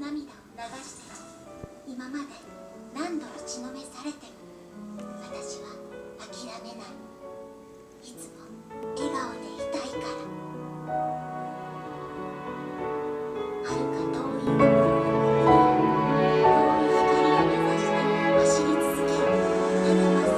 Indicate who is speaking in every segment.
Speaker 1: 涙を流して今まで何度打ちのめされても私は諦めない。いつも笑顔でいたいから。遥か遠い海を遠い光を目指して走り続ける。ただまっす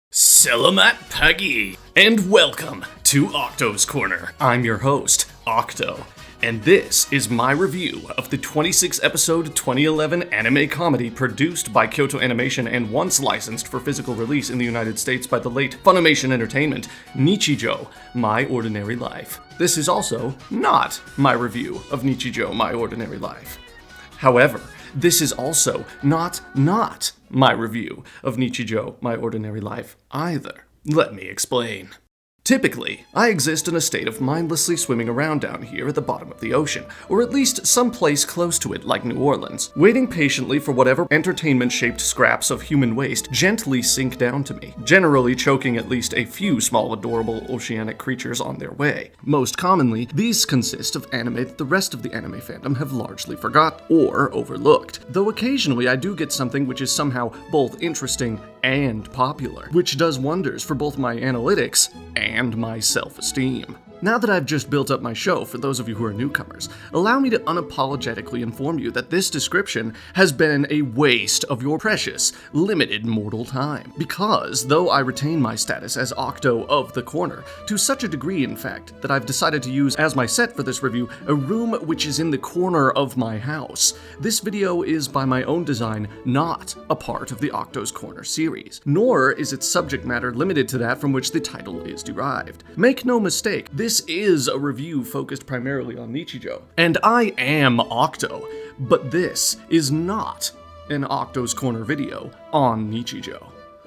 Speaker 1: ぐ。
Speaker 2: Selemat pagi, and welcome to Octo's Corner. I'm your host, Octo, and this is my review of the 26-episode 2011 anime comedy produced by Kyoto Animation and once licensed for physical release in the United States by the late Funimation Entertainment, Nichijou, My Ordinary Life. This is also not my review of Nichijou, My Ordinary Life. However, this is also not my review of Nichijou, My Ordinary Life either. Let me explain. Typically, I exist in a state of mindlessly swimming around down here at the bottom of the ocean, or at least someplace close to it like New Orleans, waiting patiently for whatever entertainment-shaped scraps of human waste gently sink down to me, generally choking at least a few small adorable oceanic creatures on their way. Most commonly, these consist of anime that the rest of the anime fandom have largely forgot or overlooked, though occasionally I do get something which is somehow both interesting and popular, which does wonders for both my analytics and my self-esteem. Now that I've just built up my show, for those of you who are newcomers, allow me to unapologetically inform you that this description has been a waste of your precious, limited mortal time. Because, though I retain my status as Octo of the Corner, to such a degree in fact, that I've decided to use as my set for this review a room which is in the corner of my house, this video is by my own design not a part of the Octo's Corner series, nor is its subject matter limited to that from which the title is derived. Make no mistake, this is a review focused primarily on Nichijou, and I am Octo, but this is not an Octo's Corner video on Nichijou.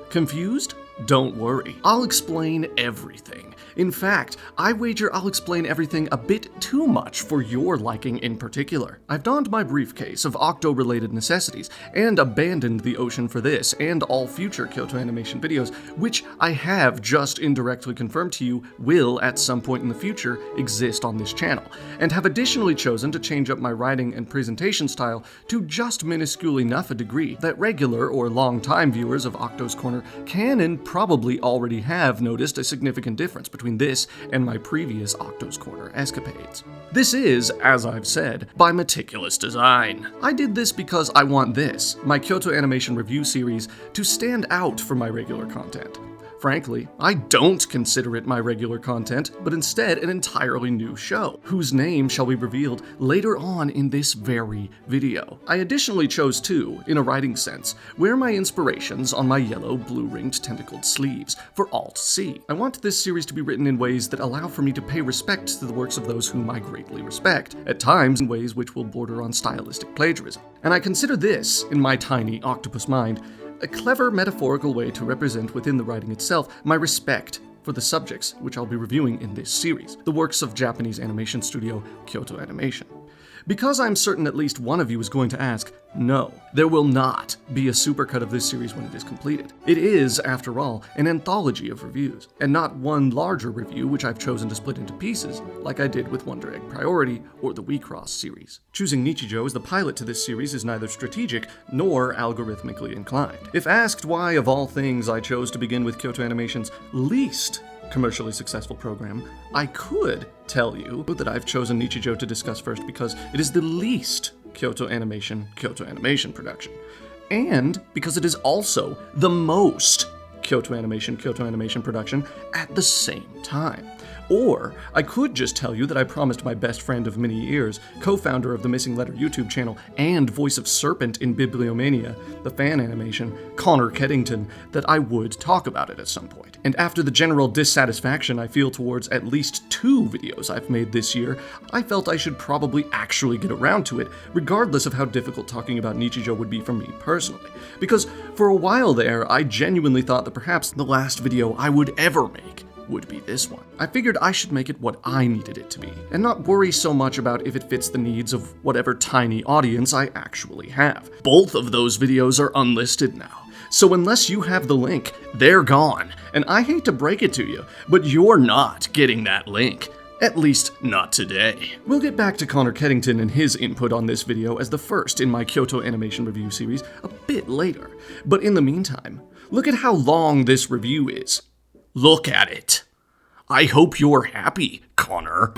Speaker 2: Confused? Don't worry, I'll explain everything. In fact, I wager I'll explain everything a bit too much for your liking in particular. I've donned my briefcase of Octo-related necessities and abandoned the ocean for this and all future Kyoto Animation videos, which I have just indirectly confirmed to you will at some point in the future exist on this channel, and have additionally chosen to change up my writing and presentation style to just minuscule enough a degree that regular or long-time viewers of Octo's Corner can and probably already have noticed a significant difference between this and my previous Octo's Corner escapades. This is, as I've said, by meticulous design. I did this because I want this, my Kyoto Animation review series, to stand out from my regular content. Frankly, I don't consider it my regular content, but instead an entirely new show, whose name shall be revealed later on in this very video. I additionally chose to, in a writing sense, wear my inspirations on my yellow, blue-ringed tentacled sleeves for all to see. I want this series to be written in ways that allow for me to pay respect to the works of those whom I greatly respect, at times in ways which will border on stylistic plagiarism. And I consider this, in my tiny octopus mind, a clever metaphorical way to represent within the writing itself my respect for the subjects which I'll be reviewing in this series, the works of Japanese animation studio Kyoto Animation. Because I'm certain at least one of you is going to ask, no, there will not be a supercut of this series when it is completed. It is, after all, an anthology of reviews, and not one larger review which I've chosen to split into pieces, like I did with Wonder Egg Priority or the WeCross series. Choosing Nichijou as the pilot to this series is neither strategic nor algorithmically inclined. If asked why, of all things, I chose to begin with Kyoto Animation's least commercially successful program, I could tell you that I've chosen Nichijou to discuss first because it is the least Kyoto Animation production, and because it is also the most Kyoto Animation production at the same time. Or I could just tell you that I promised my best friend of many years, co-founder of the Missing Letter YouTube channel and voice of Serpent in Bibliomania, the fan animation, Connor Keddington, that I would talk about it at some point. And after the general dissatisfaction I feel towards at least 2 videos I've made this year, I felt I should probably actually get around to it, regardless of how difficult talking about Nichijou would be for me personally. Because for a while there, I genuinely thought that perhaps the last video I would ever make would be this one. I figured I should make it what I needed it to be, and not worry so much about if it fits the needs of whatever tiny audience I actually have. Both of those videos are unlisted now, so unless you have the link, they're gone, And I hate to break it to you, but you're not getting that link. At least, not today. We'll get back to Connor Keddington and his input on this video as the first in my Kyoto animation review series a bit later. But in the meantime, look at how long this review is. Look at it. I hope you're happy, Connor.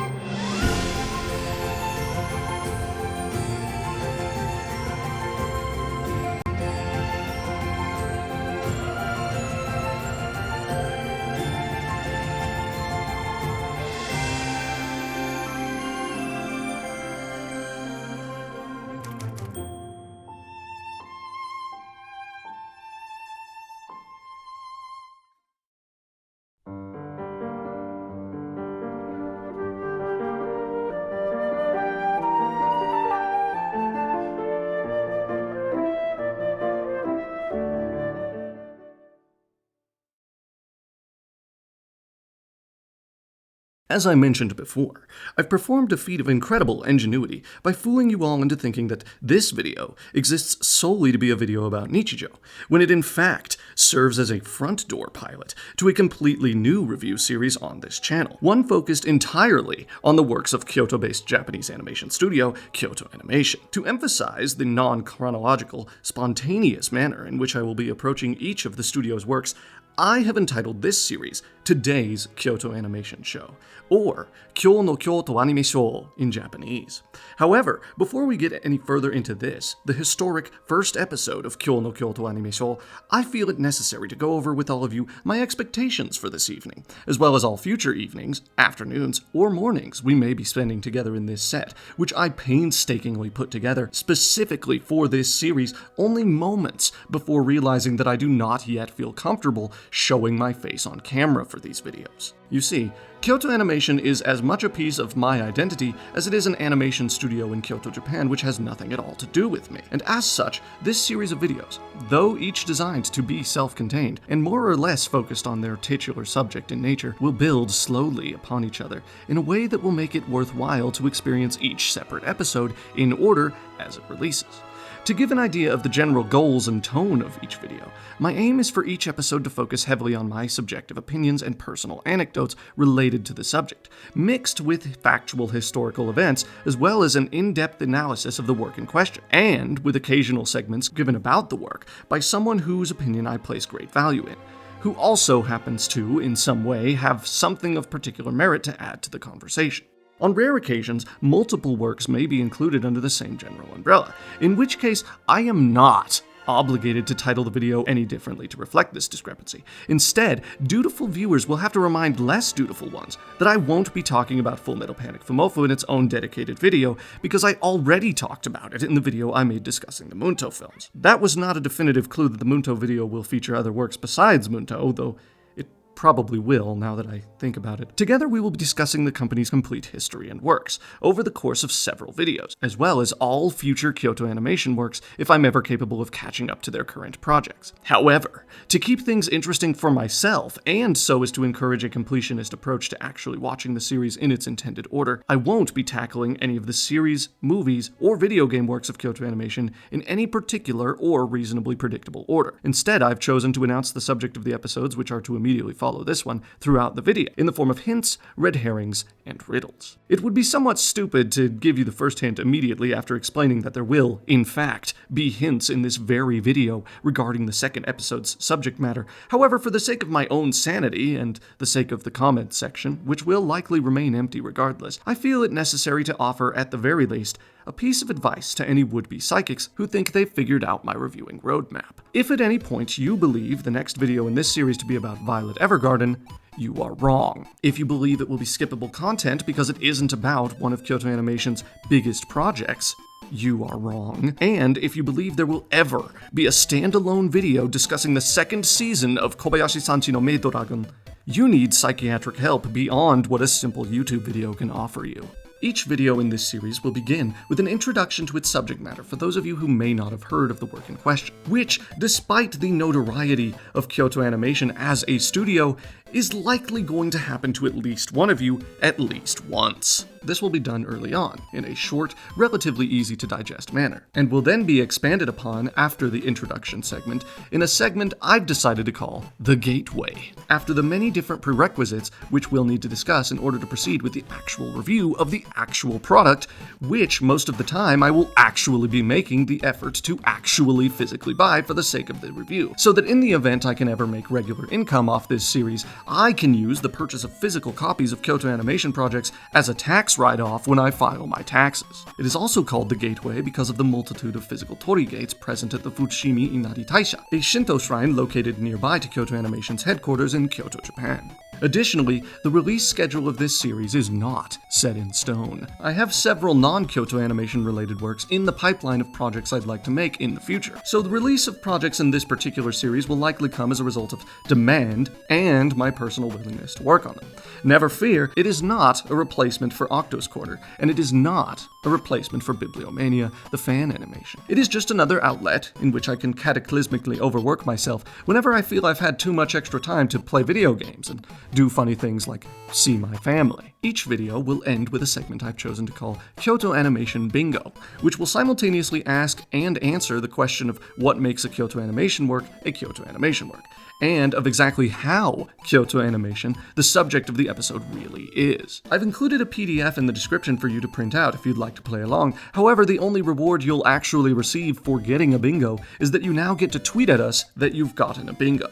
Speaker 2: As I mentioned before, I've performed a feat of incredible ingenuity by fooling you all into thinking that this video exists solely to be a video about nichijou, when it in fact serves as a front door pilot to a completely new review series on this channel, one focused entirely on the works of Kyoto-based Japanese animation studio Kyoto Animation. To emphasize the non-chronological, spontaneous manner in which I will be approaching each of the studio's works, I have entitled this series Today's Kyoto Animation Show, or Kyou no Kyoto Anime Show in Japanese. However, before we get any further into this, the historic first episode of Kyou no Kyoto Anime Show, I feel it necessary to go over with all of you my expectations for this evening, as well as all future evenings, afternoons, or mornings we may be spending together in this set, which I painstakingly put together specifically for this series only moments before realizing that I do not yet feel comfortable showing my face on camera for these videos. You see, Kyoto Animation is as much a piece of my identity as it is an animation studio in Kyoto, Japan, which has nothing at all to do with me. And as such, this series of videos, though each designed to be self-contained and more or less focused on their titular subject in nature, will build slowly upon each other in a way that will make it worthwhile to experience each separate episode in order as it releases. To give an idea of the general goals and tone of each video, my aim is for each episode to focus heavily on my subjective opinions and personal anecdotes related to the subject, mixed with factual historical events, as well as an in-depth analysis of the work in question, and with occasional segments given about the work by someone whose opinion I place great value in, who also happens to, in some way, have something of particular merit to add to the conversation. On rare occasions, multiple works may be included under the same general umbrella, in which case I am not obligated to title the video any differently to reflect this discrepancy. Instead, dutiful viewers will have to remind less dutiful ones that I won't be talking about Fullmetal Panic Fumoffu in its own dedicated video, because I already talked about it in the video I made discussing the Munto films. That was not a definitive clue that the Munto video will feature other works besides Munto, though it probably will, now that I think about it. Together we will be discussing the company's complete history and works, over the course of several videos, as well as all future Kyoto Animation works if I'm ever capable of catching up to their current projects. However, to keep things interesting for myself, and so as to encourage a completionist approach to actually watching the series in its intended order, I won't be tackling any of the series, movies, or video game works of Kyoto Animation in any particular or reasonably predictable order. Instead, I've chosen to announce the subject of the episodes, which are to immediately follow this one, throughout the video, in the form of hints, red herrings, and riddles. It would be somewhat stupid to give you the first hint immediately after explaining that there will, in fact, be hints in this very video regarding the second episode's subject matter. However, for the sake of my own sanity, and the sake of the comment section, which will likely remain empty regardless, I feel it necessary to offer, at the very least, a piece of advice to any would-be psychics who think they've figured out my reviewing roadmap. If at any point you believe the next video in this series to be about Violet Evergarden, you are wrong. If you believe it will be skippable content because it isn't about one of Kyoto Animation's biggest projects, you are wrong. And if you believe there will ever be a standalone video discussing the second season of Kobayashi-Sanchi no Maid Dragon, you need psychiatric help beyond what a simple YouTube video can offer you. Each video in this series will begin with an introduction to its subject matter for those of you who may not have heard of the work in question, which, despite the notoriety of Kyoto Animation as a studio, is likely going to happen to at least one of you at least once. This will be done early on, in a short, relatively easy to digest manner, and will then be expanded upon after the introduction segment in a segment I've decided to call the Gateway, after the many different prerequisites which we'll need to discuss in order to proceed with the actual review of the actual product, which most of the time I will actually be making the effort to actually physically buy for the sake of the review, so that in the event I can ever make regular income off this series, I can use the purchase of physical copies of Kyoto Animation projects as a tax write-off when I file my taxes. It is also called the Gateway because of the multitude of physical torii gates present at the Fushimi Inari Taisha, a Shinto shrine located nearby to Kyoto Animation's headquarters in Kyoto, Japan. Additionally, the release schedule of this series is not set in stone. I have several non-Kyoto Animation related works in the pipeline of projects I'd like to make in the future, so the release of projects in this particular series will likely come as a result of demand and my personal willingness to work on them. Never fear, it is not a replacement for Octo's Corner, and it is not a replacement for Bibliomania, the fan animation. It is just another outlet in which I can cataclysmically overwork myself whenever I feel I've had too much extra time to play video games and do funny things like see my family. Each video will end with a segment I've chosen to call Kyoto Animation Bingo, which will simultaneously ask and answer the question of what makes a Kyoto Animation work a Kyoto Animation work, and of exactly how Kyoto Animation, the subject of the episode, really is. I've included a PDF in the description for you to print out if you'd like to play along. However, the only reward you'll actually receive for getting a bingo is that you now get to tweet at us that you've gotten a bingo.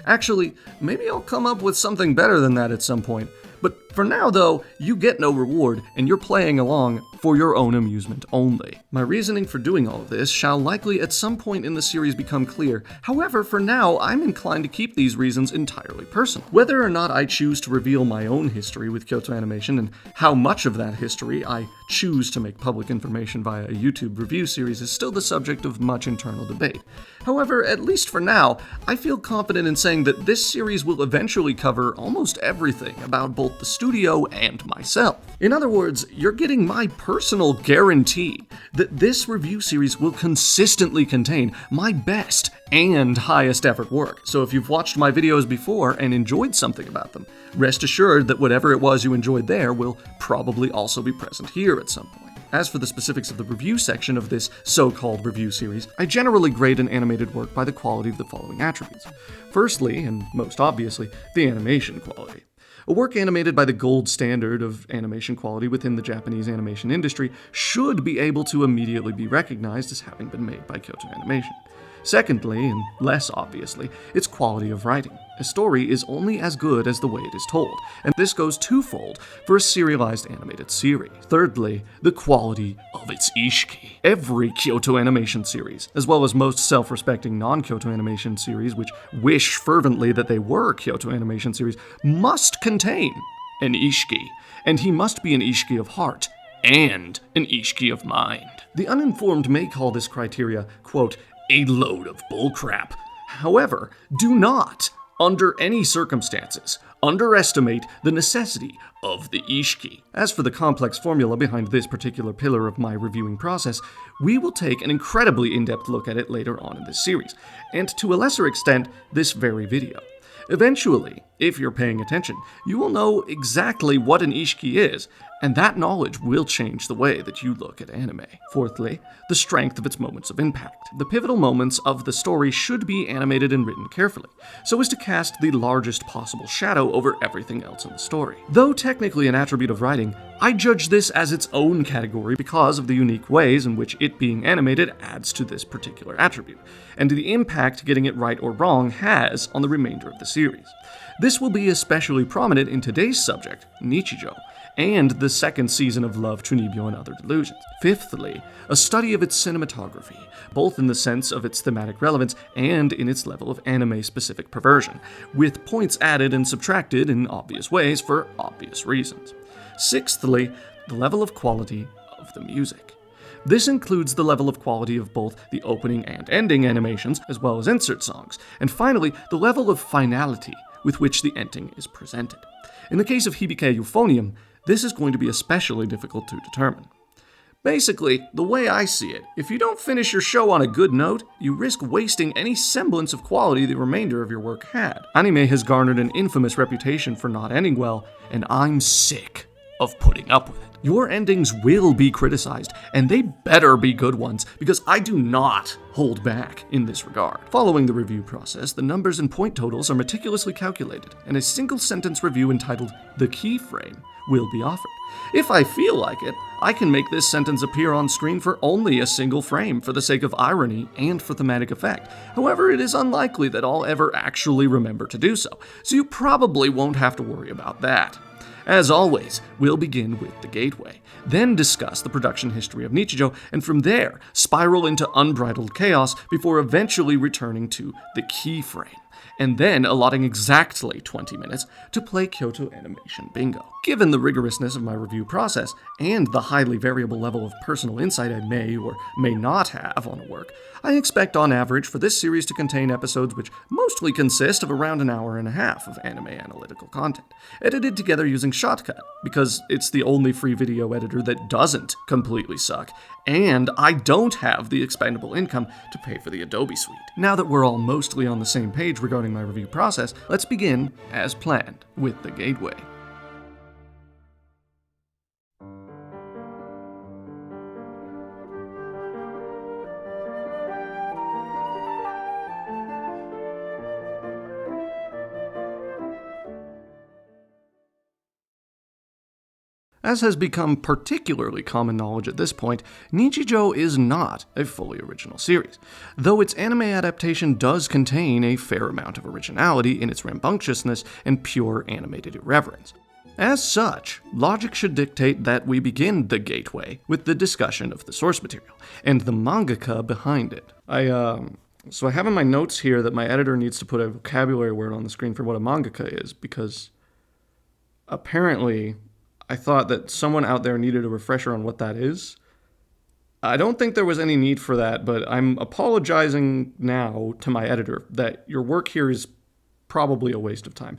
Speaker 2: Actually, maybe I'll come up with something better than that at some point. But for now, though, you get no reward, and you're playing along for your own amusement only. My reasoning for doing all of this shall likely at some point in the series become clear. However, for now, I'm inclined to keep these reasons entirely personal. Whether or not I choose to reveal my own history with Kyoto Animation and how much of that history I choose to make public information via a YouTube review series is still the subject of much internal debate. However, at least for now, I feel confident in saying that this series will eventually cover almost everything about both the studio and myself. In other words, you're getting my personal guarantee that this review series will consistently contain my best and highest effort work. So if you've watched my videos before and enjoyed something about them, rest assured that whatever it was you enjoyed there will probably also be present here at some point. As for the specifics of the review section of this so-called review series, I generally grade an animated work by the quality of the following attributes. Firstly, and most obviously, the animation quality. A work animated by the gold standard of animation quality within the Japanese animation industry should be able to immediately be recognized as having been made by Kyoto Animation. Secondly, and less obviously, its quality of writing. A story is only as good as the way it is told, and this goes twofold for a serialized animated series. Thirdly, the quality of its ishiki. Every Kyoto Animation series, as well as most self-respecting non-Kyoto Animation series which wish fervently that they were Kyoto Animation series, must contain an ishiki, and he must be an ishiki of heart and an ishiki of mind. The uninformed may call this criteria, quote, a load of bullcrap. However, do not, under any circumstances, underestimate the necessity of the ishiki. As for the complex formula behind this particular pillar of my reviewing process, we will take an incredibly in-depth look at it later on in this series, and to a lesser extent, this very video. Eventually, if you're paying attention, you will know exactly what an ishiki is, and that knowledge will change the way that you look at anime. Fourthly, the strength of its moments of impact. The pivotal moments of the story should be animated and written carefully, so as to cast the largest possible shadow over everything else in the story. Though technically an attribute of writing, I judge this as its own category because of the unique ways in which it being animated adds to this particular attribute, and the impact getting it right or wrong has on the remainder of the series. This will be especially prominent in today's subject, nichijou, and the second season of Love, Chunibyo, and Other Delusions. Fifthly, a study of its cinematography, both in the sense of its thematic relevance and in its level of anime-specific perversion, with points added and subtracted in obvious ways for obvious reasons. Sixthly, the level of quality of the music. This includes the level of quality of both the opening and ending animations, as well as insert songs, and finally, the level of finality with which the ending is presented. In the case of Hibike Euphonium, this is going to be especially difficult to determine. Basically, the way I see it, if you don't finish your show on a good note, you risk wasting any semblance of quality the remainder of your work had. Anime has garnered an infamous reputation for not ending well, and I'm sick of putting up with it. Your endings will be criticized, and they better be good ones, because I do not hold back in this regard. Following the review process, the numbers and point totals are meticulously calculated, and a single-sentence review entitled "The Keyframe" will be offered. If I feel like it, I can make this sentence appear on screen for only a single frame for the sake of irony and for thematic effect. However, it is unlikely that I'll ever actually remember to do so you probably won't have to worry about that. As always, we'll begin with the gateway, then discuss the production history of nichijou, and from there, spiral into unbridled chaos before eventually returning to the keyframe, and then allotting exactly 20 minutes to play Kyoto Animation Bingo. Given the rigorousness of my review process, and the highly variable level of personal insight I may or may not have on a work, I expect on average for this series to contain episodes which mostly consist of around an hour and a half of anime analytical content, edited together using Shotcut, because it's the only free video editor that doesn't completely suck, and I don't have the expendable income to pay for the Adobe suite. Now that we're all mostly on the same page regarding my review process, let's begin, as planned, with the gateway. As has become particularly common knowledge at this point, nichijou is not a fully original series, though its anime adaptation does contain a fair amount of originality in its rambunctiousness and pure animated irreverence. As such, logic should dictate that we begin the gateway with the discussion of the source material, and the mangaka behind it. So I have in my notes here that my editor needs to put a vocabulary word on the screen for what a mangaka is, because apparently I thought that someone out there needed a refresher on what that is. I don't think there was any need for that, but I'm apologizing now to my editor that your work here is probably a waste of time.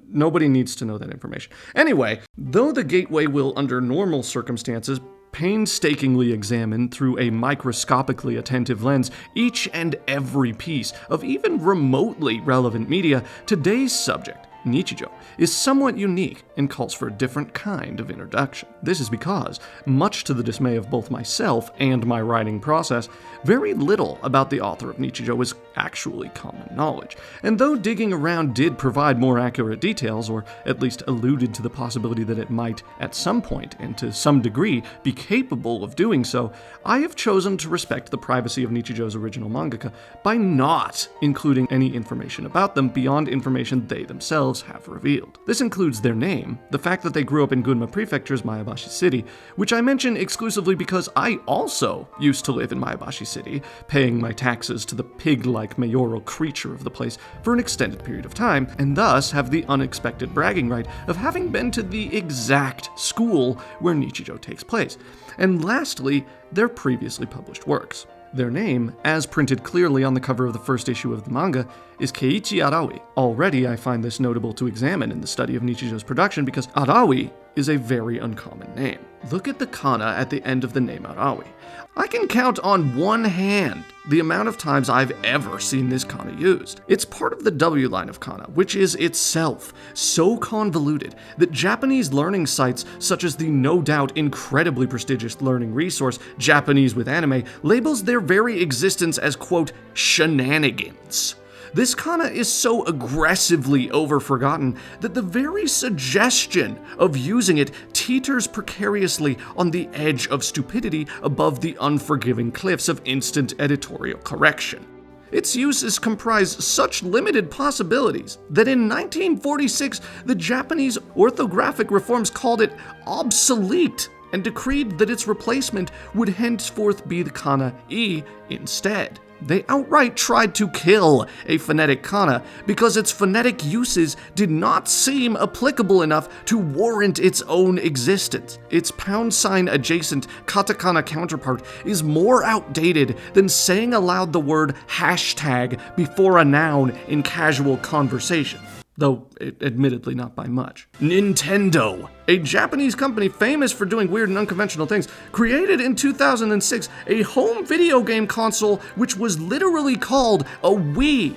Speaker 2: Nobody needs to know that information. Anyway, though the gateway will, under normal circumstances, painstakingly examine through a microscopically attentive lens each and every piece of even remotely relevant media, today's subject, nichijou, is somewhat unique and calls for a different kind of introduction. This is because, much to the dismay of both myself and my writing process, very little about the author of nichijou is actually common knowledge, and though digging around did provide more accurate details, or at least alluded to the possibility that it might, at some point and to some degree, be capable of doing so, I have chosen to respect the privacy of nichijou's original mangaka by not including any information about them beyond information they themselves have revealed. This includes their name, the fact that they grew up in Gunma Prefecture's Maebashi City, which I mention exclusively because I also used to live in Maebashi City, paying my taxes to the pig-like mayoral creature of the place for an extended period of time, and thus have the unexpected bragging right of having been to the exact school where nichijou takes place. And lastly, their previously published works. Their name, as printed clearly on the cover of the first issue of the manga, is Keiichi Arawi. Already I find this notable to examine in the study of nichijou's production because Arawi is a very uncommon name. Look at the kana at the end of the name Arawi. I can count on one hand the amount of times I've ever seen this kana used. It's part of the W line of kana, which is itself so convoluted that Japanese learning sites such as the no doubt incredibly prestigious learning resource Japanese with Anime labels their very existence as, quote, shenanigans. This kana is so aggressively overforgotten that the very suggestion of using it teeters precariously on the edge of stupidity above the unforgiving cliffs of instant editorial correction. Its uses comprise such limited possibilities that in 1946, the Japanese orthographic reforms called it obsolete and decreed that its replacement would henceforth be the kana I instead. They outright tried to kill a phonetic kana because its phonetic uses did not seem applicable enough to warrant its own existence. Its pound sign adjacent katakana counterpart is more outdated than saying aloud the word hashtag before a noun in casual conversation. though admittedly not by much. Nintendo, a Japanese company famous for doing weird and unconventional things, created in 2006 a home video game console which was literally called a Wii.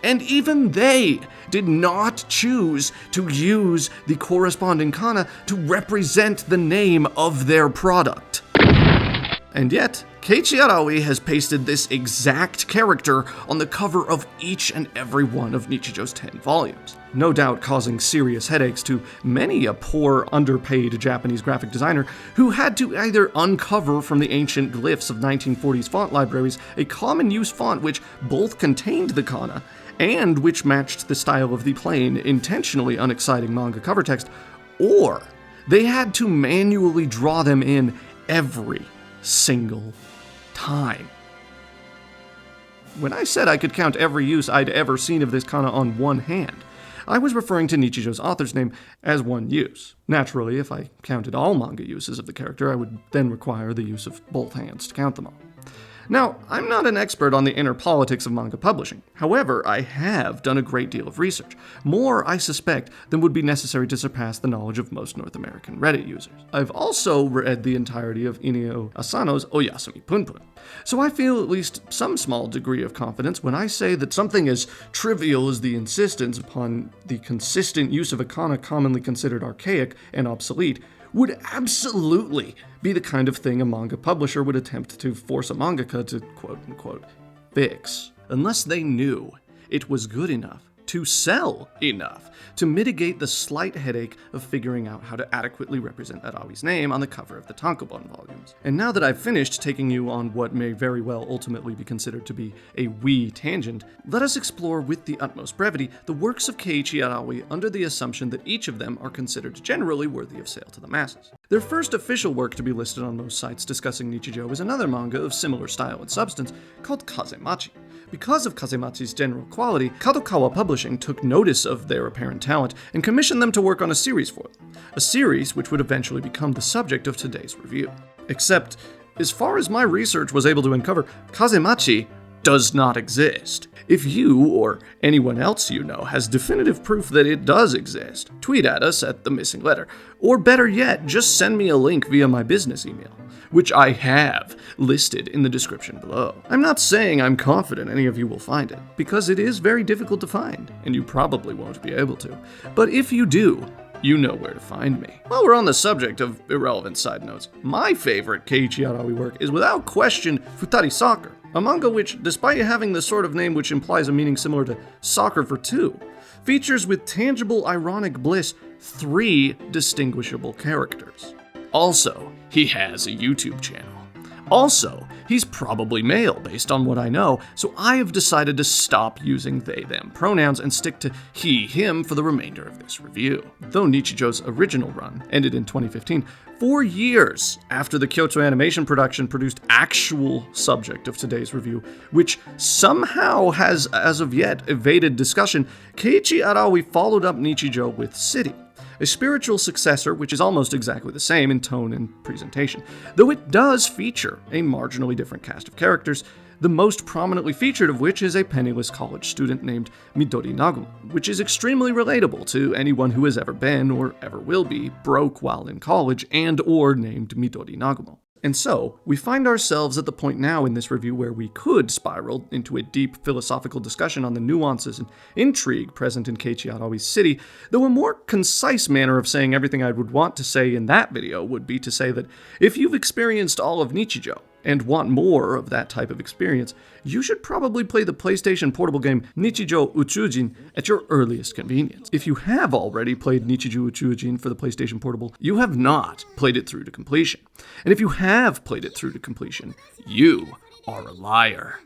Speaker 2: And even they did not choose to use the corresponding kana to represent the name of their product. And yet, Keiichi Araui has pasted this exact character on the cover of each and every one of Nichijou's 10 volumes, no doubt causing serious headaches to many a poor, underpaid Japanese graphic designer who had to either uncover from the ancient glyphs of 1940s font libraries a common-use font which both contained the kana and which matched the style of the plain, intentionally unexciting manga cover text, or they had to manually draw them in every single time. When I said I could count every use I'd ever seen of this kana on one hand, I was referring to Nichijou's author's name as one use. Naturally, if I counted all manga uses of the character, I would then require the use of both hands to count them all. Now, I'm not an expert on the inner politics of manga publishing. However, I have done a great deal of research. More, I suspect, than would be necessary to surpass the knowledge of most North American Reddit users. I've also read the entirety of Inio Asano's Oyasumi Punpun, so I feel at least some small degree of confidence when I say that something as trivial as the insistence upon the consistent use of a kana commonly considered archaic and obsolete would absolutely be the kind of thing a manga publisher would attempt to force a mangaka to quote-unquote fix, unless they knew it was good enough to sell enough to mitigate the slight headache of figuring out how to adequately represent Araui's name on the cover of the tankobon volumes. And now that I've finished taking you on what may very well ultimately be considered to be a Wii tangent, let us explore with the utmost brevity the works of Keiichi Araui under the assumption that each of them are considered generally worthy of sale to the masses. Their first official work to be listed on most sites discussing Nichijou is another manga of similar style and substance called Kazemachi. Because of Kazemachi's general quality, Kadokawa Publishing took notice of their apparent talent and commissioned them to work on a series for them. A series which would eventually become the subject of today's review. Except, as far as my research was able to uncover, Kazemachi does not exist. If you, or anyone else you know, has definitive proof that it does exist, tweet at us at the missing letter. Or better yet, just send me a link via my business email, which I have listed in the description below. I'm not saying I'm confident any of you will find it, because it is very difficult to find, and you probably won't be able to. But if you do, you know where to find me. While we're on the subject of irrelevant side notes, my favorite Keiichi Araui work is without question Futari Soccer, a manga which, despite having the sort of name which implies a meaning similar to soccer for two, features with tangible ironic bliss 3 distinguishable characters. Also, he has a YouTube channel. Also, he's probably male based on what I know, so I have decided to stop using they/them pronouns and stick to he, him for the remainder of this review. Though Nichijou's original run ended in 2015, 4 years after the Kyoto animation production produced actual subject of today's review, which somehow has as of yet evaded discussion, Keiichi Araui followed up Nichijou with City, a spiritual successor which is almost exactly the same in tone and presentation, though it does feature a marginally different cast of characters, the most prominently featured of which is a penniless college student named Midori Nagumo, which is extremely relatable to anyone who has ever been or ever will be broke while in college and or named Midori Nagumo. And so, we find ourselves at the point now in this review where we could spiral into a deep philosophical discussion on the nuances and intrigue present in Keiichi Araui's City, though a more concise manner of saying everything I would want to say in that video would be to say that if you've experienced all of Nichijou, and want more of that type of experience, you should probably play the PlayStation portable game Nichijou Uchujin at your earliest convenience. If you have already played Nichijou Uchujin for the PlayStation portable, you have not played it through to completion. And if you have played it through to completion, you are a liar.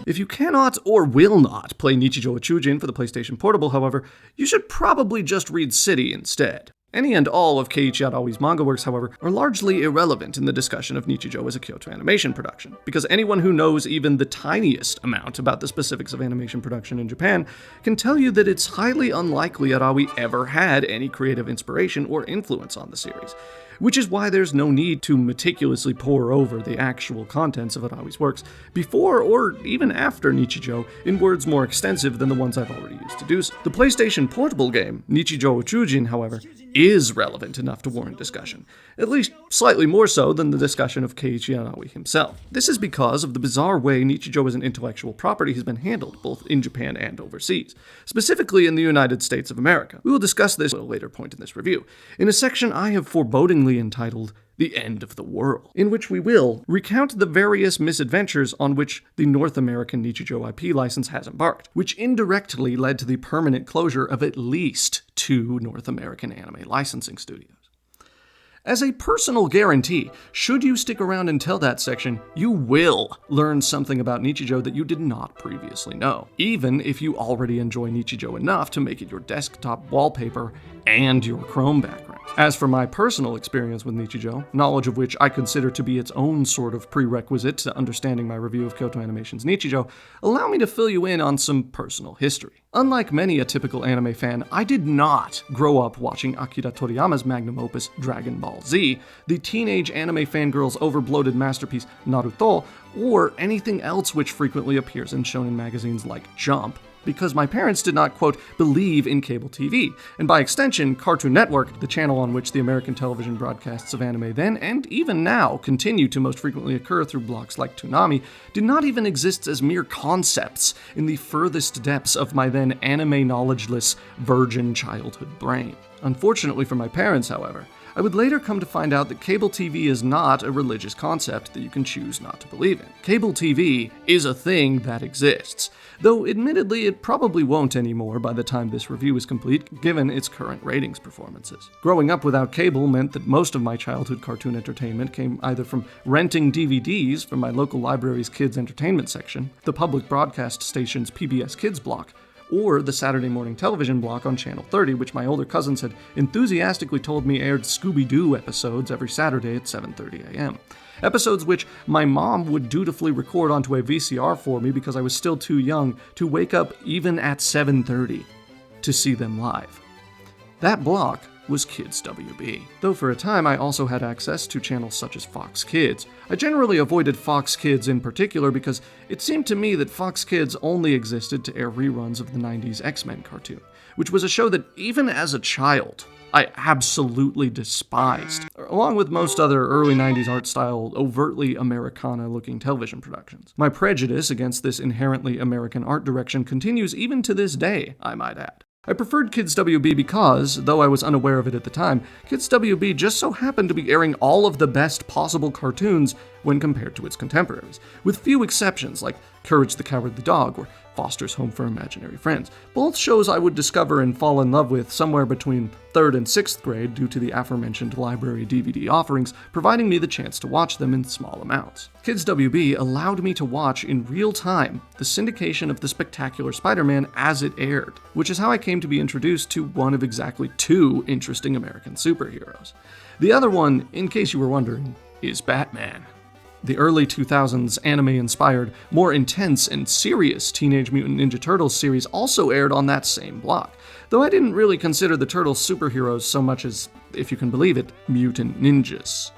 Speaker 2: If you cannot or will not play Nichijou Uchujin for the PlayStation portable, however, you should probably just read City instead. Any and all of Keiichi Araui's manga works, however, are largely irrelevant in the discussion of Nichijou as a Kyoto animation production, because anyone who knows even the tiniest amount about the specifics of animation production in Japan can tell you that it's highly unlikely Araui ever had any creative inspiration or influence on the series, which is why there's no need to meticulously pore over the actual contents of Arawi's works before or even after Nichijou in words more extensive than the ones I've already used to do so. The PlayStation portable game, Nichijou Uchujin, however, is relevant enough to warrant discussion, at least slightly more so than the discussion of Keiichi Arawi himself. This is because of the bizarre way Nichijou as an intellectual property has been handled, both in Japan and overseas, specifically in the United States of America. We will discuss this at a later point in this review, in a section I have forebodingly entitled The End of the World, in which we will recount the various misadventures on which the North American Nichijou IP license has embarked, which indirectly led to the permanent closure of at least 2 North American anime licensing studios. As a personal guarantee, should you stick around until that section, you will learn something about Nichijou that you did not previously know, even if you already enjoy Nichijou enough to make it your desktop wallpaper and your Chrome background. As for my personal experience with Nichijou, knowledge of which I consider to be its own sort of prerequisite to understanding my review of Kyoto Animation's Nichijou, allow me to fill you in on some personal history. Unlike many a typical anime fan, I did not grow up watching Akira Toriyama's magnum opus Dragon Ball Z, the teenage anime fangirl's overbloated masterpiece Naruto, or anything else which frequently appears in shonen magazines like Jump, because my parents did not, quote, believe in cable TV, and by extension, Cartoon Network, the channel on which the American television broadcasts of anime then and even now continue to most frequently occur through blocks like Toonami, did not even exist as mere concepts in the furthest depths of my then anime knowledgeless virgin childhood brain. Unfortunately for my parents, however, I would later come to find out that cable TV is not a religious concept that you can choose not to believe in. Cable TV is a thing that exists, though admittedly it probably won't anymore by the time this review is complete, given its current ratings performances. Growing up without cable meant that most of my childhood cartoon entertainment came either from renting DVDs from my local library's kids' entertainment section, the public broadcast station's PBS Kids block, or the Saturday morning television block on Channel 30, which my older cousins had enthusiastically told me aired Scooby-Doo episodes every Saturday at 7:30 a.m. Episodes which my mom would dutifully record onto a VCR for me because I was still too young to wake up even at 7:30 to see them live. That block was Kids WB. Though for a time I also had access to channels such as Fox Kids. I generally avoided Fox Kids in particular because it seemed to me that Fox Kids only existed to air reruns of the 90s X-Men cartoon, which was a show that even as a child, I absolutely despised, along with most other early 90s art style, overtly Americana-looking television productions. My prejudice against this inherently American art direction continues even to this day, I might add. I preferred Kids WB because, though I was unaware of it at the time, Kids WB just so happened to be airing all of the best possible cartoons when compared to its contemporaries, with few exceptions like Courage the Cowardly Dog or Foster's Home for Imaginary Friends, both shows I would discover and fall in love with somewhere between 3rd and 6th grade due to the aforementioned library DVD offerings, providing me the chance to watch them in small amounts. Kids WB allowed me to watch in real time the syndication of The Spectacular Spider-Man as it aired, which is how I came to be introduced to one of exactly 2 interesting American superheroes. The other one, in case you were wondering, is Batman. The early 2000s anime-inspired, more intense and serious Teenage Mutant Ninja Turtles series also aired on that same block, though I didn't really consider the Turtles superheroes so much as, if you can believe it, mutant ninjas.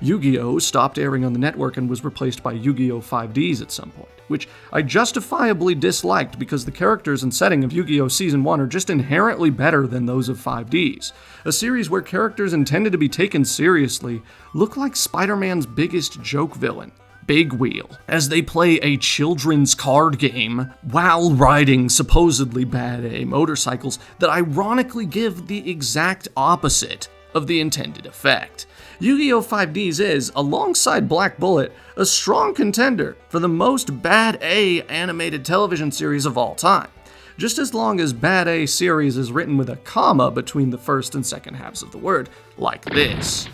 Speaker 2: Yu-Gi-Oh! Stopped airing on the network and was replaced by Yu-Gi-Oh! 5Ds at some point, which I justifiably disliked because the characters and setting of Yu-Gi-Oh! Season 1 are just inherently better than those of 5Ds, a series where characters intended to be taken seriously look like Spider-Man's biggest joke villain, Big Wheel, as they play a children's card game while riding supposedly bad A motorcycles that ironically give the exact opposite of the intended effect. Yu-Gi-Oh! 5Ds is, alongside Black Bullet, a strong contender for the most bad A animated television series of all time, just as long as bad A series is written with a comma between the first and second halves of the word, like this.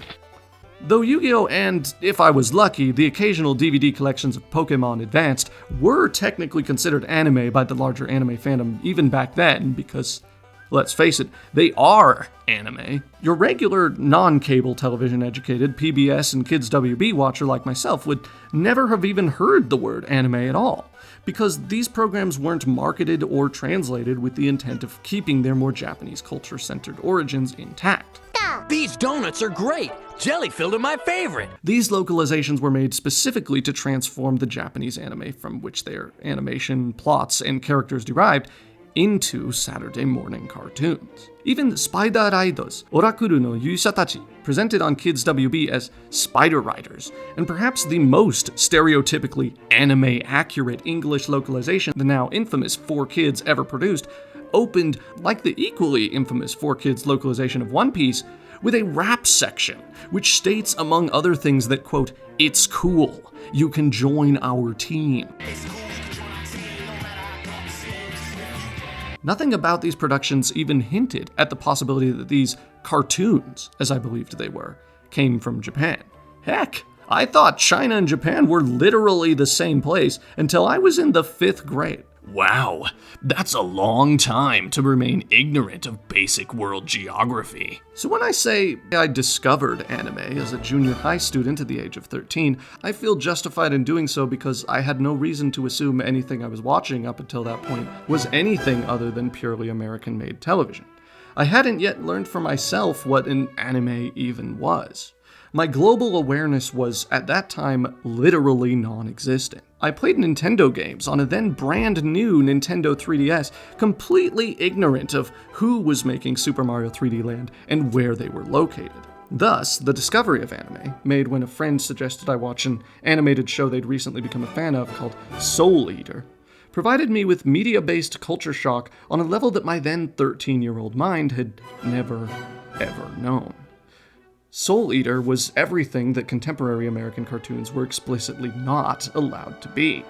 Speaker 2: Though Yu-Gi-Oh! And, if I was lucky, the occasional DVD collections of Pokémon Advanced were technically considered anime by the larger anime fandom even back then, because, let's face it, they are anime. Your regular, non-cable television educated PBS and Kids WB watcher like myself would never have even heard the word anime at all, because these programs weren't marketed or translated with the intent of keeping their more Japanese culture-centered origins intact.
Speaker 3: These donuts are great. Jelly-filled are my favorite.
Speaker 2: These localizations were made specifically to transform the Japanese anime from which their animation, plots, and characters derived into Saturday morning cartoons. Even Spider Riders, Orakuru no Yuisha Tachi, presented on Kids WB as Spider Riders, and perhaps the most stereotypically anime-accurate English localization the now infamous 4Kids ever produced, opened, like the equally infamous 4Kids localization of One Piece, with a rap section, which states, among other things, that, quote, "It's cool, you can join our team." Nothing about these productions even hinted at the possibility that these cartoons, as I believed they were, came from Japan. Heck, I thought China and Japan were literally the same place until I was in the 5th grade. Wow, that's a long time to remain ignorant of basic world geography. So when I say I discovered anime as a junior high student at the age of 13, I feel justified in doing so because I had no reason to assume anything I was watching up until that point was anything other than purely American-made television. I hadn't yet learned for myself what an anime even was. My global awareness was, at that time, literally non-existent. I played Nintendo games on a then brand new Nintendo 3DS, completely ignorant of who was making Super Mario 3D Land and where they were located. Thus, the discovery of anime, made when a friend suggested I watch an animated show they'd recently become a fan of called Soul Eater, provided me with media-based culture shock on a level that my then 13-year-old mind had never, ever known. Soul Eater was everything that contemporary American cartoons were explicitly not allowed to be.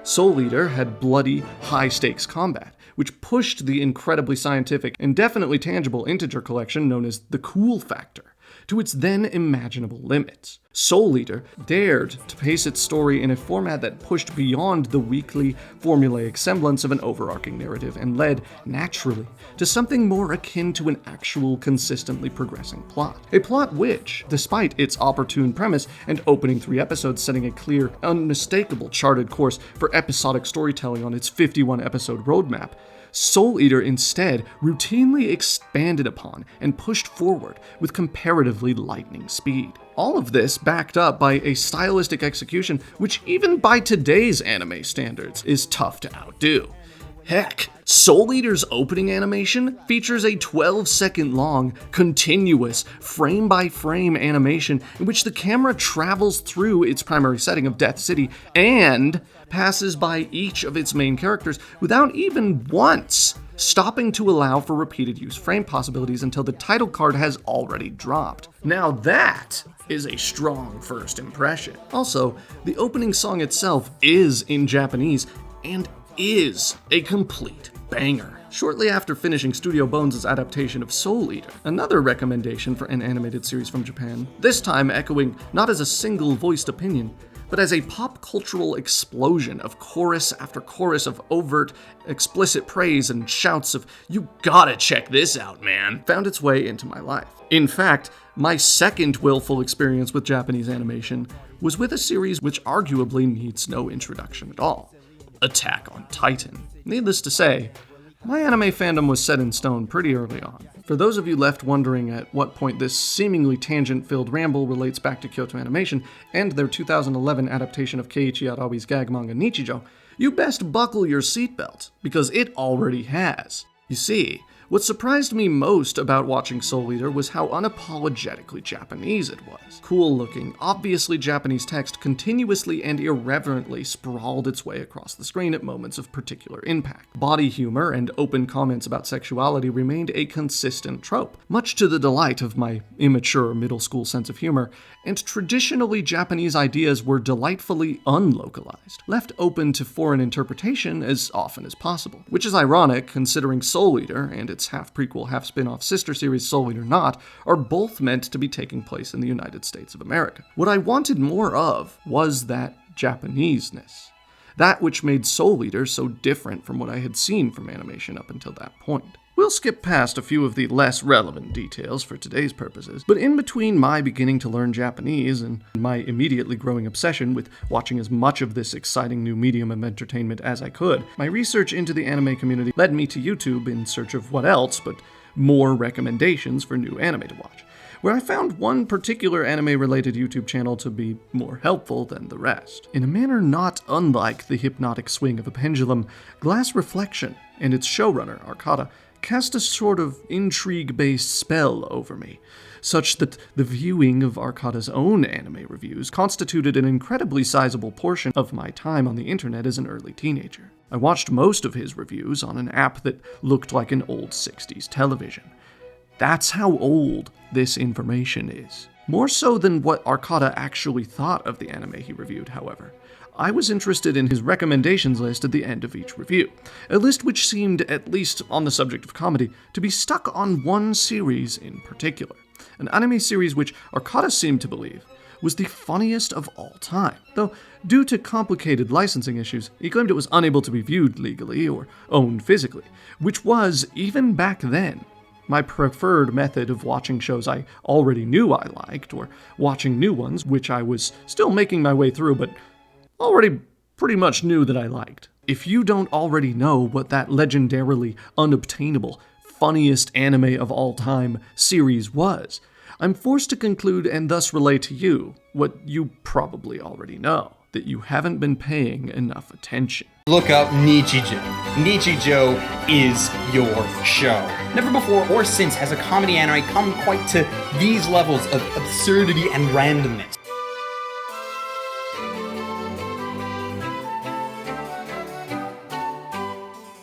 Speaker 2: Soul Eater had bloody, high-stakes combat, which pushed the incredibly scientific and definitely tangible integer collection known as the cool factor to its then imaginable limits. Soul Eater dared to pace its story in a format that pushed beyond the weakly, formulaic semblance of an overarching narrative and led, naturally, to something more akin to an actual, consistently progressing plot. A plot which, despite its opportune premise and opening 3 episodes setting a clear, unmistakable charted course for episodic storytelling on its 51-episode roadmap, Soul Eater instead routinely expanded upon and pushed forward with comparatively lightning speed. All of this backed up by a stylistic execution which, even by today's anime standards, is tough to outdo. Heck, Soul Eater's opening animation features a 12-second long, continuous, frame-by-frame animation in which the camera travels through its primary setting of Death City and passes by each of its main characters without even once stopping to allow for repeated use frame possibilities until the title card has already dropped. Now that is a strong first impression. Also, the opening song itself is in Japanese and is a complete banger. Shortly after finishing Studio Bones' adaptation of Soul Eater, another recommendation for an animated series from Japan, this time echoing not as a single-voiced opinion, but as a pop-cultural explosion of chorus after chorus of overt, explicit praise and shouts of, "You gotta check this out, man," found its way into my life. In fact, my second willful experience with Japanese animation was with a series which arguably needs no introduction at all: Attack on Titan. Needless to say, my anime fandom was set in stone pretty early on. For those of you left wondering at what point this seemingly tangent-filled ramble relates back to Kyoto Animation and their 2011 adaptation of Keiichi Arawi's gag manga Nichijou, you best buckle your seatbelt, because it already has. You see, what surprised me most about watching Soul Eater was how unapologetically Japanese it was. Cool-looking, obviously Japanese text continuously and irreverently sprawled its way across the screen at moments of particular impact. Body humor and open comments about sexuality remained a consistent trope, much to the delight of my immature middle school sense of humor, and traditionally Japanese ideas were delightfully unlocalized, left open to foreign interpretation as often as possible. Which is ironic, considering Soul Eater and its half-prequel, half-spin-off sister series Soul Eater Not are both meant to be taking place in the United States of America. What I wanted more of was that Japaneseness, that which made Soul Eater so different from what I had seen from animation up until that point. We'll skip past a few of the less relevant details for today's purposes, but in between my beginning to learn Japanese and my immediately growing obsession with watching as much of this exciting new medium of entertainment as I could, my research into the anime community led me to YouTube in search of what else but more recommendations for new anime to watch. where I found one particular anime-related YouTube channel to be more helpful than the rest. In a manner not unlike the hypnotic swing of a pendulum, Glass Reflection and its showrunner, Arcada, cast a sort of intrigue-based spell over me, such that the viewing of Arcada's own anime reviews constituted an incredibly sizable portion of my time on the internet as an early teenager. I watched most of his reviews on an app that looked like an old 60s television. That's how old this information is. More so than what Arcada actually thought of the anime he reviewed, however. I was interested in his recommendations list at the end of each review, a list which seemed, at least on the subject of comedy, to be stuck on one series in particular, an anime series which Arcada seemed to believe was the funniest of all time, though due to complicated licensing issues, he claimed it was unable to be viewed legally or owned physically, which was, even back then, my preferred method of watching shows I already knew I liked, or watching new ones, which I was still making my way through, but already pretty much knew that I liked. If you don't already know what that legendarily unobtainable, funniest anime of all time series was, I'm forced to conclude and thus relay to you what you probably already know, that you haven't been paying enough attention.
Speaker 4: Look up Nichijou. Nichijou is your show. Never before or since has a comedy anime come quite to these levels of absurdity and randomness.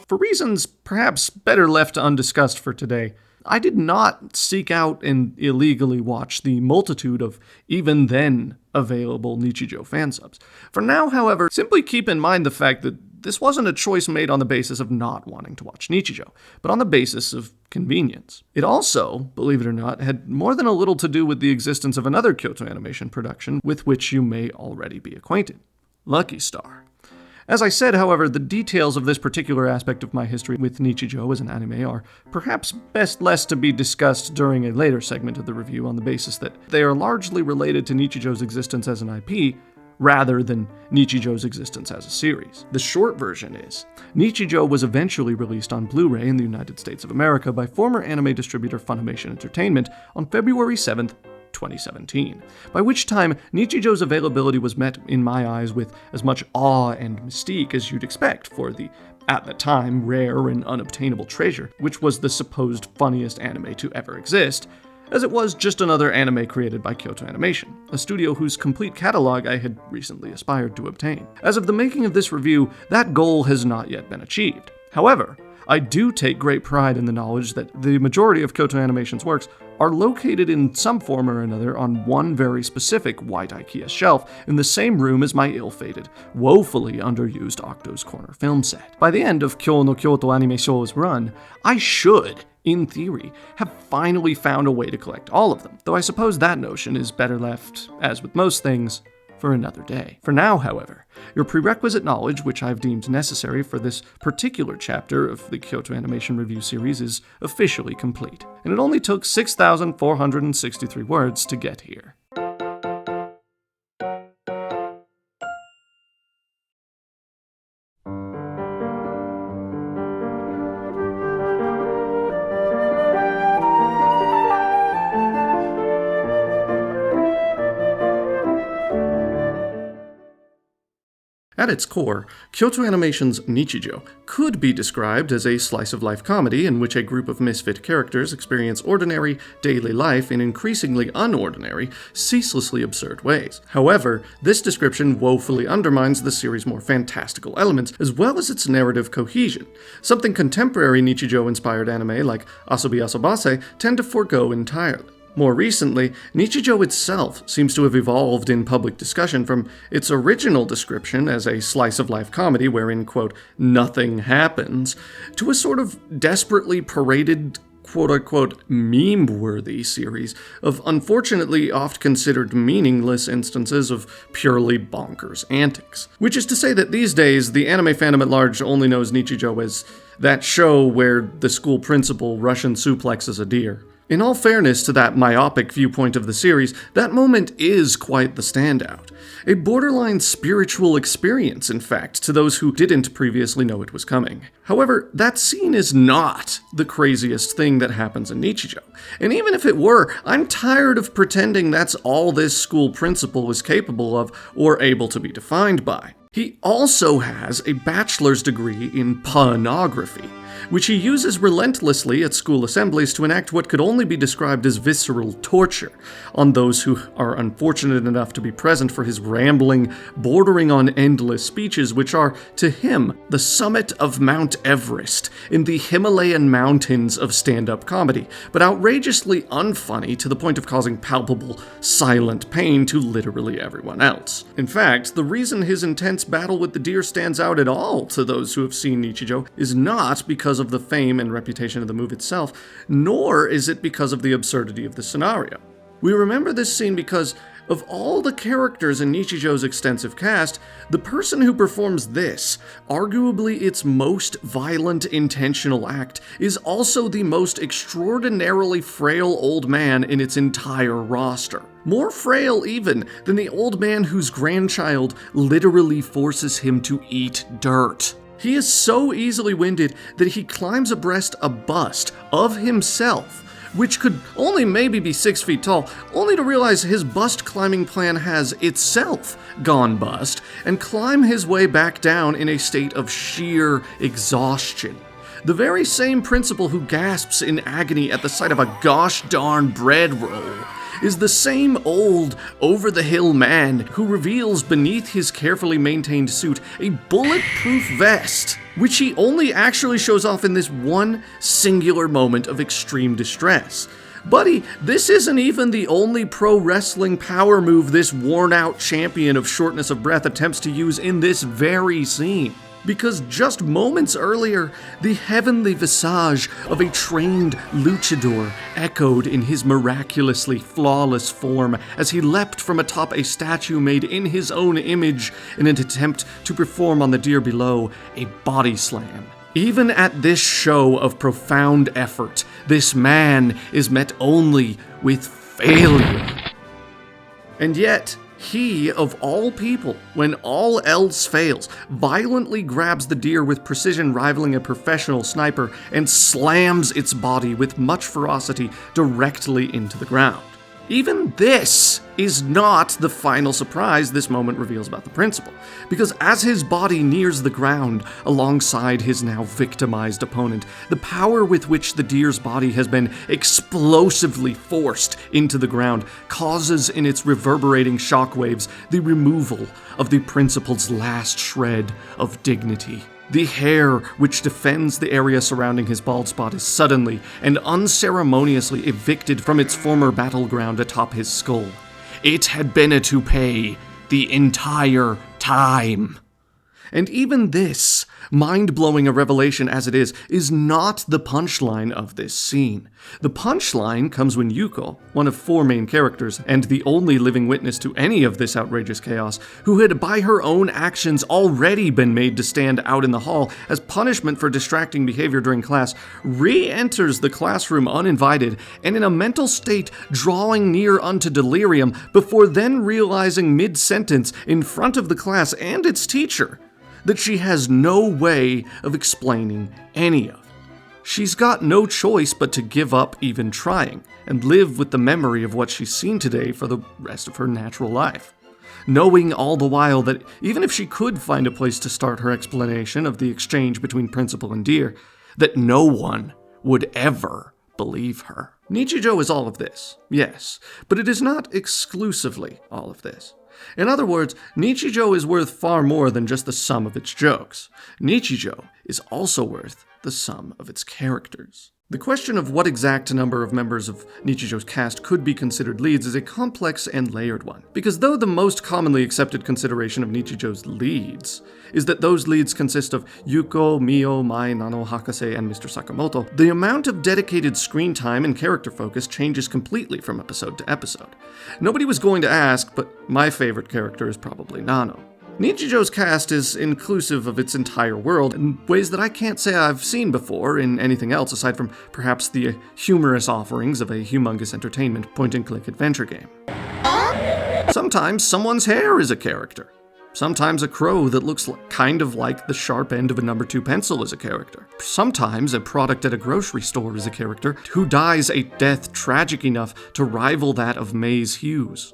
Speaker 2: For reasons perhaps better left undiscussed for today, I did not seek out and illegally watch the multitude of even then available Nichijou fansubs. For now, however, simply keep in mind the fact that this wasn't a choice made on the basis of not wanting to watch Nichijou, but on the basis of convenience. It also, believe it or not, had more than a little to do with the existence of another Kyoto Animation production with which you may already be acquainted, Lucky Star. As I said, however, the details of this particular aspect of my history with Nichijou as an anime are perhaps best left to be discussed during a later segment of the review on the basis that they are largely related to Nichijou's existence as an IP, rather than Nichijou's existence as a series. The short version is, Nichijou was eventually released on Blu-ray in the United States of America by former anime distributor Funimation Entertainment on February 7th, 2017, by which time Nichijou's availability was met in my eyes with as much awe and mystique as you'd expect for the, at the time, rare and unobtainable treasure, which was the supposed funniest anime to ever exist, as it was just another anime created by Kyoto Animation, a studio whose complete catalog I had recently aspired to obtain. As of the making of this review, that goal has not yet been achieved. However, I do take great pride in the knowledge that the majority of Kyoto Animation's works are located in some form or another on one very specific white IKEA shelf in the same room as my ill-fated, woefully underused Octo's Corner film set. By the end of Kyo no Kyoto Anime Show's run, I should, in theory, have finally found a way to collect all of them, though I suppose that notion is better left, as with most things, for another day. For now, however, your prerequisite knowledge, which I've deemed necessary for this particular chapter of the Kyoto Animation Review series, is officially complete, and it only took 6,463 words to get here. At its core, Kyoto Animation's Nichijou could be described as a slice-of-life comedy in which a group of misfit characters experience ordinary, daily life in increasingly unordinary, ceaselessly absurd ways. However, this description woefully undermines the series' more fantastical elements, as well as its narrative cohesion, something contemporary Nichijou-inspired anime like Asobi Asobase tend to forego entirely. More recently, Nichijou itself seems to have evolved in public discussion from its original description as a slice-of-life comedy wherein, quote, nothing happens, to a sort of desperately paraded, quote-unquote, meme-worthy series of unfortunately oft-considered meaningless instances of purely bonkers antics. Which is to say that these days, the anime fandom at large only knows Nichijou as that show where the school principal Russian suplexes a deer. In all fairness to that myopic viewpoint of the series, that moment is quite the standout. A borderline spiritual experience, in fact, to those who didn't previously know it was coming. However, that scene is not the craziest thing that happens in Nichijou. And even if it were, I'm tired of pretending that's all this school principal is capable of or able to be defined by. He also has a bachelor's degree in pornography, which he uses relentlessly at school assemblies to enact what could only be described as visceral torture on those who are unfortunate enough to be present for his rambling, bordering on endless speeches, which are, to him, the summit of Mount Everest in the Himalayan mountains of stand-up comedy, but outrageously unfunny to the point of causing palpable, silent pain to literally everyone else. In fact, the reason his intense battle with the deer stands out at all to those who have seen Nichijou is not because of the fame and reputation of the move itself, nor is it because of the absurdity of the scenario. We remember this scene because, of all the characters in Nichijou's extensive cast, the person who performs this, arguably its most violent intentional act, is also the most extraordinarily frail old man in its entire roster. More frail even than the old man whose grandchild literally forces him to eat dirt. He is so easily winded that he climbs abreast a bust of himself, which could only maybe be 6 feet tall, only to realize his bust climbing plan has itself gone bust, and climb his way back down in a state of sheer exhaustion. The very same principal who gasps in agony at the sight of a gosh darn bread roll is the same old, over-the-hill man who reveals beneath his carefully maintained suit a bulletproof vest, which he only actually shows off in this one singular moment of extreme distress. Buddy, this isn't even the only pro wrestling power move this worn-out champion of shortness of breath attempts to use in this very scene. Because just moments earlier, the heavenly visage of a trained luchador echoed in his miraculously flawless form as he leapt from atop a statue made in his own image in an attempt to perform on the deer below a body slam. Even at this show of profound effort, this man is met only with failure. And yet, he, of all people, when all else fails, violently grabs the deer with precision rivaling a professional sniper and slams its body with much ferocity directly into the ground. Even this is not the final surprise this moment reveals about the principal, because as his body nears the ground alongside his now victimized opponent, the power with which the deer's body has been explosively forced into the ground causes in its reverberating shockwaves the removal of the principal's last shred of dignity. The hair which defends the area surrounding his bald spot is suddenly and unceremoniously evicted from its former battleground atop his skull. It had been a toupee the entire time. And even this, mind-blowing a revelation as it is not the punchline of this scene. The punchline comes when Yuko, one of 4 main characters, and the only living witness to any of this outrageous chaos, who had by her own actions already been made to stand out in the hall as punishment for distracting behavior during class, re-enters the classroom uninvited and in a mental state drawing near unto delirium before then realizing mid-sentence in front of the class and its teacher that she has no way of explaining any of it. She's got no choice but to give up even trying, and live with the memory of what she's seen today for the rest of her natural life. Knowing all the while that even if she could find a place to start her explanation of the exchange between principal and deer, that no one would ever believe her. Nichijou is all of this, yes, but it is not exclusively all of this. In other words, Nichijou is worth far more than just the sum of its jokes. Nichijou is also worth the sum of its characters. The question of what exact number of members of Nichijou's cast could be considered leads is a complex and layered one, because though the most commonly accepted consideration of Nichijou's leads is that those leads consist of Yuko, Mio, Mai, Nano, Hakase, and Mr. Sakamoto, the amount of dedicated screen time and character focus changes completely from episode to episode. Nobody was going to ask, but my favorite character is probably Nano. Nichijou's cast is inclusive of its entire world in ways that I can't say I've seen before in anything else aside from perhaps the humorous offerings of a humongous entertainment point-and-click adventure game. Sometimes someone's hair is a character. Sometimes a crow that looks kind of like the sharp end of a number 2 pencil is a character. Sometimes a product at a grocery store is a character who dies a death tragic enough to rival that of Maze Hughes.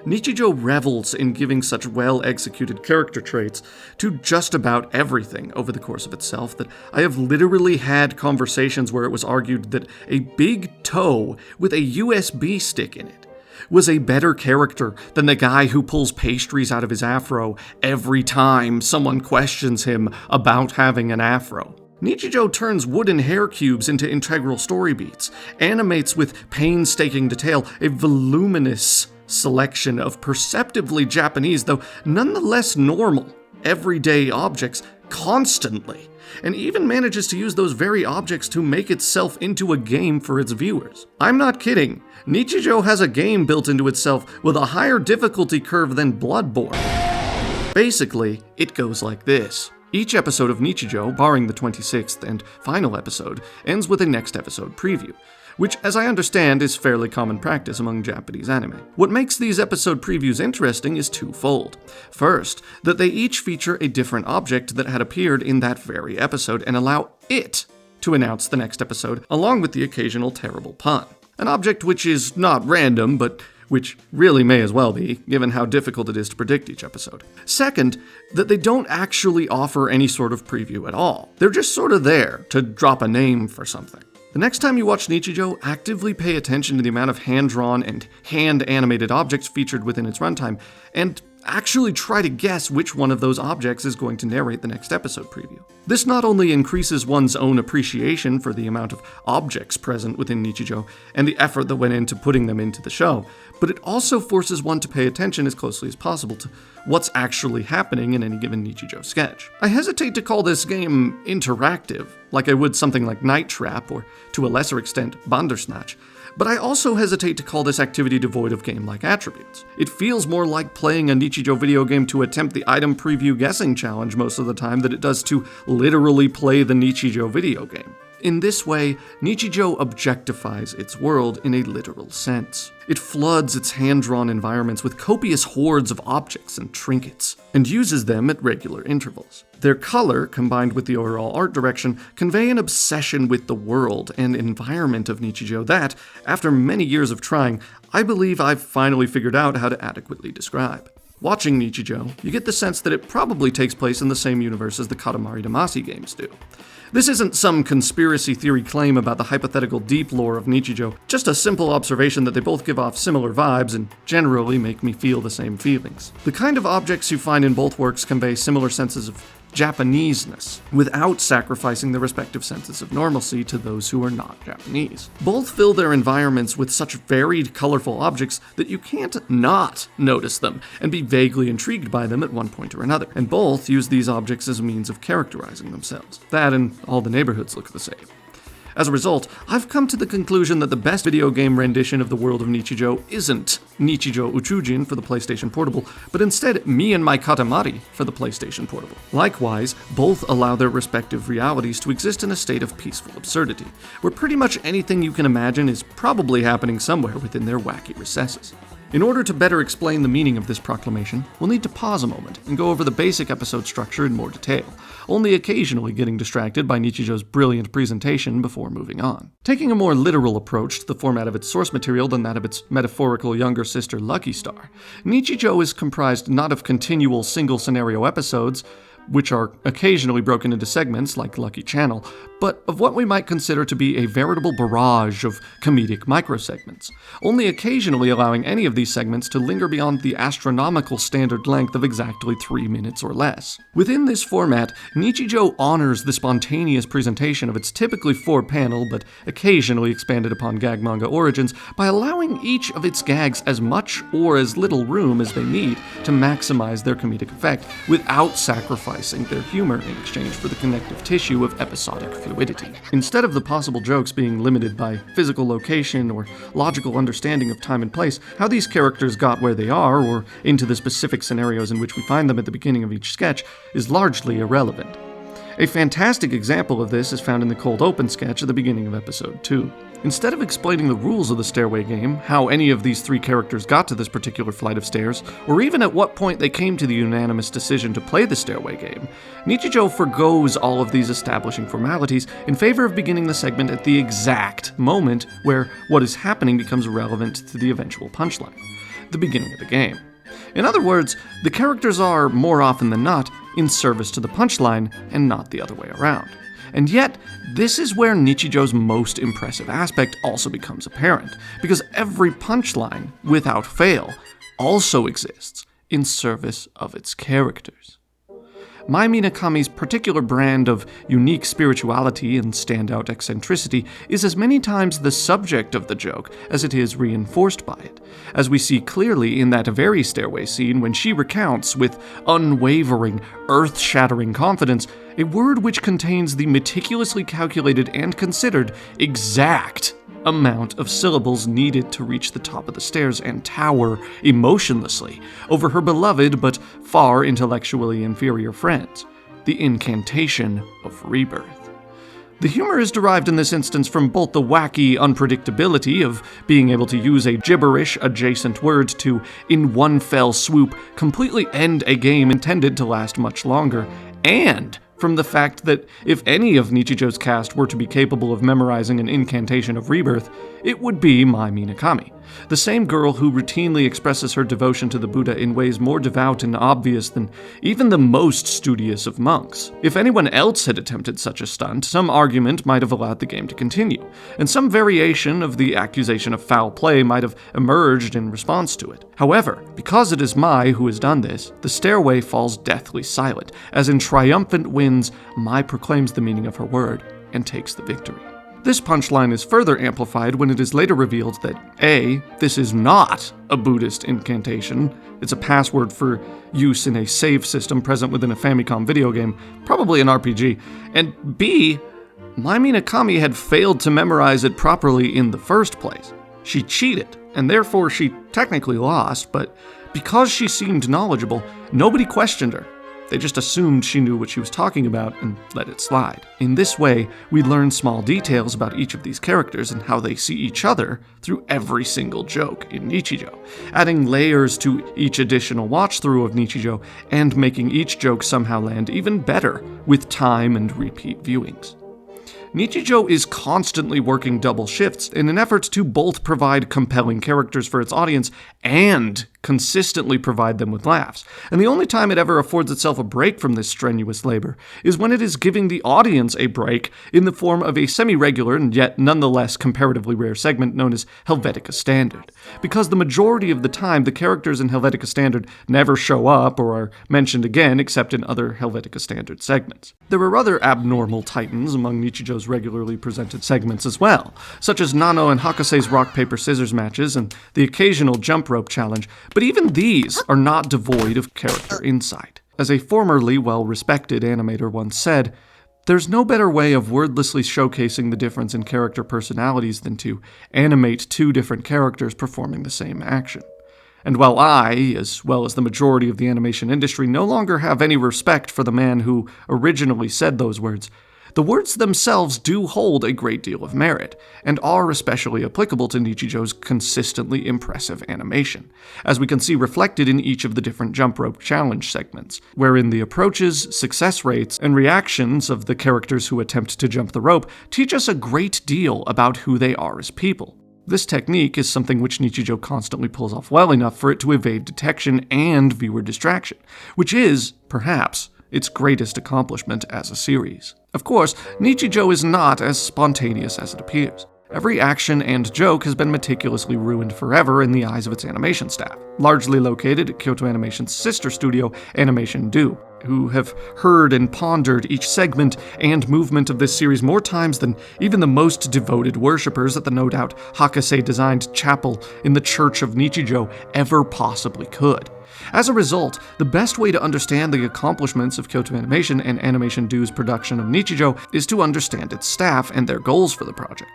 Speaker 2: Nichijou revels in giving such well-executed character traits to just about everything over the course of itself that I have literally had conversations where it was argued that a big toe with a USB stick in it was a better character than the guy who pulls pastries out of his afro every time someone questions him about having an afro. Nichijou turns wooden hair cubes into integral story beats, animates with painstaking detail a voluminous selection of perceptibly Japanese, though nonetheless normal, everyday objects constantly, and even manages to use those very objects to make itself into a game for its viewers. I'm not kidding. Nichijou has a game built into itself with a higher difficulty curve than Bloodborne. Basically, it goes like this. Each episode of Nichijou, barring the 26th and final episode, ends with a next episode preview, which, as I understand, is fairly common practice among Japanese anime. What makes these episode previews interesting is twofold. First, that they each feature a different object that had appeared in that very episode and allow it to announce the next episode, along with the occasional terrible pun. An object which is not random, but which really may as well be, given how difficult it is to predict each episode. Second, that they don't actually offer any sort of preview at all. They're just sort of there to drop a name for something. The next time you watch Nichijou, actively pay attention to the amount of hand-drawn and hand-animated objects featured within its runtime, and actually try to guess which one of those objects is going to narrate the next episode preview. This not only increases one's own appreciation for the amount of objects present within Nichijou and the effort that went into putting them into the show, but it also forces one to pay attention as closely as possible to what's actually happening in any given Nichijou sketch. I hesitate to call this game interactive, like I would something like Night Trap or, to a lesser extent, Bandersnatch, but I also hesitate to call this activity devoid of game-like attributes. It feels more like playing a Nichijou video game to attempt the item preview guessing challenge most of the time than it does to literally play the Nichijou video game. In this way, Nichijou objectifies its world in a literal sense. It floods its hand-drawn environments with copious hordes of objects and trinkets, and uses them at regular intervals. Their color, combined with the overall art direction, convey an obsession with the world and environment of Nichijou that, after many years of trying, I believe I've finally figured out how to adequately describe. Watching Nichijou, you get the sense that it probably takes place in the same universe as the Katamari Damacy games do. This isn't some conspiracy theory claim about the hypothetical deep lore of Nichijou, just a simple observation that they both give off similar vibes and generally make me feel the same feelings. The kind of objects you find in both works convey similar senses of Japaneseness, without sacrificing the respective senses of normalcy to those who are not Japanese. Both fill their environments with such varied, colorful objects that you can't not notice them and be vaguely intrigued by them at one point or another, and both use these objects as a means of characterizing themselves. That and all the neighborhoods look the same. As a result, I've come to the conclusion that the best video game rendition of the world of Nichijou isn't Nichijou Uchujin for the PlayStation Portable, but instead Me and My Katamari for the PlayStation Portable. Likewise, both allow their respective realities to exist in a state of peaceful absurdity, where pretty much anything you can imagine is probably happening somewhere within their wacky recesses. In order to better explain the meaning of this proclamation, we'll need to pause a moment and go over the basic episode structure in more detail, only occasionally getting distracted by Nichijou's brilliant presentation before moving on. Taking a more literal approach to the format of its source material than that of its metaphorical younger sister Lucky Star, Nichijou is comprised not of continual single-scenario episodes, which are occasionally broken into segments like Lucky Channel, but of what we might consider to be a veritable barrage of comedic microsegments, only occasionally allowing any of these segments to linger beyond the astronomical standard length of exactly 3 minutes or less. Within this format, Nichijou honors the spontaneous presentation of its typically 4-panel but occasionally expanded upon gag manga origins by allowing each of its gags as much or as little room as they need to maximize their comedic effect without sacrificing sacrificing their humor in exchange for the connective tissue of episodic fluidity. Instead of the possible jokes being limited by physical location or logical understanding of time and place, how these characters got where they are, or into the specific scenarios in which we find them at the beginning of each sketch, is largely irrelevant. A fantastic example of this is found in the cold open sketch at the beginning of episode 2. Instead of explaining the rules of the stairway game, how any of these three characters got to this particular flight of stairs, or even at what point they came to the unanimous decision to play the stairway game, Nichijou forgoes all of these establishing formalities in favor of beginning the segment at the exact moment where what is happening becomes relevant to the eventual punchline, the beginning of the game. In other words, the characters are, more often than not, in service to the punchline and not the other way around. And yet, this is where Nichijou's most impressive aspect also becomes apparent, because every punchline, without fail, also exists in service of its characters. Mai Minakami's particular brand of unique spirituality and standout eccentricity is as many times the subject of the joke as it is reinforced by it, as we see clearly in that very stairway scene when she recounts, with unwavering, earth-shattering confidence, a word which contains the meticulously calculated and considered exact amount of syllables needed to reach the top of the stairs and tower emotionlessly over her beloved but far intellectually inferior friends, the incantation of rebirth. The humor is derived in this instance from both the wacky unpredictability of being able to use a gibberish adjacent word to, in one fell swoop, completely end a game intended to last much longer, and from the fact that if any of Nichijou's cast were to be capable of memorizing an incantation of rebirth, it would be Mai Minakami, the same girl who routinely expresses her devotion to the Buddha in ways more devout and obvious than even the most studious of monks. If anyone else had attempted such a stunt, some argument might have allowed the game to continue, and some variation of the accusation of foul play might have emerged in response to it. However, because it is Mai who has done this, the stairway falls deathly silent, as in triumphant winds, Mai proclaims the meaning of her word and takes the victory. This punchline is further amplified when it is later revealed that A, this is not a Buddhist incantation, it's a password for use in a save system present within a Famicom video game, probably an RPG, and B, Mai Minakami had failed to memorize it properly in the first place. She cheated, and therefore she technically lost, but because she seemed knowledgeable, nobody questioned her. They just assumed she knew what she was talking about and let it slide. In this way, we learn small details about each of these characters and how they see each other through every single joke in Nichijou, adding layers to each additional watch-through of Nichijou and making each joke somehow land even better with time and repeat viewings. Nichijou is constantly working double shifts in an effort to both provide compelling characters for its audience and consistently provide them with laughs. And the only time it ever affords itself a break from this strenuous labor is when it is giving the audience a break in the form of a semi-regular and yet nonetheless comparatively rare segment known as Helvetica Standard. Because the majority of the time, the characters in Helvetica Standard never show up or are mentioned again except in other Helvetica Standard segments. There are other abnormal titans among Nichijou's regularly presented segments as well, such as Nano and Hakase's rock-paper-scissors matches and the occasional jump rope challenge, but even these are not devoid of character insight. As a formerly well-respected animator once said, "There's no better way of wordlessly showcasing the difference in character personalities than to animate two different characters performing the same action." And while I, as well as the majority of the animation industry, no longer have any respect for the man who originally said those words, the words themselves do hold a great deal of merit, and are especially applicable to Nichijou's consistently impressive animation, as we can see reflected in each of the different jump rope challenge segments, wherein the approaches, success rates, and reactions of the characters who attempt to jump the rope teach us a great deal about who they are as people. This technique is something which Nichijou constantly pulls off well enough for it to evade detection and viewer distraction, which is, perhaps, its greatest accomplishment as a series. Of course, Nichijou is not as spontaneous as it appears. Every action and joke has been meticulously ruined forever in the eyes of its animation staff, largely located at Kyoto Animation's sister studio, Animation Do, who have heard and pondered each segment and movement of this series more times than even the most devoted worshippers at the no doubt Hakase-designed chapel in the Church of Nichijou ever possibly could. As a result, the best way to understand the accomplishments of Kyoto Animation and Animation Do's production of Nichijou is to understand its staff and their goals for the project.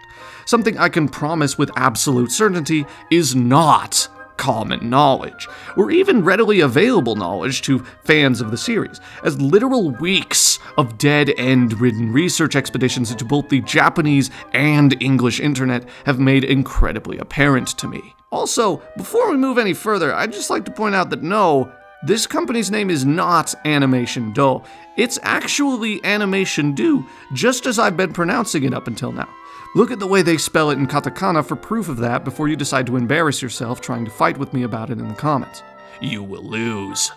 Speaker 2: Something I can promise with absolute certainty is not common knowledge, or even readily available knowledge to fans of the series, as literal weeks of dead-end-ridden research expeditions into both the Japanese and English internet have made incredibly apparent to me. Also, before we move any further, I'd just like to point out that no, this company's name is not Animation Do. It's actually Animation Do, just as I've been pronouncing it up until now. Look at the way they spell it in katakana for proof of that before you decide to embarrass yourself trying to fight with me about it in the comments. You will lose.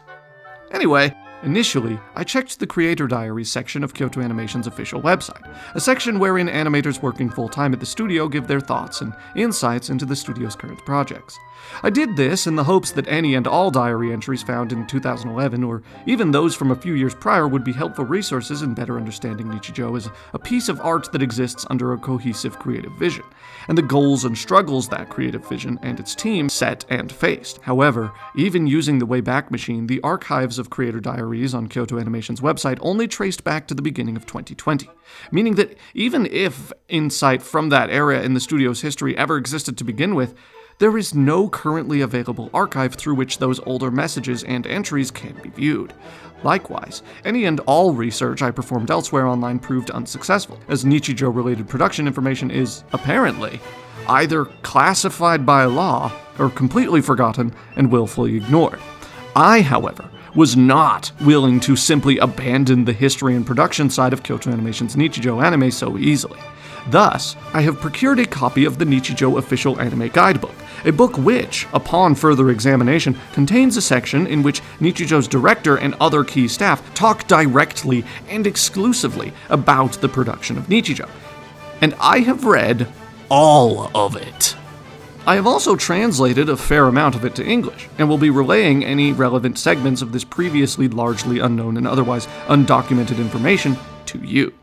Speaker 2: Anyway, initially, I checked the Creator Diaries section of Kyoto Animation's official website, a section wherein animators working full-time at the studio give their thoughts and insights into the studio's current projects. I did this in the hopes that any and all diary entries found in 2011, or even those from a few years prior, would be helpful resources in better understanding Nichijou as a piece of art that exists under a cohesive creative vision, and the goals and struggles that creative vision and its team set and faced. However, even using the Wayback Machine, the archives of Creator Diaries on Kyoto Animation's website only traced back to the beginning of 2020, meaning that even if insight from that era in the studio's history ever existed to begin with, there is no currently available archive through which those older messages and entries can be viewed. Likewise, any and all research I performed elsewhere online proved unsuccessful, as Nichijou-related production information is, apparently, either classified by law or completely forgotten and willfully ignored. I, however, was not willing to simply abandon the history and production side of Kyoto Animation's Nichijou anime so easily. Thus, I have procured a copy of the Nichijou official anime guidebook, a book which, upon further examination, contains a section in which Nichijou's director and other key staff talk directly and exclusively about the production of Nichijou. And I have read all of it. I have also translated a fair amount of it to English, and will be relaying any relevant segments of this previously largely unknown and otherwise undocumented information to you.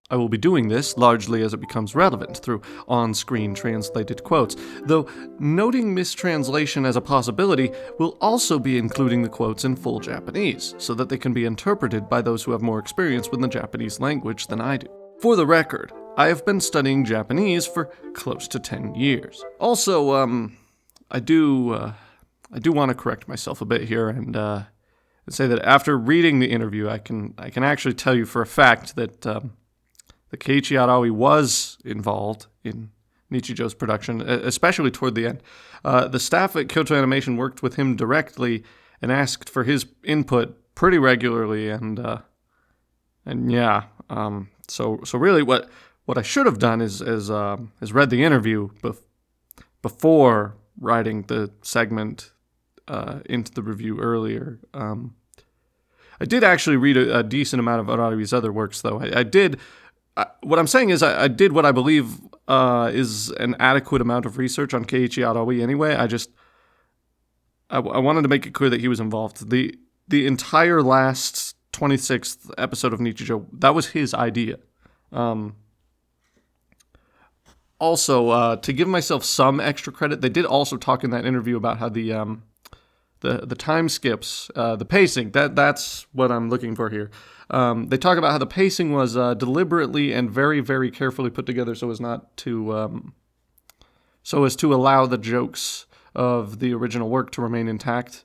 Speaker 2: I will be doing this largely as it becomes relevant through on-screen translated quotes, though noting mistranslation as a possibility will also be including the quotes in full Japanese, so that they can be interpreted by those who have more experience with the Japanese language than I do. For the record, I have been studying Japanese for close to 10 years. Also, I do want to correct myself a bit here and say that after reading the interview, I can actually tell you for a fact that the Keiichi Arawi was involved in Nichijou's production, especially toward the end. The staff at Kyoto Animation worked with him directly and asked for his input pretty regularly, and yeah. So really, what I should have done is read the interview before writing the segment into the review earlier. I did actually read a decent amount of Arawi's other works, though. I did. What I'm saying is I did what I believe is an adequate amount of research on Keiichi Arawi anyway. I wanted to make it clear that he was involved. The entire last 26th episode of Nichijou, that was his idea. Also, to give myself some extra credit, they did also talk in that interview about how the time skips, the pacing, that's what I'm looking for here. They talk about how the pacing was deliberately and very, very carefully put together so as to allow the jokes of the original work to remain intact.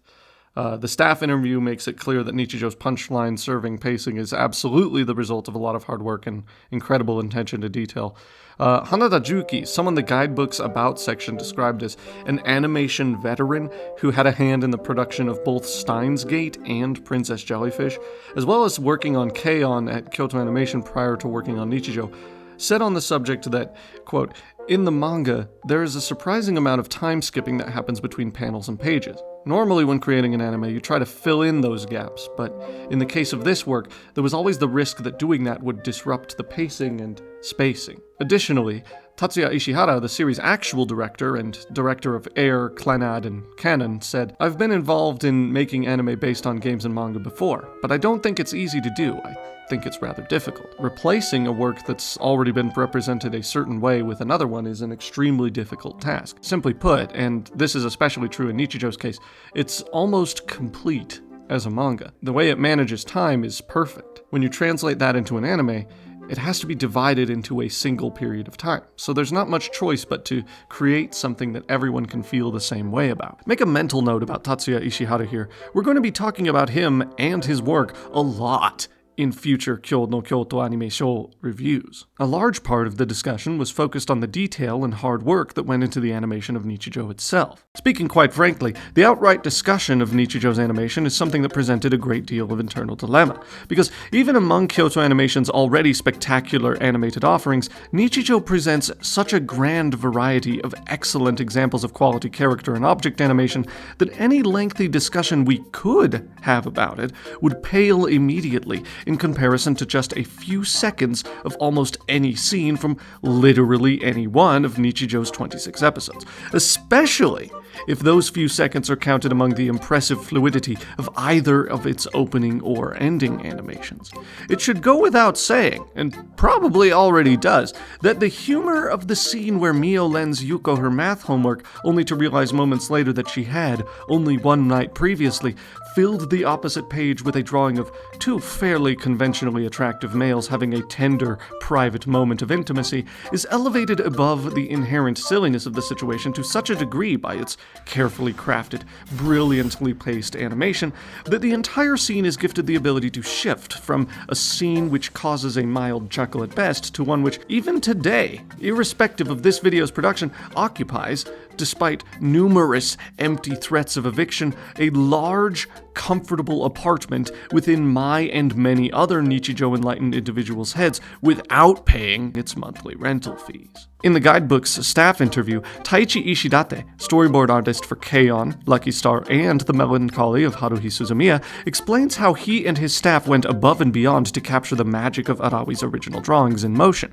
Speaker 2: The staff interview makes it clear that Nichijou's punchline-serving pacing is absolutely the result of a lot of hard work and incredible attention to detail. Hanada Juki, someone the guidebook's About section described as an animation veteran who had a hand in the production of both Steins Gate and Princess Jellyfish, as well as working on K-On! At Kyoto Animation prior to working on Nichijou, said on the subject that, quote, "In the manga, there is a surprising amount of time skipping that happens between panels and pages. Normally when creating an anime, you try to fill in those gaps, but in the case of this work, there was always the risk that doing that would disrupt the pacing and spacing." Additionally, Tatsuya Ishihara, the series' actual director and director of Air, Clannad, and Canon, said, "I've been involved in making anime based on games and manga before, but I don't think it's easy to do. I think it's rather difficult. Replacing a work that's already been represented a certain way with another one is an extremely difficult task. Simply put, and this is especially true in Nichijou's case, it's almost complete as a manga. The way it manages time is perfect. When you translate that into an anime, it has to be divided into a single period of time. So there's not much choice but to create something that everyone can feel the same way about. Make a mental note about Tatsuya Ishihara here. We're going to be talking about him and his work a lot in future Kyoto anime show reviews. A large part of the discussion was focused on the detail and hard work that went into the animation of Nichijou itself. Speaking quite frankly, the outright discussion of Nichijou's animation is something that presented a great deal of internal dilemma, because even among Kyoto Animation's already spectacular animated offerings, Nichijou presents such a grand variety of excellent examples of quality character and object animation that any lengthy discussion we could have about it would pale immediately in comparison to just a few seconds of almost any scene from literally any one of Nichijou's 26 episodes, especially if those few seconds are counted among the impressive fluidity of either of its opening or ending animations. It should go without saying, and probably already does, that the humor of the scene where Mio lends Yuko her math homework only to realize moments later that she had, only one night previously, filled the opposite page with a drawing of two fairly conventionally attractive males having a tender, private moment of intimacy, is elevated above the inherent silliness of the situation to such a degree by its carefully crafted, brilliantly paced animation that the entire scene is gifted the ability to shift from a scene which causes a mild chuckle at best to one which, even today, irrespective of this video's production, occupies, despite numerous empty threats of eviction, a large, comfortable apartment within my and many other Nichijou enlightened individuals' heads without paying its monthly rental fees. In the guidebook's staff interview, Taichi Ishidate, storyboard artist for K-On!, Lucky Star, and The Melancholy of Haruhi Suzumiya, explains how he and his staff went above and beyond to capture the magic of Arawi's original drawings in motion.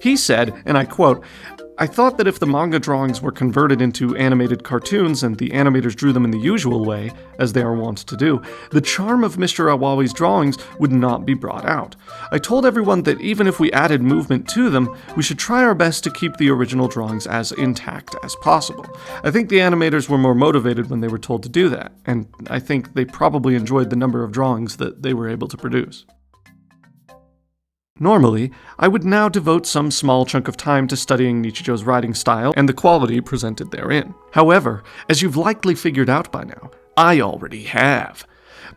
Speaker 2: He said, and I quote, "I thought that if the manga drawings were converted into animated cartoons and the animators drew them in the usual way, as they are wont to do, the charm of Mr. Awawi's drawings would not be brought out. I told everyone that even if we added movement to them, we should try our best to keep the original drawings as intact as possible. I think the animators were more motivated when they were told to do that, and I think they probably enjoyed the number of drawings that they were able to produce." Normally, I would now devote some small chunk of time to studying Nichijou's writing style and the quality presented therein. However, as you've likely figured out by now, I already have.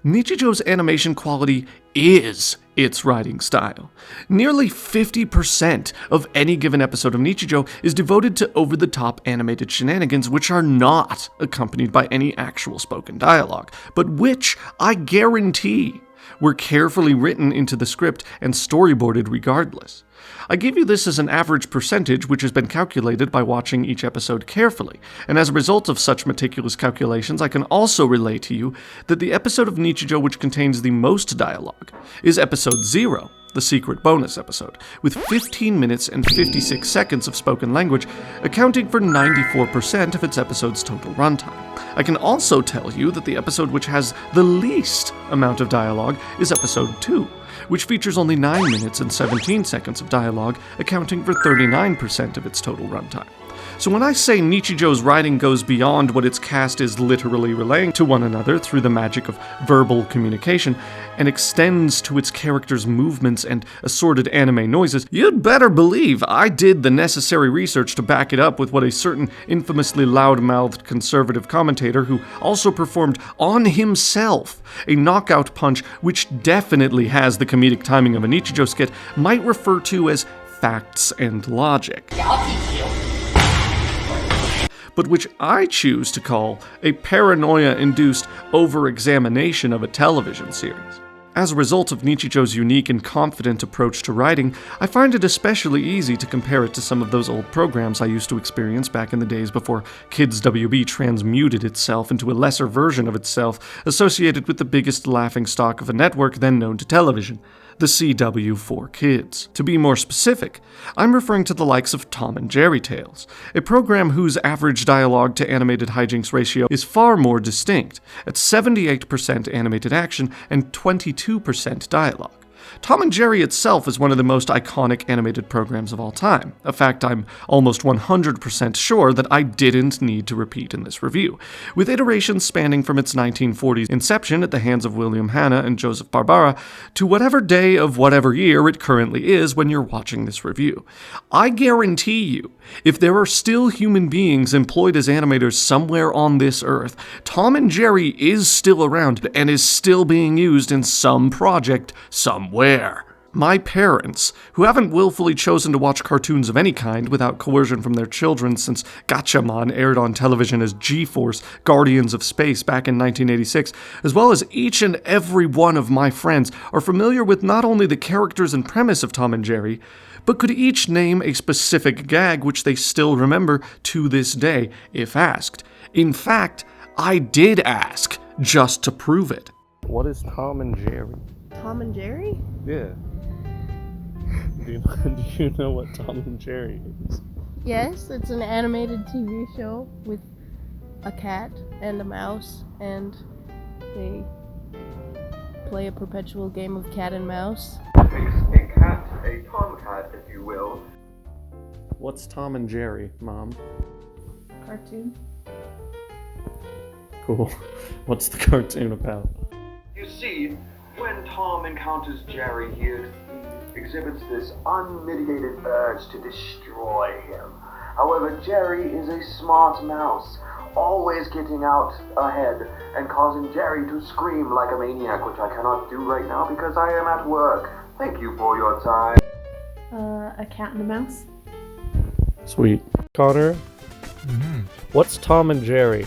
Speaker 2: Nichijou's animation quality is its writing style. Nearly 50% of any given episode of Nichijou is devoted to over-the-top animated shenanigans which are not accompanied by any actual spoken dialogue, but which, I guarantee, were carefully written into the script and storyboarded regardless. I give you this as an average percentage which has been calculated by watching each episode carefully, and as a result of such meticulous calculations, I can also relay to you that the episode of Nichijou which contains the most dialogue is episode 0, the secret bonus episode, with 15 minutes and 56 seconds of spoken language, accounting for 94% of its episode's total runtime. I can also tell you that the episode which has the least amount of dialogue is episode 2, which features only 9 minutes and 17 seconds of dialogue, accounting for 39% of its total runtime. So when I say Nichijou's writing goes beyond what its cast is literally relaying to one another through the magic of verbal communication, and extends to its characters' movements and assorted anime noises, you'd better believe I did the necessary research to back it up with what a certain infamously loud-mouthed conservative commentator who also performed on himself a knockout punch which definitely has the comedic timing of a Nichijou skit might refer to as facts and logic, but which I choose to call a paranoia-induced over-examination of a television series. As a result of Nichijou's unique and confident approach to writing, I find it especially easy to compare it to some of those old programs I used to experience back in the days before Kids WB transmuted itself into a lesser version of itself associated with the biggest laughingstock of a network then known to television, the CW4 Kids. To be more specific, I'm referring to the likes of Tom and Jerry Tales, a program whose average dialogue to animated hijinks ratio is far more distinct, at 78% animated action and 22% dialogue. Tom and Jerry itself is one of the most iconic animated programs of all time, a fact I'm almost 100% sure that I didn't need to repeat in this review, with iterations spanning from its 1940s inception at the hands of William Hanna and Joseph Barbera to whatever day of whatever year it currently is when you're watching this review. I guarantee you, if there are still human beings employed as animators somewhere on this earth, Tom and Jerry is still around and is still being used in some project somewhere. My parents, who haven't willfully chosen to watch cartoons of any kind without coercion from their children since Gatchaman aired on television as G-Force, Guardians of Space back in 1986, as well as each and every one of my friends, are familiar with not only the characters and premise of Tom and Jerry, but could each name a specific gag which they still remember to this day, if asked. In fact, I did ask, just to prove it. What is Tom and Jerry?
Speaker 5: Tom and Jerry?
Speaker 2: Yeah. Do you know what Tom and Jerry is?
Speaker 5: Yes, it's an animated TV show with a cat and a mouse, and they play a perpetual game of cat and mouse.
Speaker 6: A cat, a tomcat, if you will.
Speaker 2: What's Tom and Jerry, Mom?
Speaker 5: Cartoon.
Speaker 2: Cool. What's the cartoon about?
Speaker 6: You see, when Tom encounters Jerry, he exhibits this unmitigated urge to destroy him. However, Jerry is a smart mouse, always getting out ahead and causing Jerry to scream like a maniac, which I cannot do right now because I am at work. Thank you for your time.
Speaker 5: A cat and a mouse.
Speaker 2: Sweet. Connor? What's Tom and Jerry?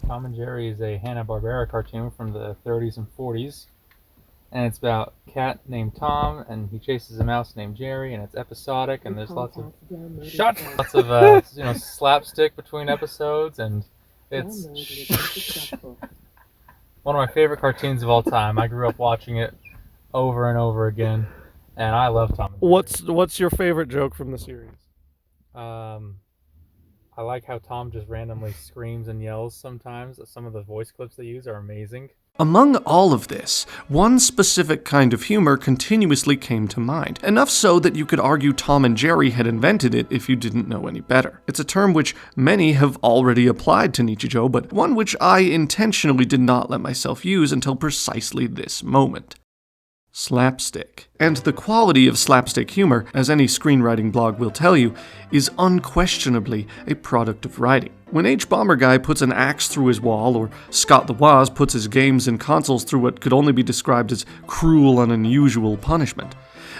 Speaker 7: Tom and Jerry is a Hanna-Barbera cartoon from the 30s and 40s, and it's about a cat named Tom, and he chases a mouse named Jerry, and it's episodic, and there's lots of slapstick between episodes, and it's one of my favorite cartoons of all time. I grew up watching it over and over again, and I love Tom and Jerry.
Speaker 2: What's your favorite joke from the series?
Speaker 7: I like how Tom just randomly screams and yells sometimes. Some of the voice clips they use are amazing.
Speaker 2: Among all of this, one specific kind of humor continuously came to mind, enough so that you could argue Tom and Jerry had invented it if you didn't know any better. It's a term which many have already applied to nichijou, but one which I intentionally did not let myself use until precisely this moment. Slapstick. And the quality of slapstick humor, as any screenwriting blog will tell you, is unquestionably a product of writing. When H. Bomber Guy puts an axe through his wall, or Scott the Woz puts his games and consoles through what could only be described as cruel and unusual punishment,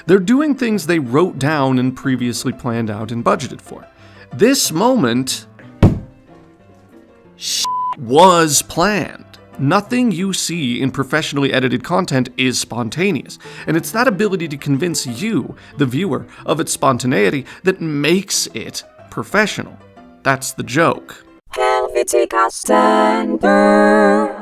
Speaker 2: they're doing things they wrote down and previously planned out and budgeted for. This moment was planned. Nothing you see in professionally edited content is spontaneous, and it's that ability to convince you, the viewer, of its spontaneity that makes it professional. That's the joke.
Speaker 8: Helvetica Standard.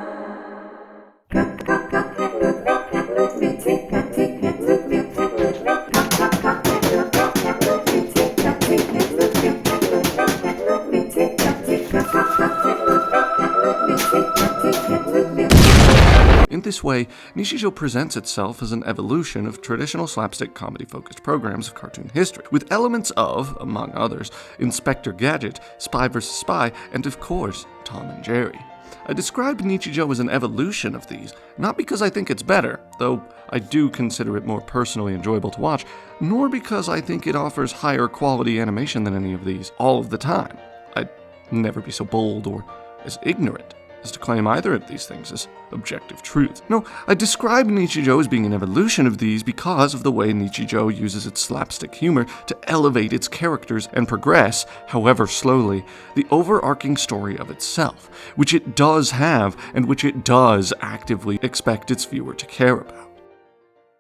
Speaker 2: In this way, nichijou presents itself as an evolution of traditional slapstick comedy-focused programs of cartoon history, with elements of, among others, Inspector Gadget, Spy vs. Spy, and of course, Tom and Jerry. I describe nichijou as an evolution of these, not because I think it's better, though I do consider it more personally enjoyable to watch, nor because I think it offers higher quality animation than any of these, all of the time. I'd never be so bold or as ignorant as to claim either of these things as objective truth. No, I describe nichijou as being an evolution of these because of the way nichijou uses its slapstick humor to elevate its characters and progress, however slowly, the overarching story of itself, which it does have and which it does actively expect its viewer to care about.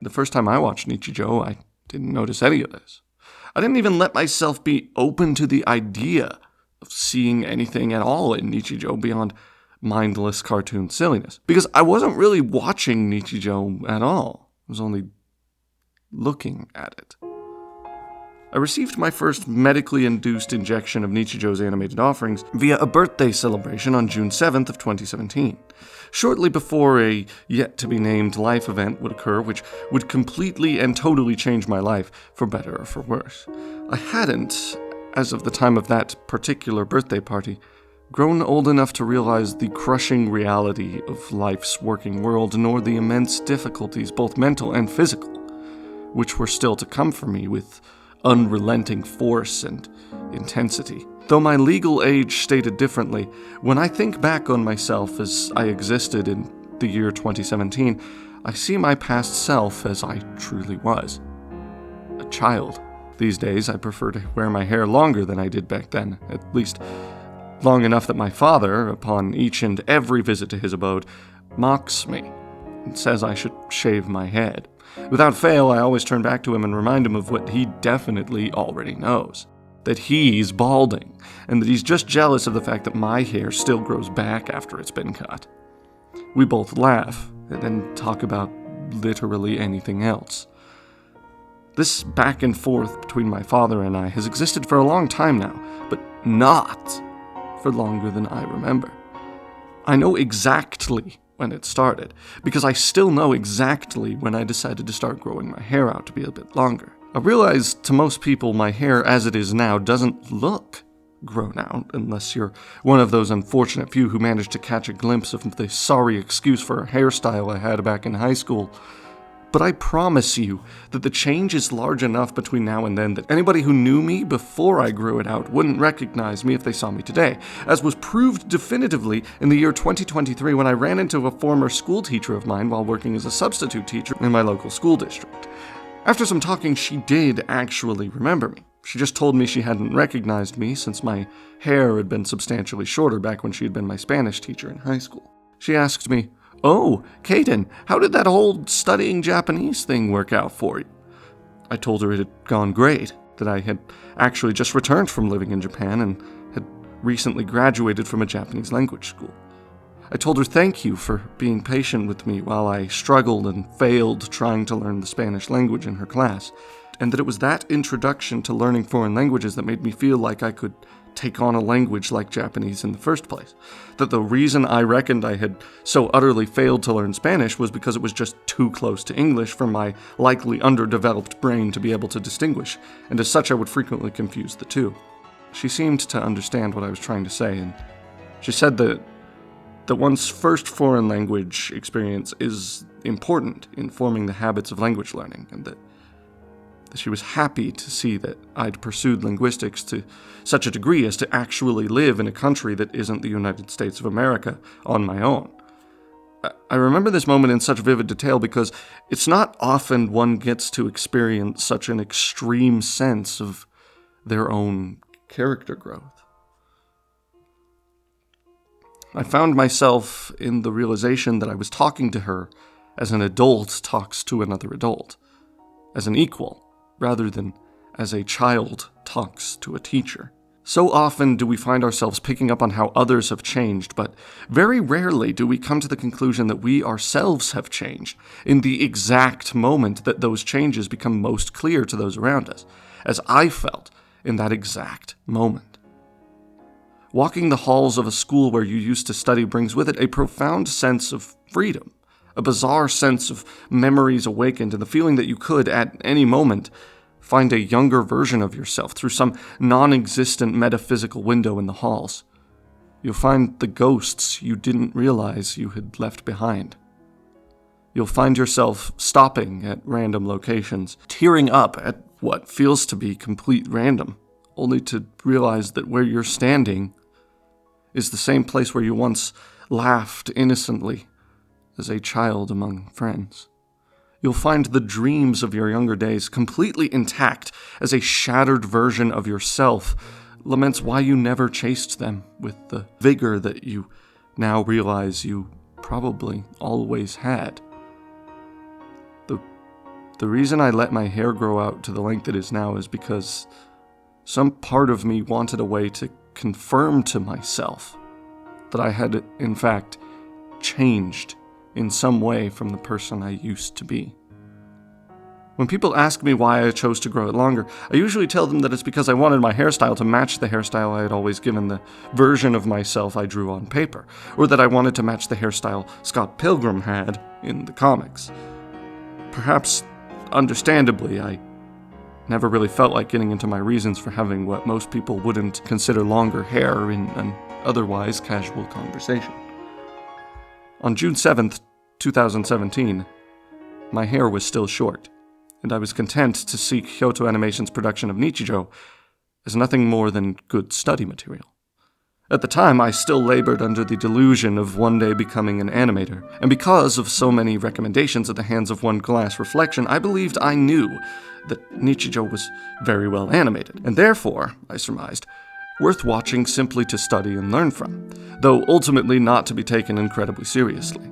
Speaker 2: The first time I watched nichijou, I didn't notice any of this. I didn't even let myself be open to the idea of seeing anything at all in nichijou beyond mindless cartoon silliness, because I wasn't really watching nichijou at all. I was only looking at it. I received my first medically induced injection of Nichijou's animated offerings via a birthday celebration on June 7th of 2017, shortly before a yet-to-be-named life event would occur which would completely and totally change my life, for better or for worse. I hadn't, as of the time of that particular birthday party, grown old enough to realize the crushing reality of life's working world, nor the immense difficulties, both mental and physical, which were still to come for me with unrelenting force and intensity. Though my legal age stated differently, when I think back on myself as I existed in the year 2017, I see my past self as I truly was. A child. These days, I prefer to wear my hair longer than I did back then, at least long enough that my father, upon each and every visit to his abode, mocks me and says I should shave my head. Without fail, I always turn back to him and remind him of what he definitely already knows. That he's balding, and that he's just jealous of the fact that my hair still grows back after it's been cut. We both laugh, and then talk about literally anything else. This back and forth between my father and I has existed for a long time now, but not for longer than I remember. I know exactly when it started, because I still know exactly when I decided to start growing my hair out to be a bit longer. I realize to most people my hair as it is now doesn't look grown out, unless you're one of those unfortunate few who managed to catch a glimpse of the sorry excuse for a hairstyle I had back in high school. But I promise you that the change is large enough between now and then that anybody who knew me before I grew it out wouldn't recognize me if they saw me today, as was proved definitively in the year 2023 when I ran into a former school teacher of mine while working as a substitute teacher in my local school district. After some talking, she did actually remember me. She just told me she hadn't recognized me since my hair had been substantially shorter back when she had been my Spanish teacher in high school. She asked me, "Oh, Kaden, how did that whole studying Japanese thing work out for you?" I told her it had gone great, that I had actually just returned from living in Japan and had recently graduated from a Japanese language school. I told her thank you for being patient with me while I struggled and failed trying to learn the Spanish language in her class, and that it was that introduction to learning foreign languages that made me feel like I could take on a language like Japanese in the first place. That the reason I reckoned I had so utterly failed to learn Spanish was because it was just too close to English for my likely underdeveloped brain to be able to distinguish, and as such I would frequently confuse the two. She seemed to understand what I was trying to say, and she said that one's first foreign language experience is important in forming the habits of language learning, and that she was happy to see that I'd pursued linguistics to such a degree as to actually live in a country that isn't the United States of America on my own. I remember this moment in such vivid detail because it's not often one gets to experience such an extreme sense of their own character growth. I found myself in the realization that I was talking to her as an adult talks to another adult, as an equal, rather than as a child talks to a teacher. So often do we find ourselves picking up on how others have changed, but very rarely do we come to the conclusion that we ourselves have changed in the exact moment that those changes become most clear to those around us, as I felt in that exact moment. Walking the halls of a school where you used to study brings with it a profound sense of freedom, a bizarre sense of memories awakened, and the feeling that you could, at any moment, find a younger version of yourself through some non-existent metaphysical window in the halls. You'll find the ghosts you didn't realize you had left behind. You'll find yourself stopping at random locations, tearing up at what feels to be complete random, only to realize that where you're standing is the same place where you once laughed innocently as a child among friends. You'll find the dreams of your younger days completely intact as a shattered version of yourself laments why you never chased them with the vigor that you now realize you probably always had. The reason I let my hair grow out to the length it is now is because some part of me wanted a way to confirm to myself that I had, in fact, changed in some way from the person I used to be. When people ask me why I chose to grow it longer, I usually tell them that it's because I wanted my hairstyle to match the hairstyle I had always given the version of myself I drew on paper, or that I wanted to match the hairstyle Scott Pilgrim had in the comics. Perhaps, understandably, I never really felt like getting into my reasons for having what most people wouldn't consider longer hair in an otherwise casual conversation. On June 7th, 2017, my hair was still short, and I was content to see Kyoto Animation's production of Nichijou as nothing more than good study material. At the time, I still labored under the delusion of one day becoming an animator, and because of so many recommendations at the hands of one glass reflection, I believed I knew that Nichijou was very well animated, and therefore, I surmised, worth watching simply to study and learn from, though ultimately not to be taken incredibly seriously.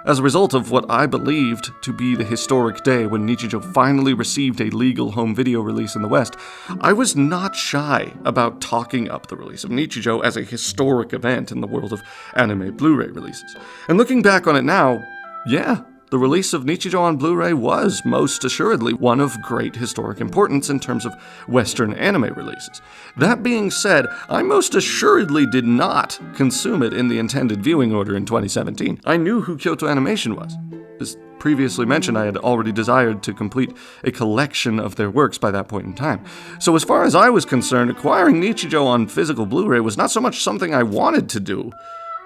Speaker 2: As a result of what I believed to be the historic day when Nichijou finally received a legal home video release in the West, I was not shy about talking up the release of Nichijou as a historic event in the world of anime Blu-ray releases. And looking back on it now, yeah, the release of Nichijou on Blu-ray was most assuredly one of great historic importance in terms of Western anime releases. That being said, I most assuredly did not consume it in the intended viewing order in 2017. I knew who Kyoto Animation was. As previously mentioned, I had already desired to complete a collection of their works by that point in time. So as far as I was concerned, acquiring Nichijou on physical Blu-ray was not so much something I wanted to do,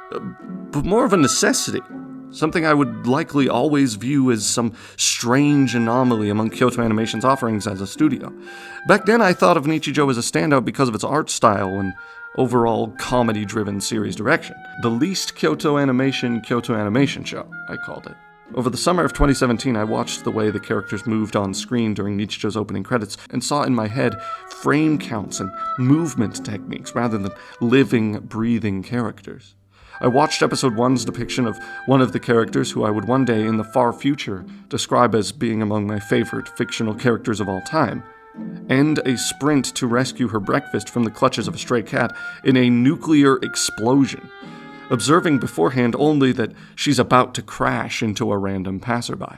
Speaker 2: but more of a necessity. Something I would likely always view as some strange anomaly among Kyoto Animation's offerings as a studio. Back then, I thought of Nichijou as a standout because of its art style and overall comedy-driven series direction. The least Kyoto Animation show, I called it. Over the summer of 2017, I watched the way the characters moved on screen during Nichijou's opening credits and saw in my head frame counts and movement techniques rather than living, breathing characters. I watched episode 1's depiction of one of the characters who I would one day in the far future describe as being among my favorite fictional characters of all time, and a sprint to rescue her breakfast from the clutches of a stray cat in a nuclear explosion, observing beforehand only that she's about to crash into a random passerby.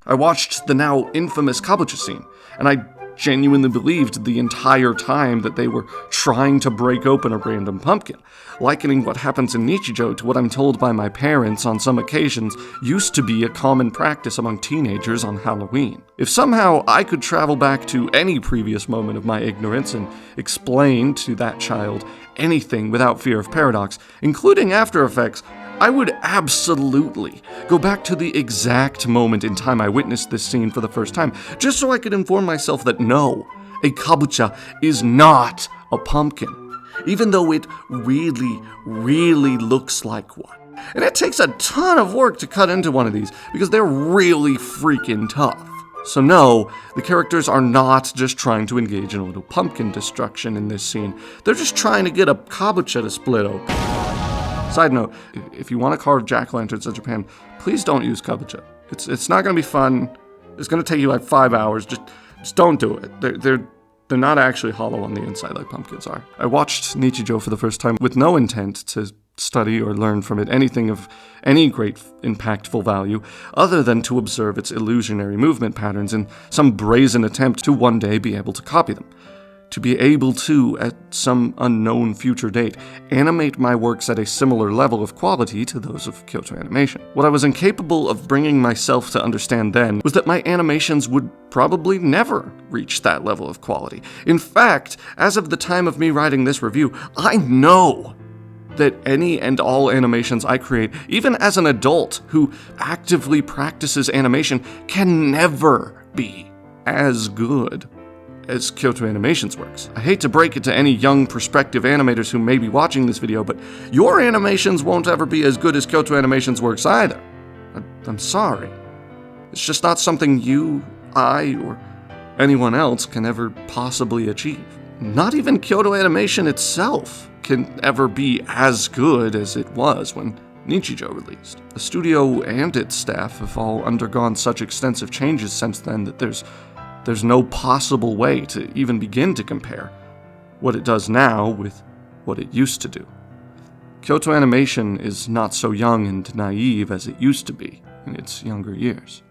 Speaker 2: I watched the now infamous kabocha scene, and I genuinely believed the entire time that they were trying to break open a random pumpkin, likening what happens in Nichijou to what I'm told by my parents on some occasions used to be a common practice among teenagers on Halloween. If somehow I could travel back to any previous moment of my ignorance and explain to that child anything without fear of paradox, including After Effects, I would absolutely go back to the exact moment in time I witnessed this scene for the first time, just so I could inform myself that no, a kabocha is not a pumpkin, even though it really, really looks like one. And it takes a ton of work to cut into one of these, because they're really freaking tough. So no, the characters are not just trying to engage in a little pumpkin destruction in this scene, they're just trying to get a kabocha to split open. Side note, if you want to carve jack-o'-lanterns in Japan, please don't use kabocha. It's not going to be fun. It's going to take you like 5 hours. Just don't do it. They're not actually hollow on the inside like pumpkins are. I watched Nichijou for the first time with no intent to study or learn from it anything of any great impactful value other than to observe its illusionary movement patterns in some brazen attempt to one day be able to copy them. To be able to, at some unknown future date, animate my works at a similar level of quality to those of Kyoto Animation. What I was incapable of bringing myself to understand then was that my animations would probably never reach that level of quality. In fact, as of the time of me writing this review, I know that any and all animations I create, even as an adult who actively practices animation, can never be as good as Kyoto Animation's works. I hate to break it to any young prospective animators who may be watching this video, but your animations won't ever be as good as Kyoto Animation's works either. I'm sorry. It's just not something you, I, or anyone else can ever possibly achieve. Not even Kyoto Animation itself can ever be as good as it was when Nichijou released. The studio and its staff have all undergone such extensive changes since then that there's no possible way to even begin to compare what it does now with what it used to do. Kyoto Animation is not so young and naive as it used to be in its younger years.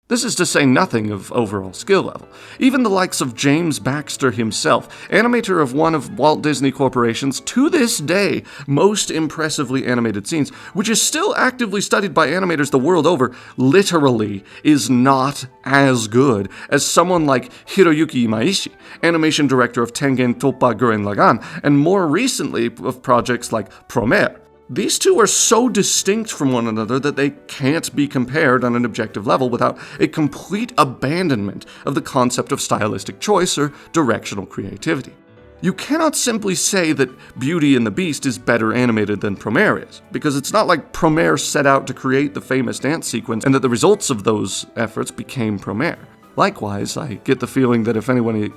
Speaker 2: This is to say nothing of overall skill level. Even the likes of James Baxter himself, animator of one of Walt Disney Corporation's, to this day, most impressively animated scenes, which is still actively studied by animators the world over, literally is not as good as someone like Hiroyuki Imaishi, animation director of Tengen Toppa Gurren Lagann, and more recently of projects like Promare. These two are so distinct from one another that they can't be compared on an objective level without a complete abandonment of the concept of stylistic choice or directional creativity. You cannot simply say that Beauty and the Beast is better animated than Promare is, because it's not like Promare set out to create the famous dance sequence and that the results of those efforts became Promare. Likewise, I get the feeling that if anyone...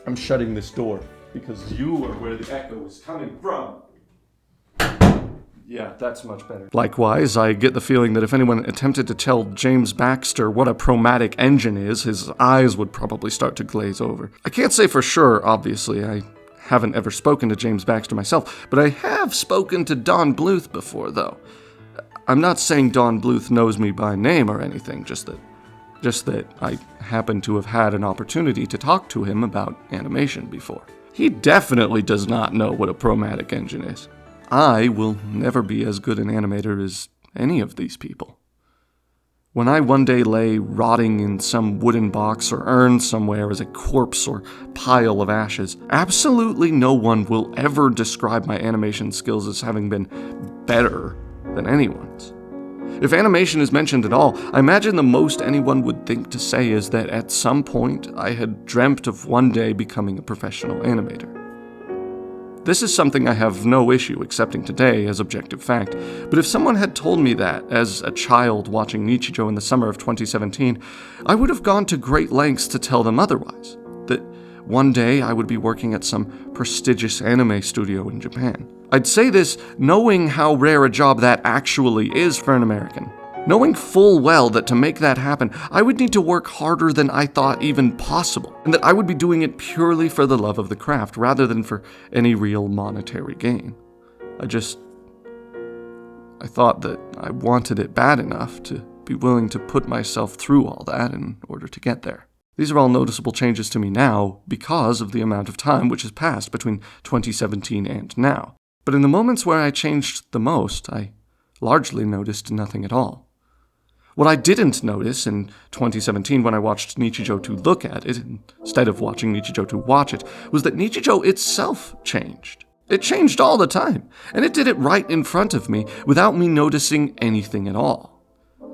Speaker 2: I'm shutting this door because you are where the echo is coming from. Yeah, that's much better. Likewise, I get the feeling that if anyone attempted to tell James Baxter what a chromatic engine is, his eyes would probably start to glaze over. I can't say for sure, obviously. I haven't ever spoken to James Baxter myself, but I have spoken to Don Bluth before, though. I'm not saying Don Bluth knows me by name or anything, just that I happen to have had an opportunity to talk to him about animation before. He definitely does not know what a chromatic engine is. I will never be as good an animator as any of these people. When I one day lay rotting in some wooden box or urn somewhere as a corpse or pile of ashes, absolutely no one will ever describe my animation skills as having been better than anyone's. If animation is mentioned at all, I imagine the most anyone would think to say is that at some point I had dreamt of one day becoming a professional animator. This is something I have no issue accepting today as objective fact, but if someone had told me that as a child watching Nichijou in the summer of 2017, I would have gone to great lengths to tell them otherwise, that one day I would be working at some prestigious anime studio in Japan. I'd say this knowing how rare a job that actually is for an American. Knowing full well that to make that happen, I would need to work harder than I thought even possible, and that I would be doing it purely for the love of the craft, rather than for any real monetary gain. I thought that I wanted it bad enough to be willing to put myself through all that in order to get there. These are all noticeable changes to me now because of the amount of time which has passed between 2017 and now. But in the moments where I changed the most, I largely noticed nothing at all. What I didn't notice in 2017 when I watched Nichijou to look at it, instead of watching Nichijou to watch it, was that Nichijou itself changed. It changed all the time, and it did it right in front of me without me noticing anything at all.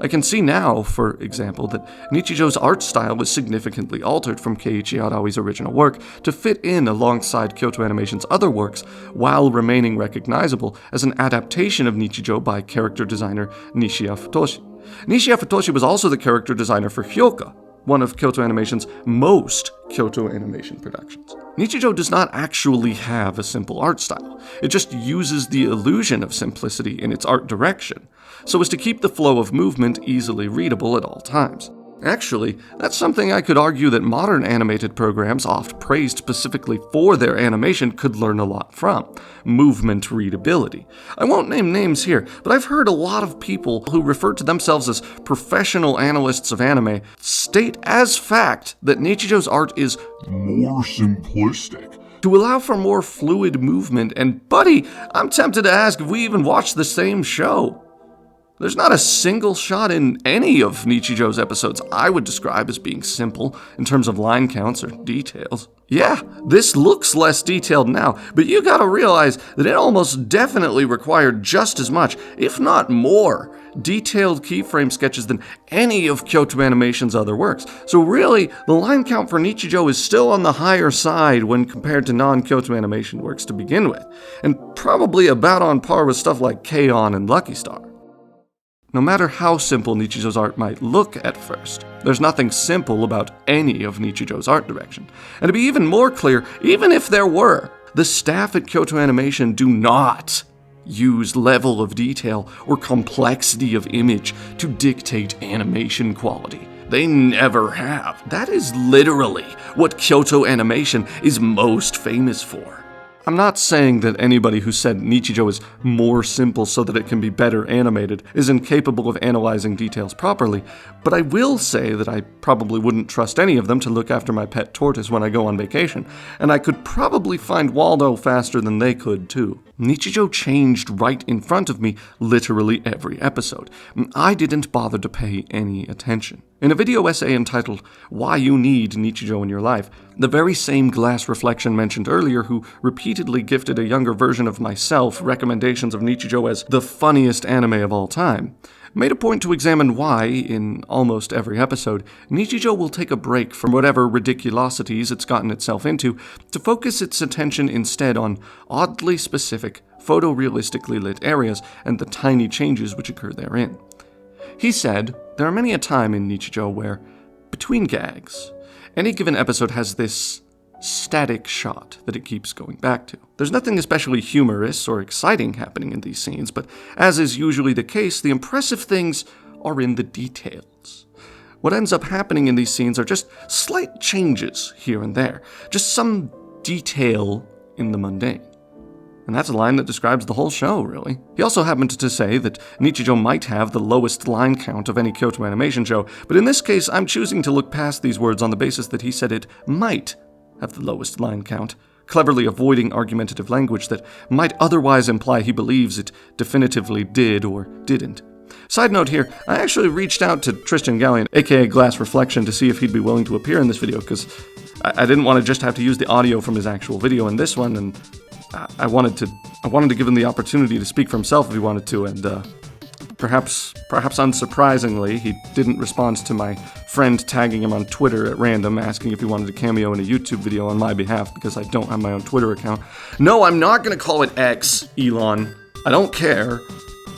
Speaker 2: I can see now, for example, that Nichijou's art style was significantly altered from Keiichi Arawi's original work to fit in alongside Kyoto Animation's other works while remaining recognizable as an adaptation of Nichijou by character designer Nishiya Futoshi. Nishiya Futoshi was also the character designer for Hyoka, one of Kyoto Animation's most Kyoto Animation productions. Nichijou does not actually have a simple art style. It just uses the illusion of simplicity in its art direction, so as to keep the flow of movement easily readable at all times. Actually, that's something I could argue that modern animated programs, oft praised specifically for their animation, could learn a lot from: movement readability. I won't name names here, but I've heard a lot of people who refer to themselves as professional analysts of anime state as fact that Nichijou's art is more simplistic, to allow for more fluid movement, and buddy, I'm tempted to ask if we even watch the same show. There's not a single shot in any of Nichijou's episodes I would describe as being simple in terms of line counts or details. Yeah, this looks less detailed now, but you gotta realize that it almost definitely required just as much, if not more, detailed keyframe sketches than any of Kyoto Animation's other works. So really, the line count for Nichijou is still on the higher side when compared to non-Kyoto Animation works to begin with, and probably about on par with stuff like K-On! And Lucky Star. No matter how simple Nichijou's art might look at first, there's nothing simple about any of Nichijou's art direction. And to be even more clear, even if there were, the staff at Kyoto Animation do not use level of detail or complexity of image to dictate animation quality. They never have. That is literally what Kyoto Animation is most famous for. I'm not saying that anybody who said nichijou is more simple so that it can be better animated is incapable of analyzing details properly, but I will say that I probably wouldn't trust any of them to look after my pet tortoise when I go on vacation, and I could probably find Waldo faster than they could too. Nichijou changed right in front of me literally every episode. I didn't bother to pay any attention. In a video essay entitled Why You Need Nichijou in Your Life, the very same glass reflection mentioned earlier who repeatedly gifted a younger version of myself recommendations of Nichijou as the funniest anime of all time, made a point to examine why, in almost every episode, Nichijou will take a break from whatever ridiculosities it's gotten itself into to focus its attention instead on oddly specific, photorealistically lit areas and the tiny changes which occur therein. He said, there are many a time in Nichijou where, between gags, any given episode has this static shot that it keeps going back to. There's nothing especially humorous or exciting happening in these scenes, but as is usually the case, the impressive things are in the details. What ends up happening in these scenes are just slight changes here and there, just some detail in the mundane. And that's a line that describes the whole show, really. He also happened to say that Nichijou might have the lowest line count of any Kyoto Animation show, but in this case, I'm choosing to look past these words on the basis that he said it might have the lowest line count, cleverly avoiding argumentative language that might otherwise imply he believes it definitively did or didn't. Side note here, I actually reached out to Tristan Gallion, aka Glass Reflection, to see if he'd be willing to appear in this video, because I didn't want to just have to use the audio from his actual video in this one, and I wanted to give him the opportunity to speak for himself if he wanted to, and perhaps unsurprisingly, he didn't respond to my friend tagging him on Twitter at random, asking if he wanted to cameo in a YouTube video on my behalf, because I don't have my own Twitter account. No, I'm not going to call it X, Elon. I don't care.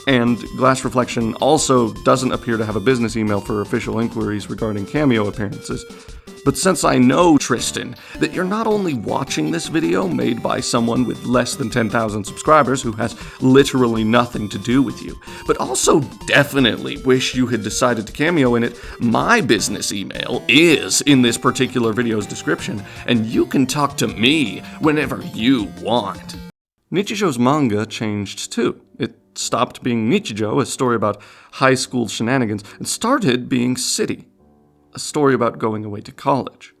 Speaker 2: And Glass Reflection also doesn't appear to have a business email for official inquiries regarding cameo appearances. But since I know, Tristan, that you're not only watching this video made by someone with less than 10,000 subscribers who has literally nothing to do with you, but also definitely wish you had decided to cameo in it, my business email is in this particular video's description, and you can talk to me whenever you want. Nichijou's manga changed too. It stopped being Nichijou, a story about high school shenanigans, and started being City, a story about going away to college.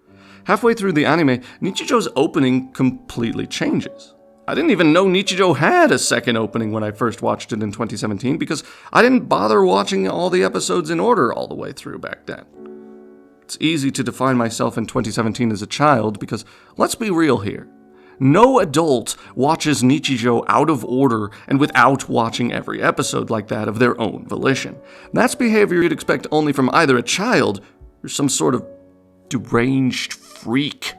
Speaker 2: Halfway through the anime, Nichijou's opening completely changes. I didn't even know Nichijou had a second opening when I first watched it in 2017 because I didn't bother watching all the episodes in order all the way through back then. It's easy to define myself in 2017 as a child because, let's be real here, no adult watches Nichijou out of order and without watching every episode like that of their own volition. That's behavior you'd expect only from either a child or some sort of deranged freak.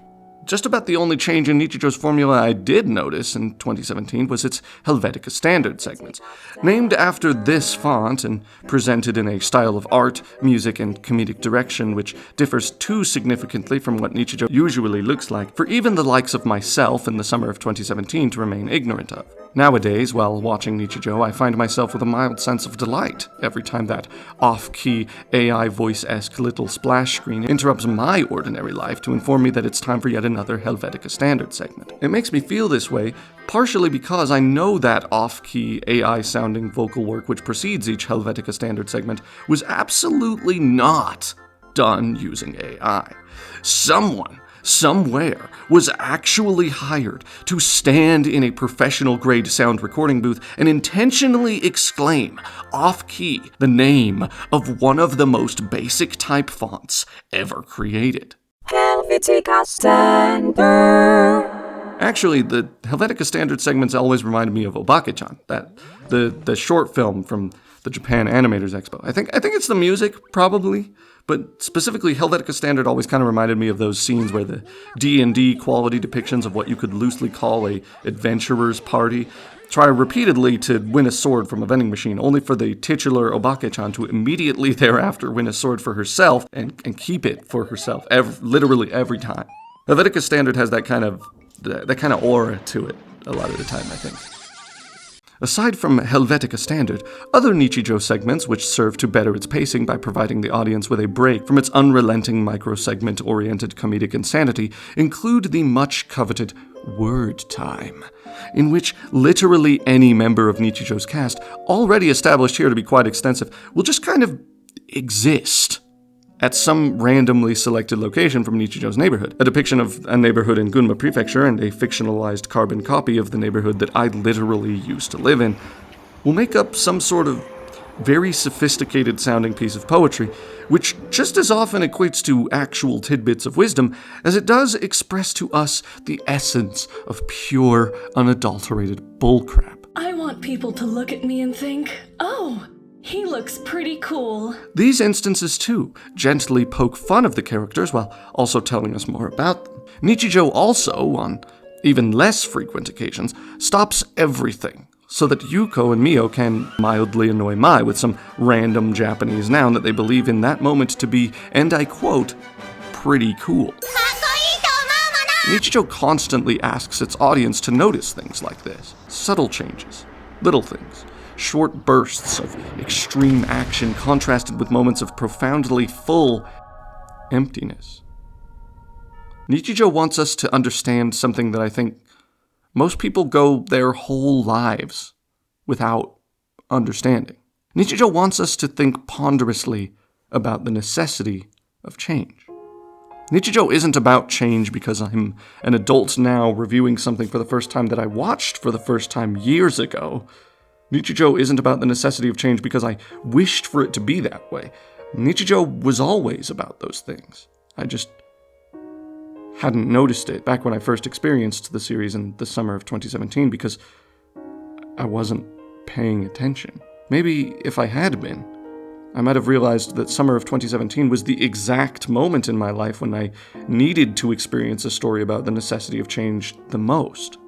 Speaker 2: Just about the only change in Nichijou's formula I did notice in 2017 was its Helvetica Standard segments. Named after this font and presented in a style of art, music, and comedic direction which differs too significantly from what Nichijou usually looks like for even the likes of myself in the summer of 2017 to remain ignorant of. Nowadays, while watching Nichijou, I find myself with a mild sense of delight every time that off-key, AI voice-esque little splash screen interrupts my ordinary life to inform me that it's time for yet another Helvetica Standard segment. It makes me feel this way, partially because I know that off-key, AI-sounding vocal work which precedes each Helvetica Standard segment was absolutely not done using AI. Someone somewhere was actually hired to stand in a professional-grade sound recording booth and intentionally exclaim, off-key, the name of one of the most basic type fonts ever created.
Speaker 8: Helvetica Standard.
Speaker 2: Actually, the Helvetica Standard segments always reminded me of Obake-chan, the short film from the Japan Animators Expo. I think it's the music, probably, but specifically Helvetica Standard always kind of reminded me of those scenes where the D&D quality depictions of what you could loosely call a adventurer's party try repeatedly to win a sword from a vending machine, only for the titular Obake-chan to immediately thereafter win a sword for herself and keep it for herself, literally every time. Helvetica Standard has that kind of aura to it a lot of the time, I think. Aside from Helvetica Standard, other nichijou segments which serve to better its pacing by providing the audience with a break from its unrelenting microsegment-oriented comedic insanity include the much-coveted Word Time, in which literally any member of Nichijou's cast, already established here to be quite extensive, will just kind of exist at some randomly selected location from Nichijou's neighborhood. A depiction of a neighborhood in Gunma Prefecture and a fictionalized carbon copy of the neighborhood that I literally used to live in will make up some sort of very sophisticated sounding piece of poetry, which just as often equates to actual tidbits of wisdom as it does express to us the essence of pure, unadulterated bullcrap.
Speaker 9: I want people to look at me and think, oh, he looks pretty cool.
Speaker 2: These instances, too, gently poke fun of the characters while also telling us more about them. Nichijou also, on even less frequent occasions, stops everything so that Yuko and Mio can mildly annoy Mai with some random Japanese noun that they believe in that moment to be, and I quote, pretty cool. Nichijou constantly asks its audience to notice things like this. Subtle changes, little things, short bursts of extreme action contrasted with moments of profoundly full emptiness. Nichijou wants us to understand something that I think most people go their whole lives without understanding. Nichijou wants us to think ponderously about the necessity of change. Nichijou isn't about change because I'm an adult now reviewing something for the first time that I watched for the first time years ago. Nichijou isn't about the necessity of change because I wished for it to be that way. Nichijou was always about those things. I just hadn't noticed it back when I first experienced the series in the summer of 2017 because I wasn't paying attention. Maybe if I had been, I might have realized that summer of 2017 was the exact moment in my life when I needed to experience a story about the necessity of change the most.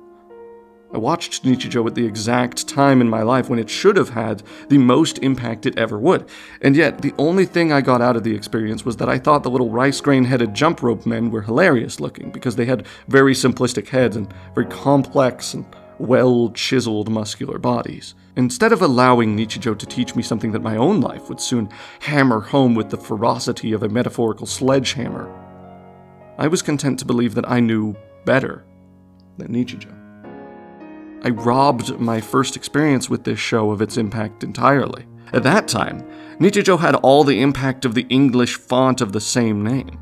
Speaker 2: I watched Nichijou at the exact time in my life when it should have had the most impact it ever would, and yet the only thing I got out of the experience was that I thought the little rice grain-headed jump rope men were hilarious looking because they had very simplistic heads and very complex and well-chiseled muscular bodies. Instead of allowing Nichijou to teach me something that my own life would soon hammer home with the ferocity of a metaphorical sledgehammer, I was content to believe that I knew better than Nichijou. I robbed my first experience with this show of its impact entirely. At that time, Nichijou had all the impact of the English font of the same name,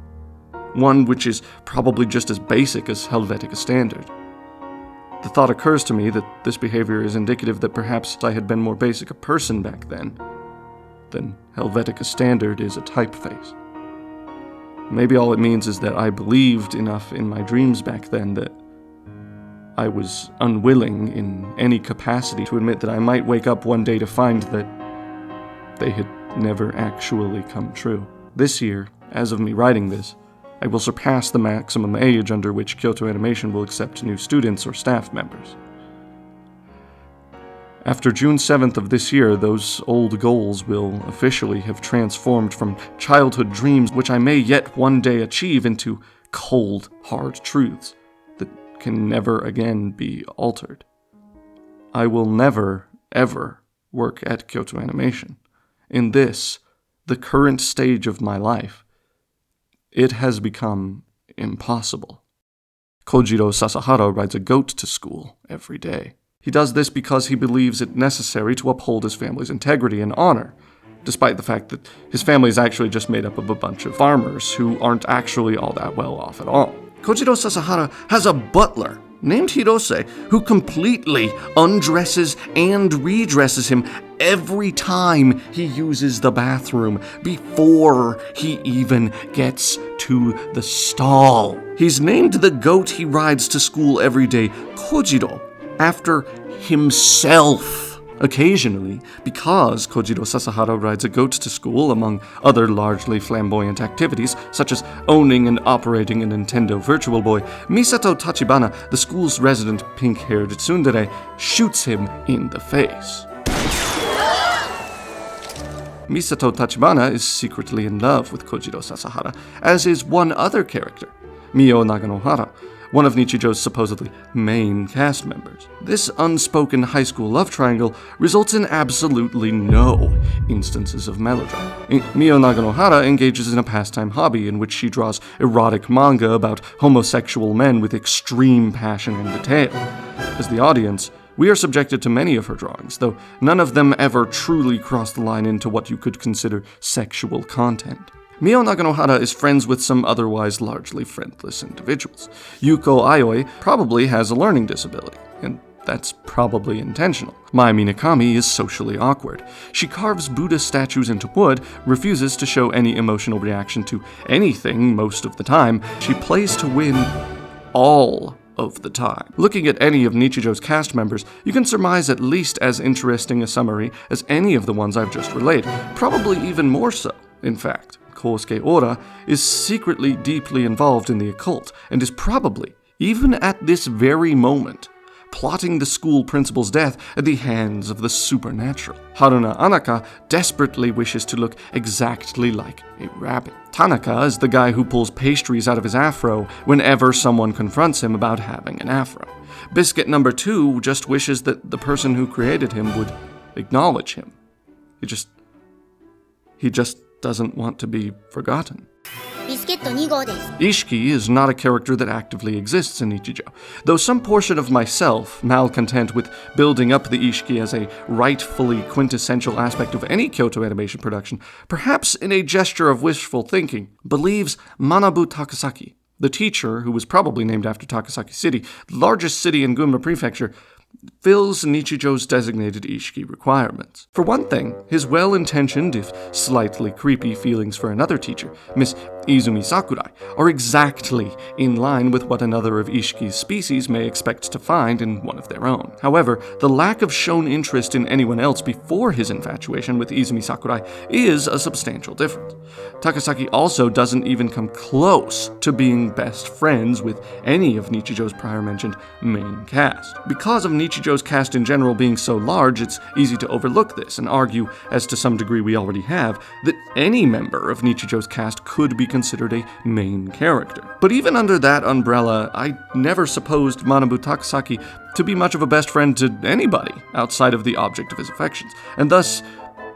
Speaker 2: one which is probably just as basic as Helvetica Standard. The thought occurs to me that this behavior is indicative that perhaps I had been more basic a person back then than Helvetica Standard is a typeface. Maybe all it means is that I believed enough in my dreams back then that I was unwilling in any capacity to admit that I might wake up one day to find that they had never actually come true. This year, as of me writing this, I will surpass the maximum age under which Kyoto Animation will accept new students or staff members. After June 7th of this year, those old goals will officially have transformed from childhood dreams which I may yet one day achieve into cold, hard truths that can never again be altered. I will never, ever work at Kyoto Animation. In this, the current stage of my life, it has become impossible. Kojiro Sasahara rides a goat to school every day. He does this because he believes it necessary to uphold his family's integrity and honor, despite the fact that his family is actually just made up of a bunch of farmers who aren't actually all that well off at all. Kojiro Sasahara has a butler named Hirose who completely undresses and redresses him every time he uses the bathroom before he even gets to the stall. He's named the goat he rides to school every day Kojiro after himself. Occasionally, because Kojiro Sasahara rides a goat to school, among other largely flamboyant activities, such as owning and operating a Nintendo Virtual Boy, Misato Tachibana, the school's resident pink-haired tsundere, shoots him in the face. Misato Tachibana is secretly in love with Kojiro Sasahara, as is one other character, Mio Naganohara, one of Nichijou's supposedly main cast members. This unspoken high school love triangle results in absolutely no instances of melodrama. Mio Naganohara engages in a pastime hobby in which she draws erotic manga about homosexual men with extreme passion and detail. As the audience, we are subjected to many of her drawings, though none of them ever truly cross the line into what you could consider sexual content. Mio Naganohara is friends with some otherwise largely friendless individuals. Yuko Aioi probably has a learning disability, and that's probably intentional. Mai Minakami is socially awkward. She carves Buddha statues into wood, refuses to show any emotional reaction to anything most of the time. She plays to win all of the time. Looking at any of Nichijou's cast members, you can surmise at least as interesting a summary as any of the ones I've just relayed, probably even more so, in fact. Kosuke Ora is secretly deeply involved in the occult, and is probably, even at this very moment, plotting the school principal's death at the hands of the supernatural. Haruna Anaka desperately wishes to look exactly like a rabbit. Tanaka is the guy who pulls pastries out of his afro whenever someone confronts him about having an afro. Biscuit number 2 just wishes that the person who created him would acknowledge him. He just doesn't want to be forgotten. Ishiki is not a character that actively exists in Nichijou, though some portion of myself, malcontent with building up the Ishiki as a rightfully quintessential aspect of any Kyoto animation production, perhaps in a gesture of wishful thinking, believes Manabu Takasaki, the teacher who was probably named after Takasaki City, the largest city in Gunma Prefecture, fills Nichijou's designated Ishiki requirements. For one thing, his well-intentioned, if slightly creepy feelings for another teacher, Miss Izumi Sakurai, are exactly in line with what another of Ishiki's species may expect to find in one of their own. However, the lack of shown interest in anyone else before his infatuation with Izumi Sakurai is a substantial difference. Takasaki also doesn't even come close to being best friends with any of Nichijou's prior-mentioned main cast. Because of Nichijou's cast in general being so large, it's easy to overlook this and argue, as to some degree we already have, that any member of Nichijou's cast could be considered a main character. But even under that umbrella, I never supposed Manabu Takasaki to be much of a best friend to anybody outside of the object of his affections, and thus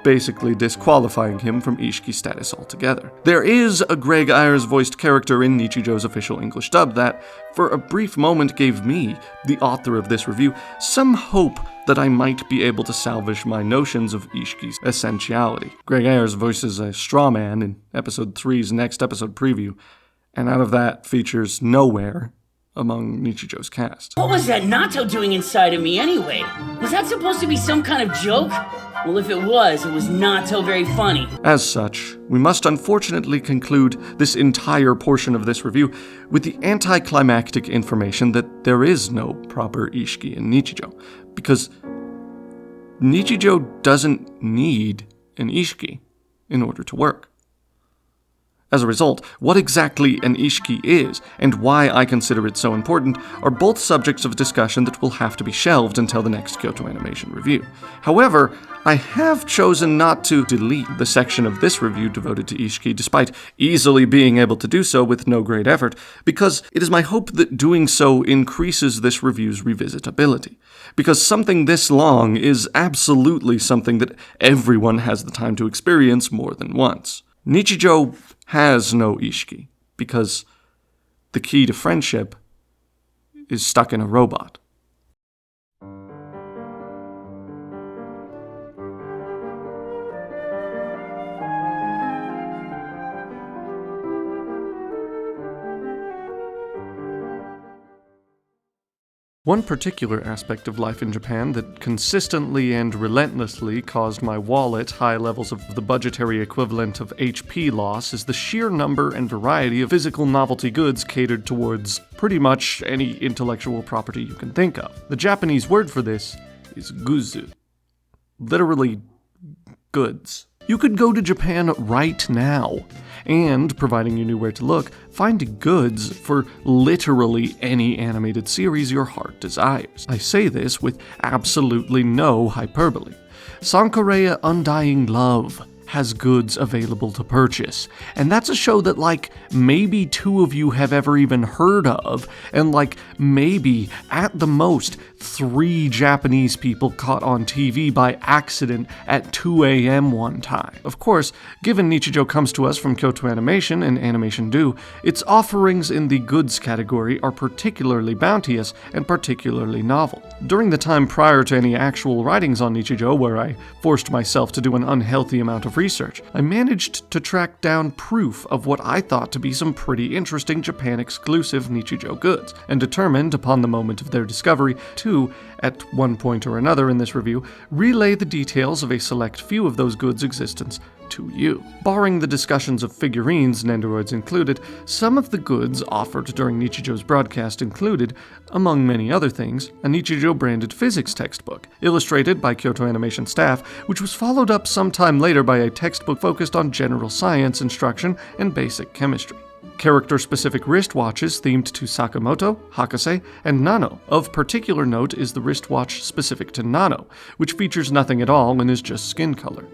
Speaker 2: basically disqualifying him from Ishiki status altogether. There is a Greg Ayers-voiced character in Nichijou's official English dub that, for a brief moment, gave me, the author of this review, some hope that I might be able to salvage my notions of Ishiki's essentiality. Greg Ayers voices a straw man in Episode 3's next episode preview, and out of that features nowhere among Nichijou's cast.
Speaker 10: What was that natto doing inside of me anyway? Was that supposed to be some kind of joke? Well, if it was not so very funny. As such, we must unfortunately conclude this entire portion of this review with the anticlimactic information that there is no proper Ishiki in Nichijou, because Nichijou doesn't need an Ishiki in order to work. As a result, what exactly an Ishiki is, and why I consider it so important, are both subjects of discussion that will have to be shelved until the next Kyoto Animation review. However, I have chosen not to delete the section of this review devoted to Ishiki, despite easily being able to do so with no great effort, because it is my hope that doing so increases this review's revisitability. Because something this long is absolutely something that everyone has the time to experience more than once. Nichijou has no Ishiki, because the key to friendship is stuck in a robot. One particular aspect of life in Japan that consistently and relentlessly caused my wallet high levels of the budgetary equivalent of HP loss is the sheer number and variety of physical novelty goods catered towards pretty much any intellectual property you can think of. The Japanese word for this is guzu, literally goods. You could go to Japan right now and, providing you knew where to look, find goods for literally any animated series your heart desires. I say this with absolutely no hyperbole. Sankoreya Undying Love has goods available to purchase. And that's a show that, like, maybe 2 of you have ever even heard of, and, like, maybe, at the most, 3 Japanese people caught on TV by accident at 2 a.m. one time. Of course, given Nichijou comes to us from Kyoto Animation and Animation Do, its offerings in the goods category are particularly bounteous and particularly novel. During the time prior to any actual writings on Nichijou, where I forced myself to do an unhealthy amount of research, I managed to track down proof of what I thought to be some pretty interesting Japan-exclusive Nichijou goods, and determined, upon the moment of their discovery, to, at one point or another in this review, relay the details of a select few of those goods' existence to you. Barring the discussions of figurines, Nendoroids included, some of the goods offered during Nichijou's broadcast included, among many other things, a Nichijou-branded physics textbook, illustrated by Kyoto Animation staff, which was followed up sometime later by a textbook focused on general science instruction and basic chemistry. Character-specific wristwatches themed to Sakamoto, Hakase, and Nano. Of particular note is the wristwatch specific to Nano, which features nothing at all and is just skin color.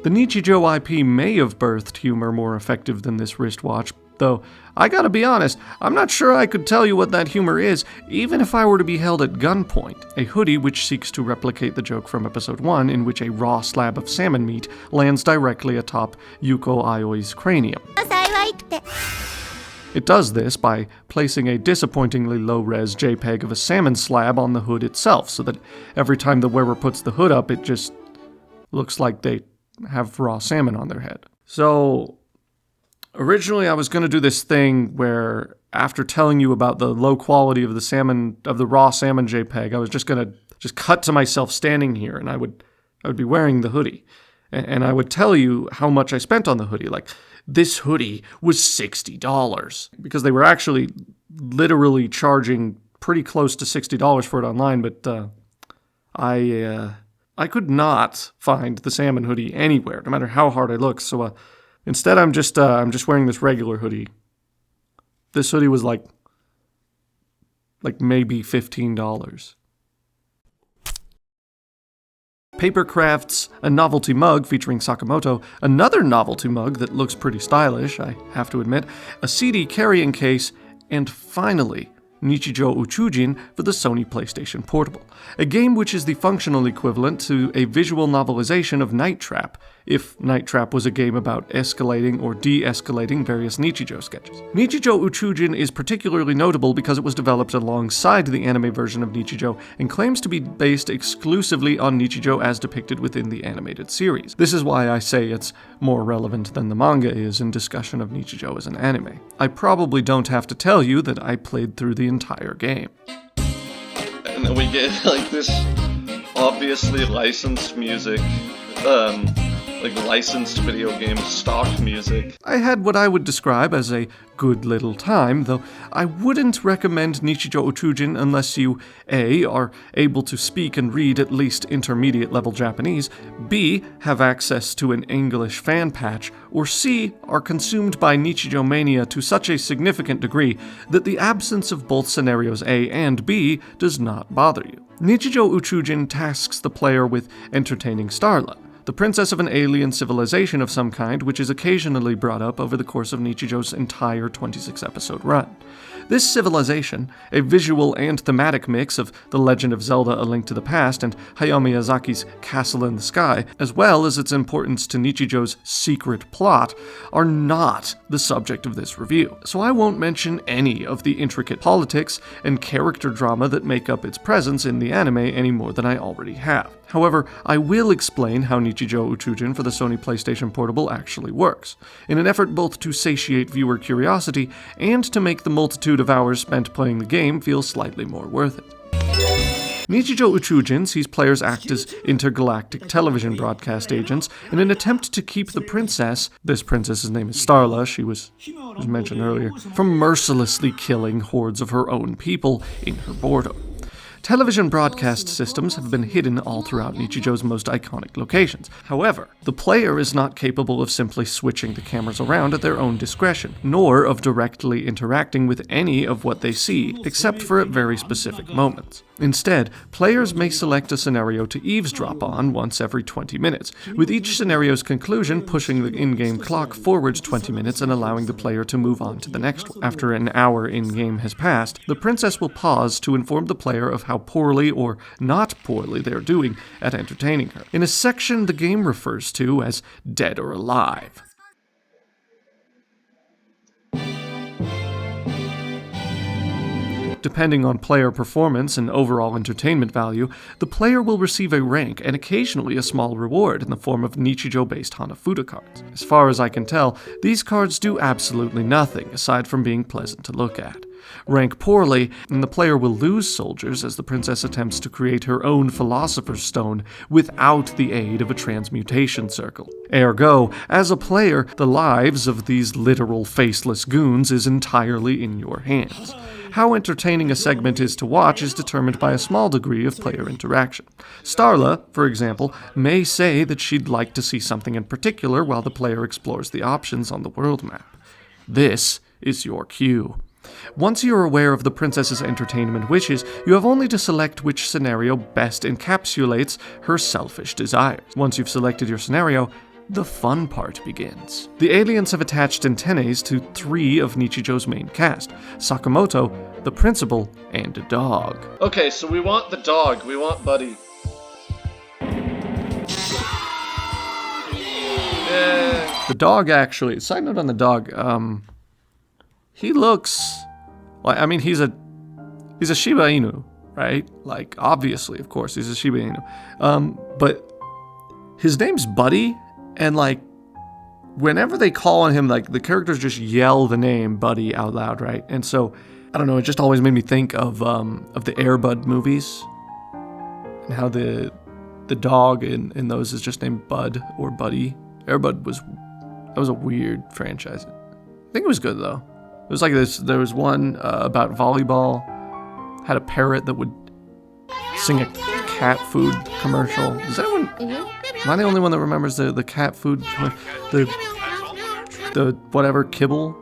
Speaker 10: The Nichijou IP may have birthed humor more effective than this wristwatch, though I gotta be honest, I'm not sure I could tell you what that humor is, even if I were to be held at gunpoint. A hoodie which seeks to replicate the joke from episode 1, in which a raw slab of salmon meat lands directly atop Yuko Aoi's cranium. It does this by placing a disappointingly low-res JPEG of a salmon slab on the hood itself, so that every time the wearer puts the hood up, it just looks like they have raw salmon on their head. So, originally I was going to do this thing where, after telling you about the low quality of the raw salmon JPEG, I was just going to cut to myself standing here, and I would be wearing the hoodie. And I would tell you how much I spent on the hoodie. Like, this hoodie was $60. Because they were actually literally charging pretty close to $60 for it online, but I could not find the salmon hoodie anywhere, no matter how hard I looked. So instead, I'm just wearing this regular hoodie. This hoodie was like maybe $15. Papercraft's a novelty mug featuring Sakamoto, another novelty mug that looks pretty stylish, I have to admit, a CD carrying case, and finally, Nichijou Uchujin for the Sony PlayStation Portable, a game which is the functional equivalent to a visual novelization of Night Trap, if Night Trap was a game about escalating or de-escalating various Nichijou sketches. Nichijou Uchujin is particularly notable because it was developed alongside the anime version of Nichijou and claims to be based exclusively on Nichijou as depicted within the animated series. This is why I say it's more relevant than the manga is in discussion of Nichijou as an anime. I probably don't have to tell you that I played through the entire game. And then we get like this obviously licensed music, like licensed video game stock music. I had what I would describe as a good little time, though I wouldn't recommend Nichijou Uchujin unless you A. are able to speak and read at least intermediate level Japanese, B. have access to an English fan patch, or C. are consumed by Nichijou mania to such a significant degree that the absence of both scenarios A and B does not bother you. Nichijou Uchujin tasks the player with entertaining Starla, the princess of an alien civilization of some kind, which is occasionally brought up over the course of Nichijou's entire 26-episode run. This civilization, a visual and thematic mix of The Legend of Zelda: A Link to the Past and Hayao Miyazaki's Castle in the Sky, as well as its importance to Nichijou's secret plot, are not the subject of this review, so I won't mention any of the intricate politics and character drama that make up its presence in the anime any more than I already have. However, I will explain how Nichijou Uchujin for the Sony PlayStation Portable actually works, in an effort both to satiate viewer curiosity and to make the multitude of hours spent playing the game feel slightly more worth it. Nichijou Uchujin sees players act as intergalactic television broadcast agents in an attempt to keep the princess, this princess's name is Starla, she was mentioned earlier, from mercilessly killing hordes of her own people in her boredom. Television broadcast systems have been hidden all throughout Nichijou's most iconic locations. However, the player is not capable of simply switching the cameras around at their own discretion, nor of directly interacting with any of what they see, except for at very specific moments. Instead, players may select a scenario to eavesdrop on once every 20 minutes, with each scenario's conclusion pushing the in-game clock forward 20 minutes and allowing the player to move on to the next one. After an hour in-game has passed, the princess will pause to inform the player of how poorly or not poorly they're doing at entertaining her, in a section the game refers to as Dead or Alive. Depending on player performance and overall entertainment value, the player will receive a rank and occasionally a small reward in the form of nichijou-based Hanafuda cards. As far as I can tell, these cards do absolutely nothing aside from being pleasant to look at. Rank poorly, and the player will lose soldiers as the princess attempts to create her own Philosopher's Stone without the aid of a transmutation circle. Ergo, as a player, the lives of these literal faceless goons is entirely in your hands. How entertaining a segment is to watch is determined by a small degree of player interaction. Starla, for example, may say that she'd like to see something in particular while the player explores the options on the world map. This is your cue. Once you are aware of the princess's entertainment wishes, you have only to select which scenario best encapsulates her selfish desires. Once you've selected your scenario, the fun part begins. The aliens have attached antennae to 3 of Nichijou's main cast: Sakamoto, the principal, and a dog.
Speaker 2: Okay, so we want the dog. We want Buddy. Yeah.
Speaker 10: The dog, actually, side note on the dog, he looks like, I mean, he's a Shiba Inu, right? Like, obviously, of course, he's a Shiba Inu. But his name's Buddy, and like, whenever they call on him, like, the characters just yell the name Buddy out loud, right? And so, I don't know, it just always made me think of the Air Bud movies, and how the dog in those is just named Bud or Buddy. Air Bud was a weird franchise. I think it was good though. It was like this. There was one about volleyball. Had a parrot that would sing a cat food commercial. Does anyone? Am I the only one that remembers the cat food? The whatever kibble.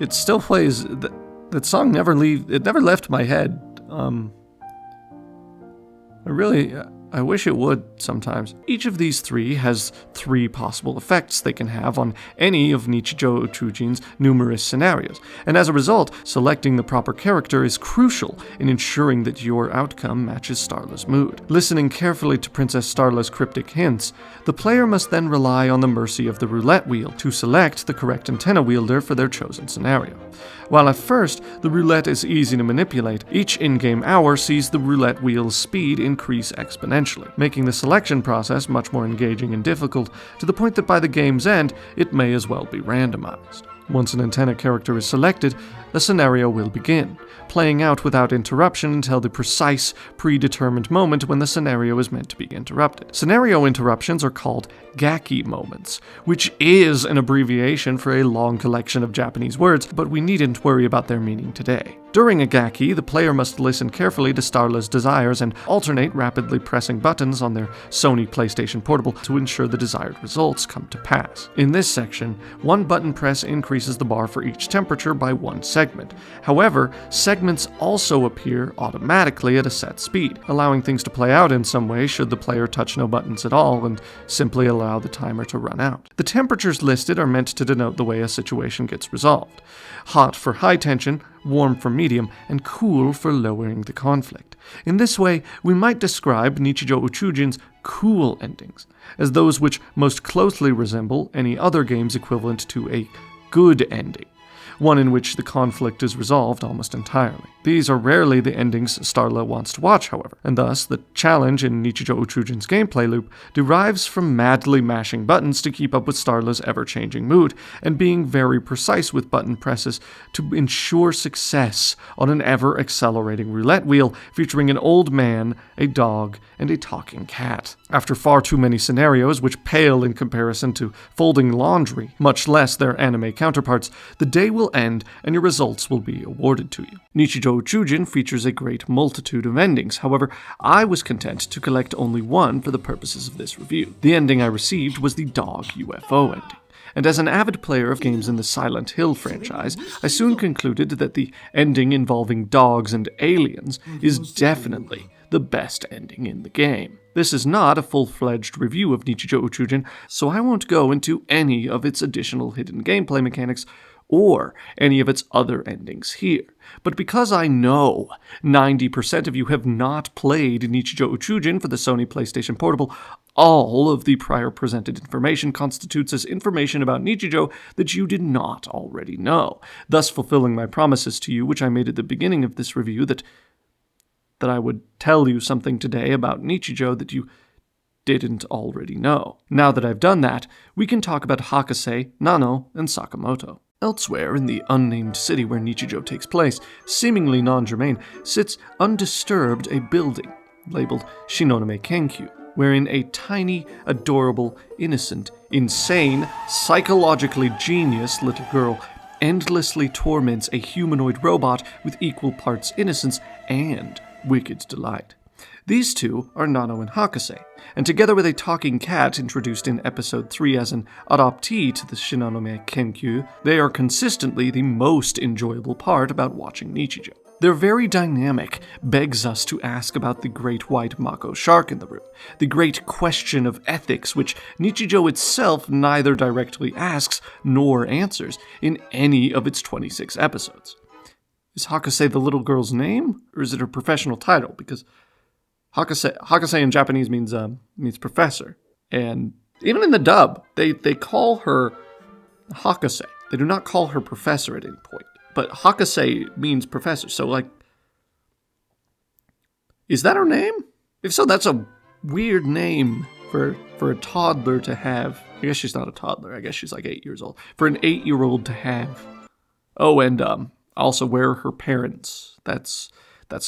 Speaker 10: It still plays. That song never left my head. I wish it would sometimes. Each of these 3 has 3 possible effects they can have on any of Nichijou Uchujin's numerous scenarios, and as a result, selecting the proper character is crucial in ensuring that your outcome matches Starla's mood. Listening carefully to Princess Starla's cryptic hints, the player must then rely on the mercy of the roulette wheel to select the correct antenna wielder for their chosen scenario. While at first, the roulette is easy to manipulate, each in-game hour sees the roulette wheel's speed increase exponentially, making the selection process much more engaging and difficult, to the point that by the game's end, it may as well be randomized. Once an antenna character is selected, the scenario will begin, playing out without interruption until the precise, predetermined moment when the scenario is meant to be interrupted. Scenario interruptions are called gaki moments, which is an abbreviation for a long collection of Japanese words, but we needn't worry about their meaning today. During a gaki, the player must listen carefully to Starla's desires and alternate rapidly pressing buttons on their Sony PlayStation Portable to ensure the desired results come to pass. In this section, one button press increases the bar for each temperature by 1 segment. However, segments also appear automatically at a set speed, allowing things to play out in some way should the player touch no buttons at all and simply allow the timer to run out. The temperatures listed are meant to denote the way a situation gets resolved. Hot for high tension, warm for medium, and cool for lowering the conflict. In this way, we might describe Nichijou Uchujin's cool endings as those which most closely resemble any other game's equivalent to a good ending, one in which the conflict is resolved almost entirely. These are rarely the endings Starla wants to watch, however, and thus the challenge in Nichijou Uchujin's gameplay loop derives from madly mashing buttons to keep up with Starla's ever-changing mood, and being very precise with button presses to ensure success on an ever-accelerating roulette wheel featuring an old man, a dog, and a talking cat. After far too many scenarios which pale in comparison to folding laundry, much less their anime counterparts, the day will end and your results will be awarded to you. Nichijou Uchujin features a great multitude of endings, however, I was content to collect only one for the purposes of this review. The ending I received was the dog UFO ending, and as an avid player of games in the Silent Hill franchise, I soon concluded that the ending involving dogs and aliens is definitely the best ending in the game. This is not a full-fledged review of Nichijou Uchujin, so I won't go into any of its additional hidden gameplay mechanics or any of its other endings here. But because I know 90% of you have not played Nichijou Uchujin for the Sony PlayStation Portable, all of the prior presented information constitutes as information about Nichijou that you did not already know, thus fulfilling my promises to you, which I made at the beginning of this review, that I would tell you something today about Nichijou that you didn't already know. Now that I've done that, we can talk about Hakase, Nano, and Sakamoto. Elsewhere, in the unnamed city where Nichijou takes place, seemingly non-germane, sits undisturbed a building labeled Shinonome Kenkyu, wherein a tiny, adorable, innocent, insane, psychologically genius little girl endlessly torments a humanoid robot with equal parts innocence and wicked delight. These two are Nano and Hakase, and together with a talking cat introduced in episode 3 as an adoptee to the Shinonome Kenkyu, they are consistently the most enjoyable part about watching Nichijou. Their very dynamic begs us to ask about the great white mako shark in the room, the great question of ethics which Nichijou itself neither directly asks nor answers in any of its 26 episodes. Is Hakase the little girl's name, or is it her professional title? Because Hakase in Japanese means professor, and even in the dub, they call her Hakase. They do not call her professor at any point, but Hakase means professor. So, is that her name? If so, that's a weird name for a toddler to have. I guess she's not a toddler. I guess she's 8 years old. For an 8-year-old to have. Oh, and also, where are her parents? That's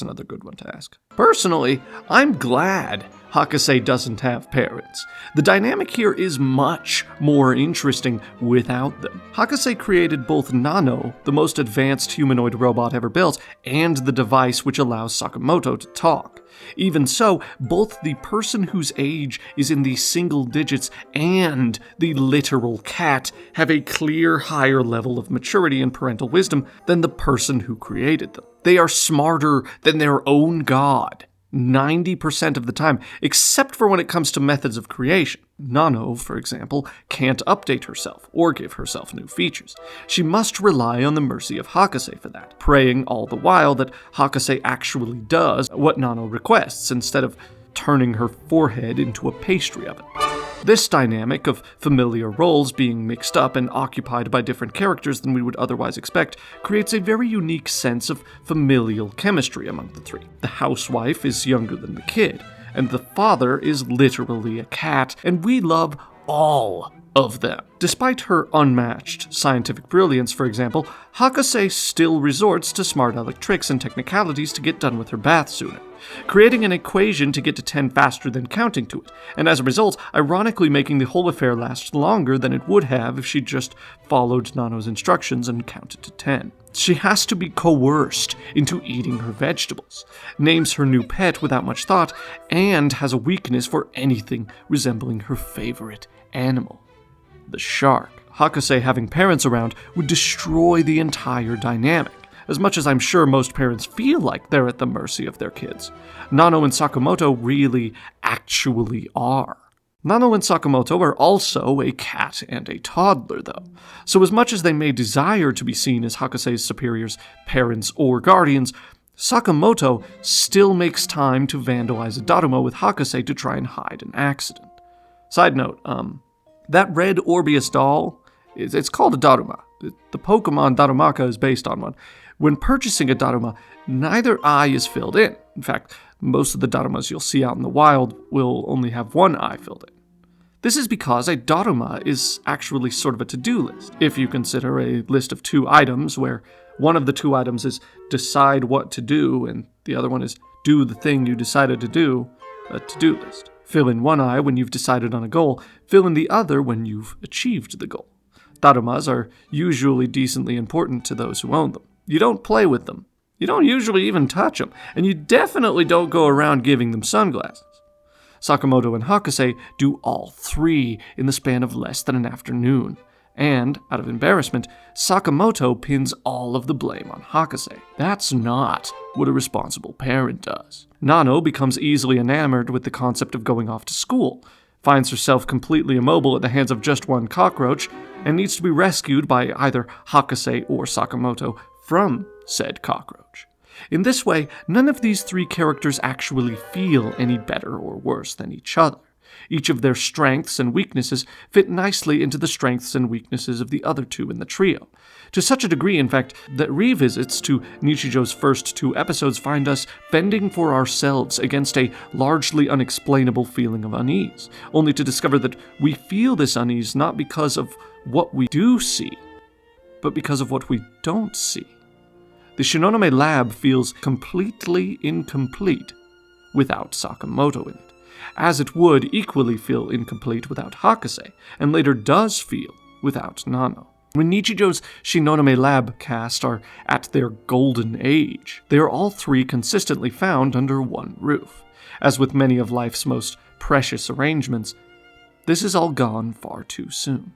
Speaker 10: another good one to ask. Personally, I'm glad Hakase doesn't have parents. The dynamic here is much more interesting without them. Hakase created both Nano, the most advanced humanoid robot ever built, and the device which allows Sakamoto to talk. Even so, both the person whose age is in the single digits and the literal cat have a clear higher level of maturity and parental wisdom than the person who created them. They are smarter than their own god 90% of the time, except for when it comes to methods of creation. Nano, for example, can't update herself or give herself new features. She must rely on the mercy of Hakase for that, praying all the while that Hakase actually does what Nano requests instead of turning her forehead into a pastry oven. This dynamic of familiar roles being mixed up and occupied by different characters than we would otherwise expect creates a very unique sense of familial chemistry among the three. The housewife is younger than the kid, and the father is literally a cat, and we love all of them. Despite her unmatched scientific brilliance, for example, Hakase still resorts to smart aleck tricks and technicalities to get done with her bath sooner, creating an equation to get to 10 faster than counting to it, and as a result, ironically making the whole affair last longer than it would have if she'd just followed Nano's instructions and counted to 10. She has to be coerced into eating her vegetables, names her new pet without much thought, and has a weakness for anything resembling her favorite animal, the shark. Hakase having parents around would destroy the entire dynamic, as much as I'm sure most parents feel like they're at the mercy of their kids. Nano and Sakamoto really actually are. Nano and Sakamoto are also a cat and a toddler, though. So as much as they may desire to be seen as Hakase's superiors, parents, or guardians, Sakamoto still makes time to vandalize a Daruma with Hakase to try and hide an accident. Side note, that red Orbeus doll, it's called a Daruma. The Pokemon Darumaka is based on one. When purchasing a Daruma, neither eye is filled in. In fact, most of the Darumas you'll see out in the wild will only have one eye filled in. This is because a Daruma is actually sort of a to-do list, if you consider a list of 2 items where one of the 2 items is decide what to do and the other one is do the thing you decided to do, a to-do list. Fill in one eye when you've decided on a goal, fill in the other when you've achieved the goal. Darumas are usually decently important to those who own them. You don't play with them. You don't usually even touch them, and you definitely don't go around giving them sunglasses. Sakamoto and Hakase do all 3 in the span of less than an afternoon, And, out of embarrassment, Sakamoto pins all of the blame on Hakase. That's not what a responsible parent does. Nano becomes easily enamored with the concept of going off to school, finds herself completely immobile at the hands of just one cockroach, and needs to be rescued by either Hakase or Sakamoto from said cockroach. In this way, none of these three characters actually feel any better or worse than each other. Each of their strengths and weaknesses fit nicely into the strengths and weaknesses of the other two in the trio. To such a degree, in fact, that revisits to Nichijou's first 2 episodes find us fending for ourselves against a largely unexplainable feeling of unease, only to discover that we feel this unease not because of what we do see, but because of what we don't see. The Shinonome lab feels completely incomplete without Sakamoto in it, as it would equally feel incomplete without Hakase, and later does feel without Nano. When Nichijou's Shinonome lab cast are at their golden age, they are all three consistently found under one roof. As with many of life's most precious arrangements, this is all gone far too soon.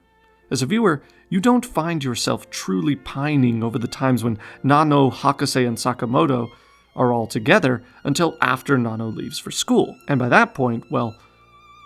Speaker 10: As a viewer, you don't find yourself truly pining over the times when Nano, Hakase, and Sakamoto are all together until after Nano leaves for school, and by that point, well,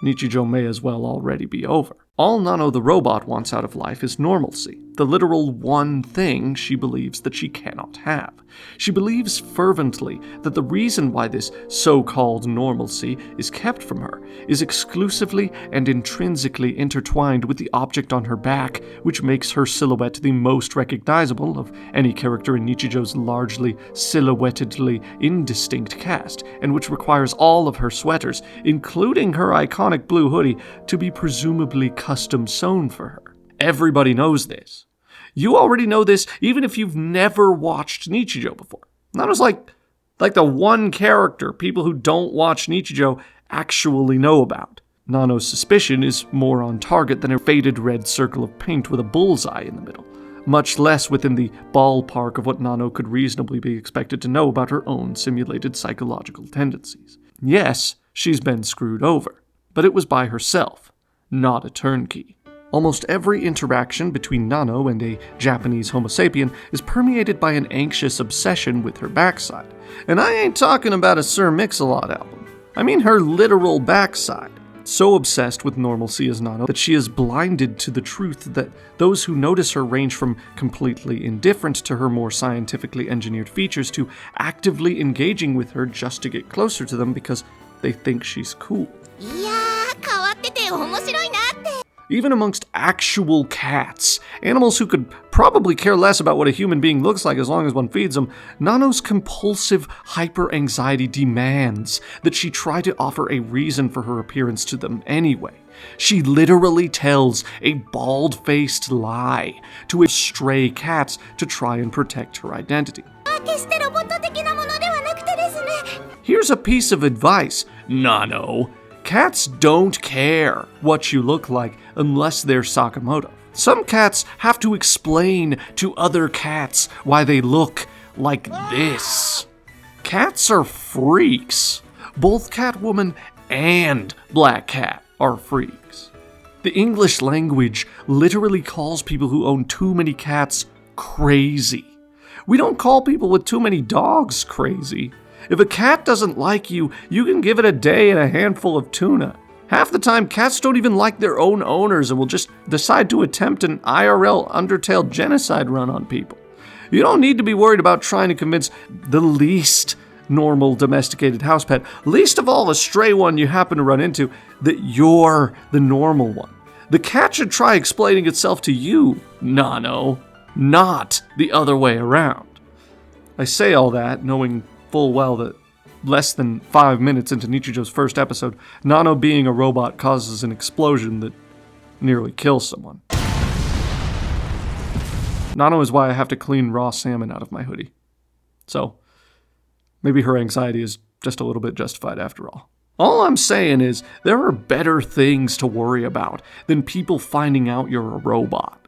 Speaker 10: Nichijou may as well already be over. All Nano the robot wants out of life is normalcy, the literal one thing she believes that she cannot have. She believes fervently that the reason why this so-called normalcy is kept from her is exclusively and intrinsically intertwined with the object on her back, which makes her silhouette the most recognizable of any character in Nichijou's largely silhouettedly indistinct cast, and which requires all of her sweaters, including her iconic blue hoodie, to be presumably custom sewn for her. Everybody knows this. You already know this even if you've never watched Nichijou before. That was like the one character people who don't watch Nichijou actually know about. Nano's suspicion is more on target than a faded red circle of paint with a bullseye in the middle, much less within the ballpark of what Nano could reasonably be expected to know about her own simulated psychological tendencies. Yes, she's been screwed over, but it was by herself, not a turnkey. Almost every interaction between Nano and a Japanese Homo sapien is permeated by an anxious obsession with her backside. And I ain't talking about a Sir Mix-a-Lot album. I mean her literal backside. So obsessed with normalcy is Nano that she is blinded to the truth that those who notice her range from completely indifferent to her more scientifically engineered features to actively engaging with her just to get closer to them because they think she's cool. Even amongst actual cats, animals who could probably care less about what a human being looks like as long as one feeds them, Nano's compulsive hyper-anxiety demands that she try to offer a reason for her appearance to them anyway. She literally tells a bald-faced lie to stray cats to try and protect her identity. Here's a piece of advice, Nano. Cats don't care what you look like unless they're Sakamoto. Some cats have to explain to other cats why they look like this. Cats are freaks. Both Catwoman and Black Cat are freaks. The English language literally calls people who own too many cats crazy. We don't call people with too many dogs crazy. If a cat doesn't like you, you can give it a day and a handful of tuna. Half the time, cats don't even like their own owners and will just decide to attempt an IRL Undertale genocide run on people. You don't need to be worried about trying to convince the least normal domesticated house pet, least of all a stray one you happen to run into, that you're the normal one. The cat should try explaining itself to you, Nano, not the other way around. I say all that knowing full well that less than 5 minutes into Nichijou's first episode, Nano being a robot causes an explosion that nearly kills someone. Nano is why I have to clean raw salmon out of my hoodie. So, maybe her anxiety is just a little bit justified after all. All I'm saying is, there are better things to worry about than people finding out you're a robot.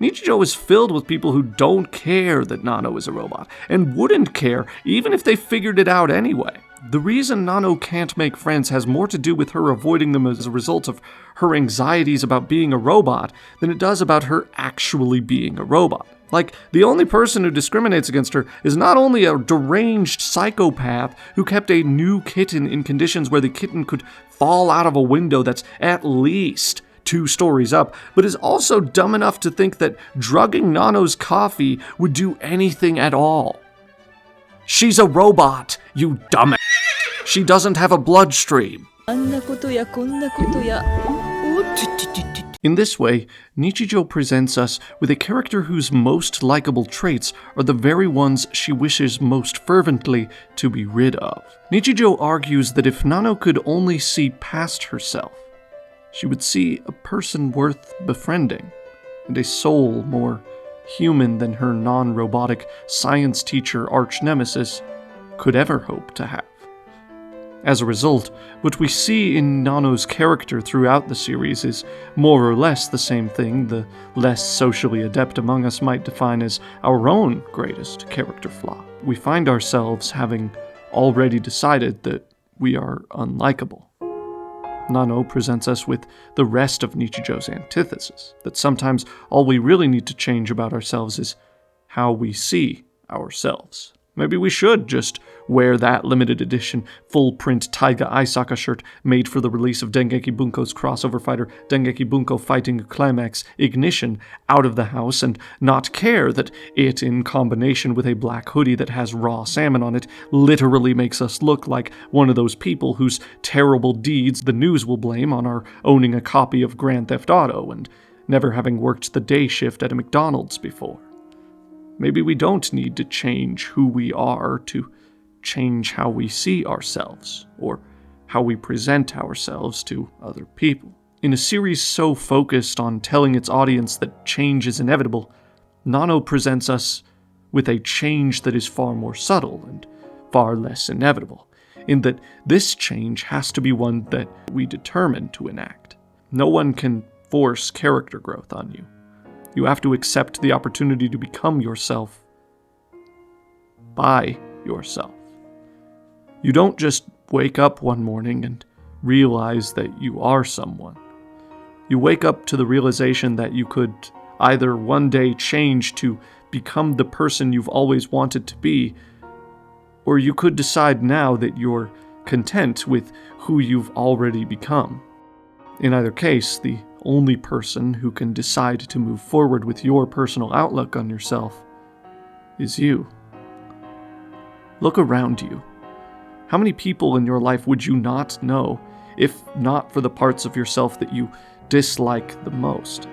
Speaker 10: Nichijou is filled with people who don't care that Nano is a robot, and wouldn't care even if they figured it out anyway. The reason Nano can't make friends has more to do with her avoiding them as a result of her anxieties about being a robot than it does about her actually being a robot. Like, the only person who discriminates against her is not only a deranged psychopath who kept a new kitten in conditions where the kitten could fall out of a window that's at least 2 stories up, but is also dumb enough to think that drugging Nano's coffee would do anything at all. She's a robot, you dumbass. She doesn't have a bloodstream. In this way, Nichijou presents us with a character whose most likable traits are the very ones she wishes most fervently to be rid of. Nichijou argues that if Nano could only see past herself, she would see a person worth befriending, and a soul more human than her non-robotic science teacher arch-nemesis could ever hope to have. As a result, what we see in Nano's character throughout the series is more or less the same thing the less socially adept among us might define as our own greatest character flaw. We find ourselves having already decided that we are unlikable. Nano presents us with the rest of Nichijou's antithesis, that sometimes all we really need to change about ourselves is how we see ourselves. Maybe we should just wear that limited edition full-print Taiga Aisaka shirt made for the release of Dengeki Bunko's crossover fighter Dengeki Bunko Fighting Climax Ignition out of the house and not care that it, in combination with a black hoodie that has raw salmon on it, literally makes us look like one of those people whose terrible deeds the news will blame on our owning a copy of Grand Theft Auto and never having worked the day shift at a McDonald's before. Maybe we don't need to change who we are to change how we see ourselves, or how we present ourselves to other people. In a series so focused on telling its audience that change is inevitable, Nano presents us with a change that is far more subtle and far less inevitable, in that this change has to be one that we determine to enact. No one can force character growth on you. You have to accept the opportunity to become yourself by yourself. You don't just wake up one morning and realize that you are someone. You wake up to the realization that you could either one day change to become the person you've always wanted to be, or you could decide now that you're content with who you've already become. In either case, the only person who can decide to move forward with your personal outlook on yourself is you. Look around you. How many people in your life would you not know if not for the parts of yourself that you dislike the most?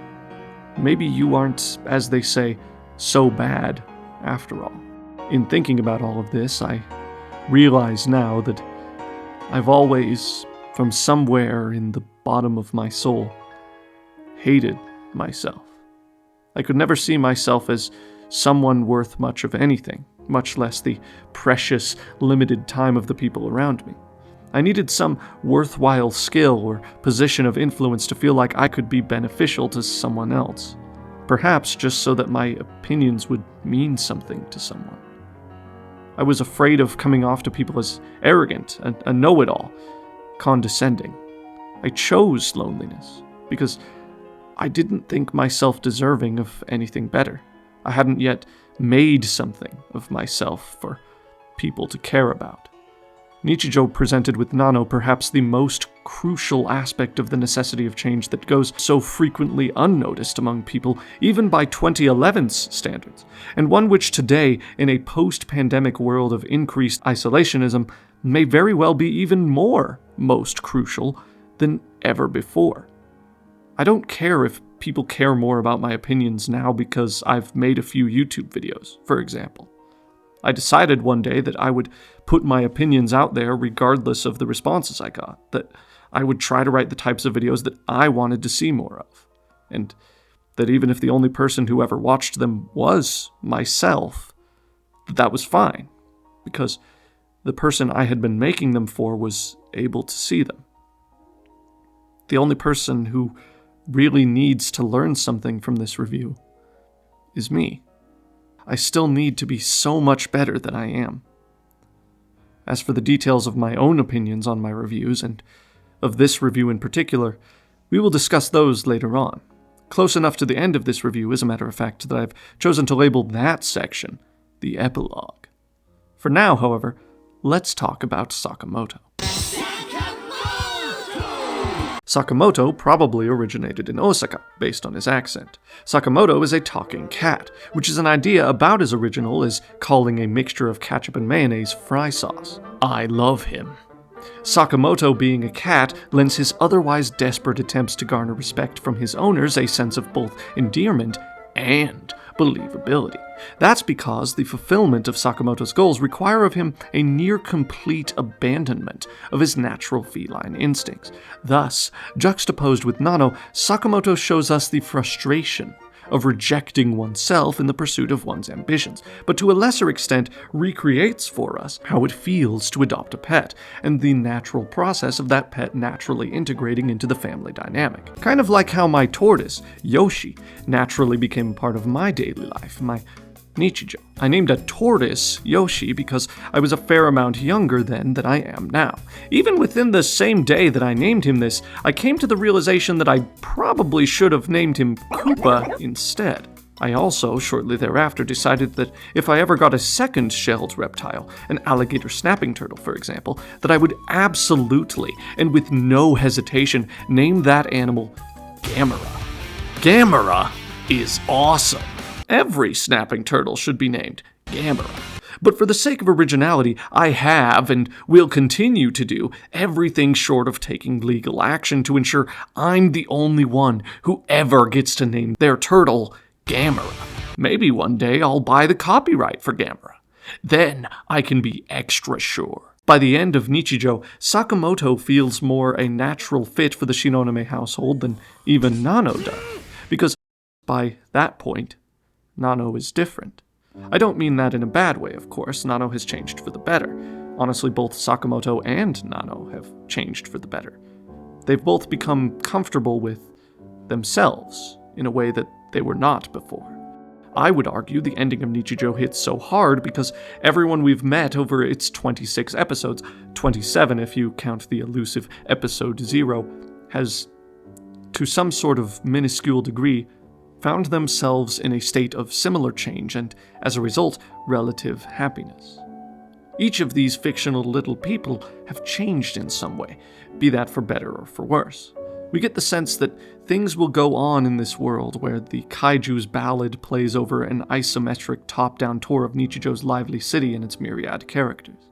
Speaker 10: Maybe you aren't, as they say, so bad after all. In thinking about all of this, I realize now that I've always, from somewhere in the bottom of my soul, hated myself. I could never see myself as someone worth much of anything, much less the precious, limited time of the people around me. I needed some worthwhile skill or position of influence to feel like I could be beneficial to someone else, perhaps just so that my opinions would mean something to someone. I was afraid of coming off to people as arrogant, a know-it-all, condescending. I chose loneliness because I didn't think myself deserving of anything better. I hadn't yet made something of myself for people to care about. Nichijou presented with Nano perhaps the most crucial aspect of the necessity of change that goes so frequently unnoticed among people, even by 2011's standards, and one which today, in a post-pandemic world of increased isolationism, may very well be even more most crucial than ever before. I don't care if people care more about my opinions now because I've made a few YouTube videos, for example. I decided one day that I would put my opinions out there regardless of the responses I got, that I would try to write the types of videos that I wanted to see more of, and that even if the only person who ever watched them was myself, that was fine, because the person I had been making them for was able to see them. The only person who really needs to learn something from this review is me. I still need to be so much better than I am. As for the details of my own opinions on my reviews, and of this review in particular, we will discuss those later on. Close enough to the end of this review, as a matter of fact, that I've chosen to label that section the epilogue. For now, however, let's talk about Sakamoto. Sakamoto probably originated in Osaka, based on his accent. Sakamoto is a talking cat, which is an idea about as original as calling a mixture of ketchup and mayonnaise fry sauce. I love him. Sakamoto being a cat lends his otherwise desperate attempts to garner respect from his owners a sense of both endearment and believability. That's because the fulfillment of Sakamoto's goals require of him a near-complete abandonment of his natural feline instincts. Thus, juxtaposed with Nano, Sakamoto shows us the frustration of rejecting oneself in the pursuit of one's ambitions, but to a lesser extent recreates for us how it feels to adopt a pet, and the natural process of that pet naturally integrating into the family dynamic. Kind of like how my tortoise, Yoshi, naturally became a part of my daily life, my nichijou. I named a tortoise Yoshi because I was a fair amount younger then than I am now. Even within the same day that I named him this, I came to the realization that I probably should have named him Koopa instead. I also, shortly thereafter, decided that if I ever got a second shelled reptile, an alligator snapping turtle for example, that I would absolutely, and with no hesitation, name that animal Gamera. Gamera is awesome. Every snapping turtle should be named Gamera. But for the sake of originality, I have and will continue to do everything short of taking legal action to ensure I'm the only one who ever gets to name their turtle Gamera. Maybe one day I'll buy the copyright for Gamera. Then I can be extra sure. By the end of Nichijou, Sakamoto feels more a natural fit for the Shinonome household than even Nano does. Because by that point, Nano is different. I don't mean that in a bad way, of course. Nano has changed for the better. Honestly, both Sakamoto and Nano have changed for the better. They've both become comfortable with themselves in a way that they were not before. I would argue the ending of Nichijou hits so hard because everyone we've met over its 26 episodes, 27 if you count the elusive episode 0, has, to some sort of minuscule degree, found themselves in a state of similar change and, as a result, relative happiness. Each of these fictional little people have changed in some way, be that for better or for worse. We get the sense that things will go on in this world where the kaiju's ballad plays over an isometric top-down tour of Nichijou's lively city and its myriad characters.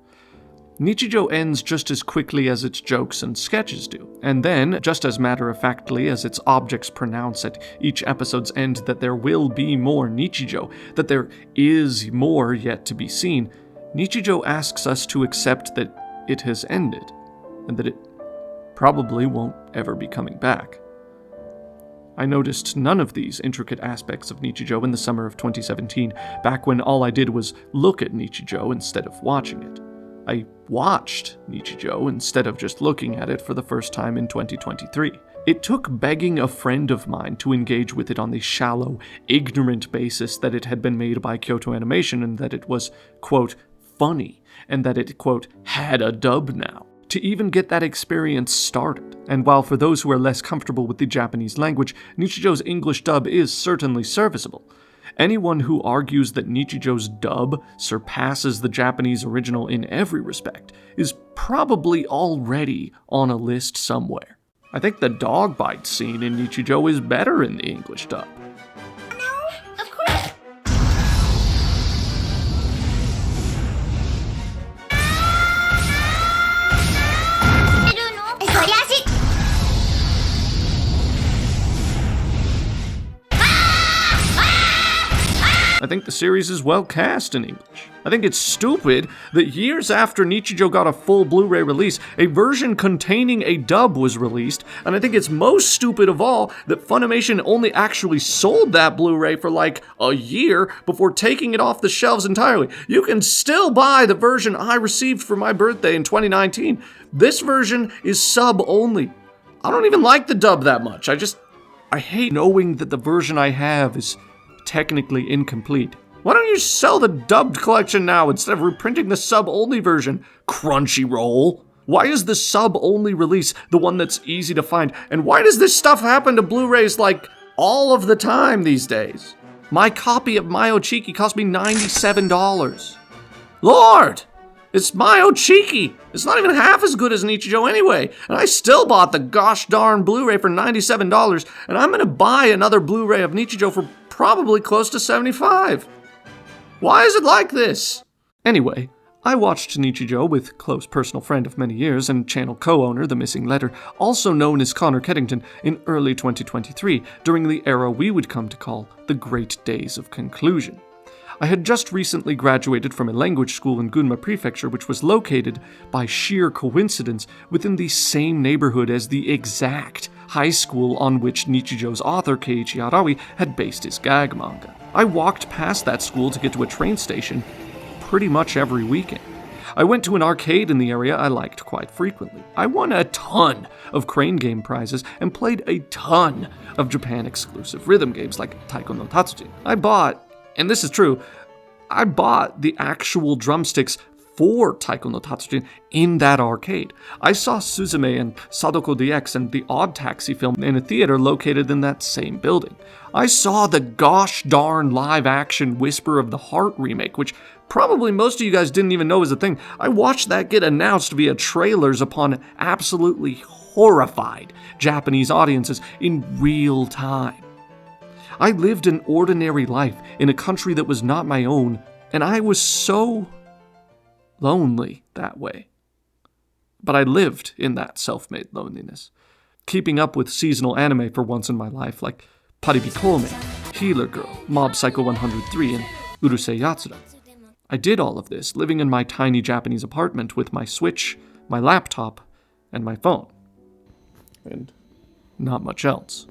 Speaker 10: Nichijou ends just as quickly as its jokes and sketches do, and then, just as matter-of-factly as its objects pronounce at each episode's end that there will be more Nichijou, that there is more yet to be seen, Nichijou asks us to accept that it has ended, and that it probably won't ever be coming back. I noticed none of these intricate aspects of Nichijou in the summer of 2017, back when all I did was look at Nichijou instead of watching it. I watched Nichijou instead of just looking at it for the first time in 2023. It took begging a friend of mine to engage with it on the shallow, ignorant basis that it had been made by Kyoto Animation and that it was, quote, funny, and that it, quote, had a dub now, to even get that experience started. And while for those who are less comfortable with the Japanese language, Nichijou's English dub is certainly serviceable. Anyone who argues that Nichijou's dub surpasses the Japanese original in every respect is probably already on a list somewhere. I think the dog bite scene in Nichijou is better in the English dub.
Speaker 1: No, of course.
Speaker 10: I think the series is well cast in English. I think it's stupid that years after Nichijou got a full Blu-ray release, a version containing a dub was released, and I think it's most stupid of all that Funimation only actually sold that Blu-ray for like a year before taking it off the shelves entirely. You can still buy the version I received for my birthday in 2019. This version is sub only. I don't even like the dub that much. I hate knowing that the version I have is technically incomplete.
Speaker 2: Why don't you sell the dubbed collection now instead of reprinting the sub-only version, Crunchyroll? Why is the sub-only release the one that's easy to find? And why does this stuff happen to Blu-rays like all of the time these days? My copy of Mayo Chiki cost me $97. Lord! It's Mayo Chiki! It's not even half as good as Nichijou anyway, and I still bought the gosh darn Blu-ray for $97, and I'm gonna buy another Blu-ray of Nichijou for probably close to $75. Why is it like this? Anyway, I watched Nichijou with close personal friend of many years and channel co-owner The Missing Letter, also known as Connor Keddington, in early 2023, during the era we would come to call the Great Days of Conclusion. I had just recently graduated from a language school in Gunma Prefecture, which was located, by sheer coincidence, within the same neighborhood as the exact high school on which Nichijou's author Keiichi Arawi had based his gag manga. I walked past that school to get to a train station pretty much every weekend. I went to an arcade in the area I liked quite frequently. I won a ton of Crane Game prizes and played a ton of Japan-exclusive rhythm games like Taiko no Tatsujin. I bought, and this is true, I bought the actual drumsticks for Taiko no Tatsujin in that arcade. I saw Suzume and Sadoko DX and the Odd Taxi film in a theater located in that same building. I saw the gosh darn live-action Whisper of the Heart remake, which probably most of you guys didn't even know was a thing. I watched that get announced via trailers upon absolutely horrified Japanese audiences in real time. I lived an ordinary life in a country that was not my own, and I was so lonely that way. But I lived in that self-made loneliness, keeping up with seasonal anime for once in my life, like Paribikome, Healer Girl, Mob Psycho 103, and Urusei Yatsura. I did all of this living in my tiny Japanese apartment with my Switch, my laptop, and my phone. And not much else.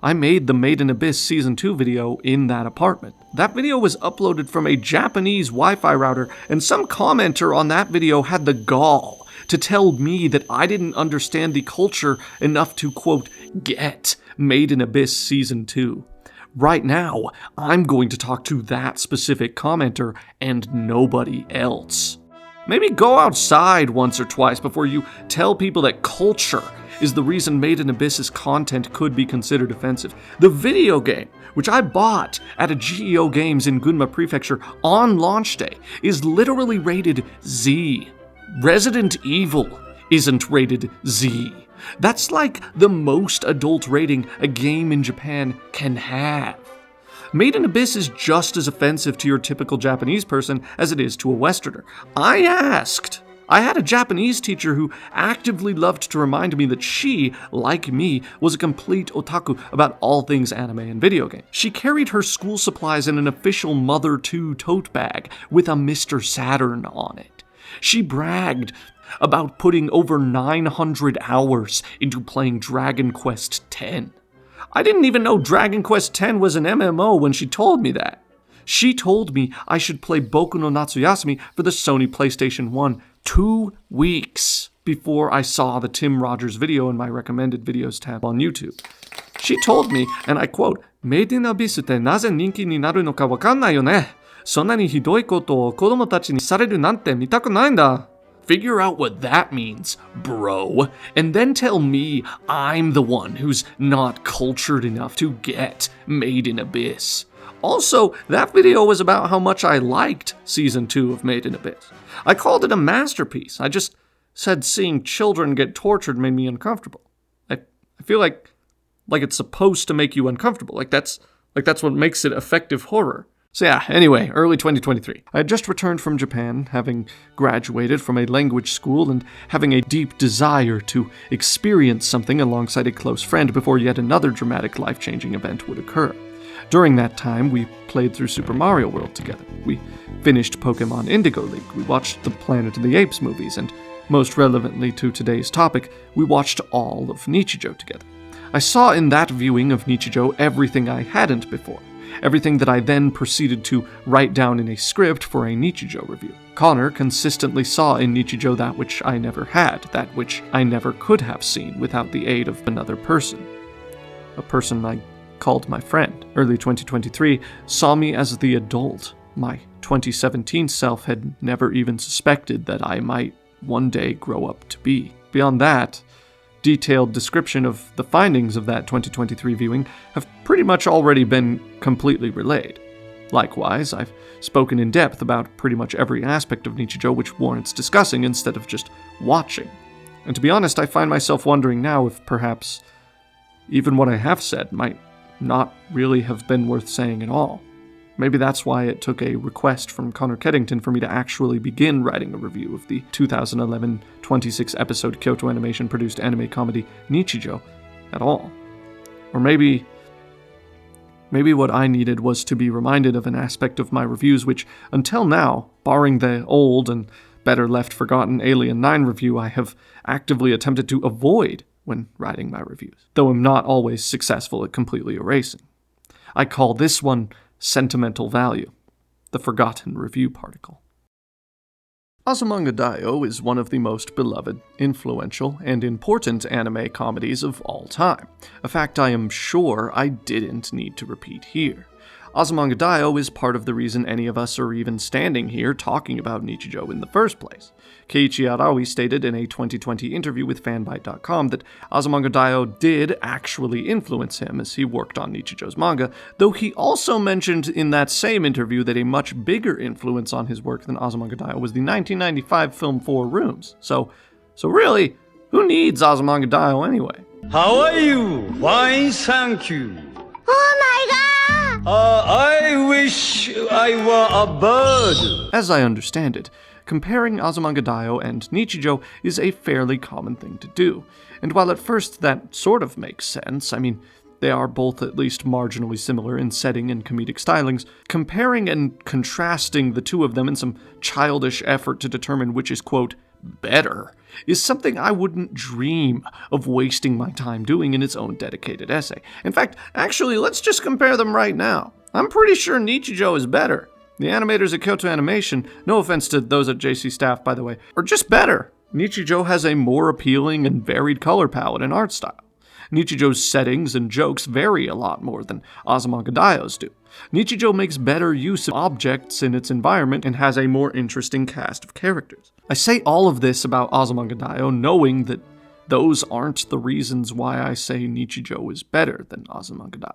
Speaker 2: I made the Made in Abyss Season 2 video in that apartment. That video was uploaded from a Japanese Wi-Fi router, and some commenter on that video had the gall to tell me that I didn't understand the culture enough to, quote, get Made in Abyss Season 2. Right now, I'm going to talk to that specific commenter and nobody else. Maybe go outside once or twice before you tell people that culture is the reason Made in Abyss's content could be considered offensive. The video game, which I bought at a GEO Games in Gunma Prefecture on launch day, is literally rated Z. Resident Evil isn't rated Z. That's like the most adult rating a game in Japan can have. Made in Abyss is just as offensive to your typical Japanese person as it is to a Westerner. I asked. I had a Japanese teacher who actively loved to remind me that she, like me, was a complete otaku about all things anime and video games. She carried her school supplies in an official Mother 2 tote bag with a Mr. Saturn on it. She bragged about putting over 900 hours into playing Dragon Quest X. I didn't even know Dragon Quest X was an MMO when she told me that. She told me I should play Boku no Natsuyasumi for the Sony PlayStation 1 2 weeks before I saw the Tim Rogers video in my recommended videos tab on YouTube. She told me, and I quote, "Made in Abyss te naze ninki ni naru no ka wakannai yo ne. Sonna ni hidoi koto o kodomo tachi ni sareru nante mitaku nai n da." Figure out what that means, bro, and then tell me I'm the one who's not cultured enough to get Made in Abyss. Also, that video was about how much I liked Season 2 of Made in Abyss. I called it a masterpiece. I just said seeing children get tortured made me uncomfortable. I feel like it's supposed to make you uncomfortable. Like that's what makes it effective horror. So yeah, anyway, early 2023. I had just returned from Japan, having graduated from a language school and having a deep desire to experience something alongside a close friend before yet another dramatic life-changing event would occur. During that time, we played through Super Mario World together. We finished Pokemon Indigo League. We watched the Planet of the Apes movies, and most relevantly to today's topic, we watched all of Nichijou together. I saw in that viewing of Nichijou everything I hadn't before. Everything that I then proceeded to write down in a script for a Nichijou review. Connor consistently saw in Nichijou that which I never had, that which I never could have seen without the aid of another person. A person I
Speaker 10: called my friend. Early 2023 saw me as the adult my 2017 self had never even suspected that I might one day grow up to be. Beyond that, detailed description of the findings of that 2023 viewing have pretty much already been completely relayed. Likewise, I've spoken in depth about pretty much every aspect of nichijou which warrants discussing instead of just watching. And to be honest, I find myself wondering now if perhaps even what I have said might not really have been worth saying at all. Maybe that's why it took a request from Connor Keddington for me to actually begin writing a review of the 2011 26-episode Kyoto Animation-produced anime comedy Nichijou at all. Or maybe what I needed was to be reminded of an aspect of my reviews which, until now, barring the old and better left forgotten Alien 9 review, I have actively attempted to avoid when writing my reviews, though I'm not always successful at completely erasing. I call this one sentimental value, the forgotten review particle. Azumanga Daioh is one of the most beloved, influential, and important anime comedies of all time, a fact I am sure I didn't need to repeat here. Azumanga Daioh is part of the reason any of us are even standing here talking about Nichijou in the first place. Keiichi Arawi stated in a 2020 interview with fanbyte.com that Azumanga Daioh did actually influence him as he worked on Nichijou's manga, though he also mentioned in that same interview that a much bigger influence on his work than Azumanga Daioh was the 1995 film 4 Rooms. So really, who needs Azumanga Daioh anyway?
Speaker 11: How are you? Fine, thank you.
Speaker 1: Oh my god!
Speaker 11: I wish I were a bird.
Speaker 10: As I understand it, comparing Azumanga Daioh and Nichijou is a fairly common thing to do, and while at first that sort of makes sense, I mean, they are both at least marginally similar in setting and comedic stylings, comparing and contrasting the two of them in some childish effort to determine which is, quote, better, is something I wouldn't dream of wasting my time doing in its own dedicated essay. In fact, actually, let's just compare them right now. I'm pretty sure Nichijou is better. The animators at Kyoto Animation, no offense to those at JC staff by the way, are just better. Nichijou has a more appealing and varied color palette and art style. Nichijou's settings and jokes vary a lot more than Azumanga Daioh's do. Nichijou makes better use of objects in its environment and has a more interesting cast of characters. I say all of this about Azumanga Daioh knowing that those aren't the reasons why I say Nichijou is better than Azumanga Daioh.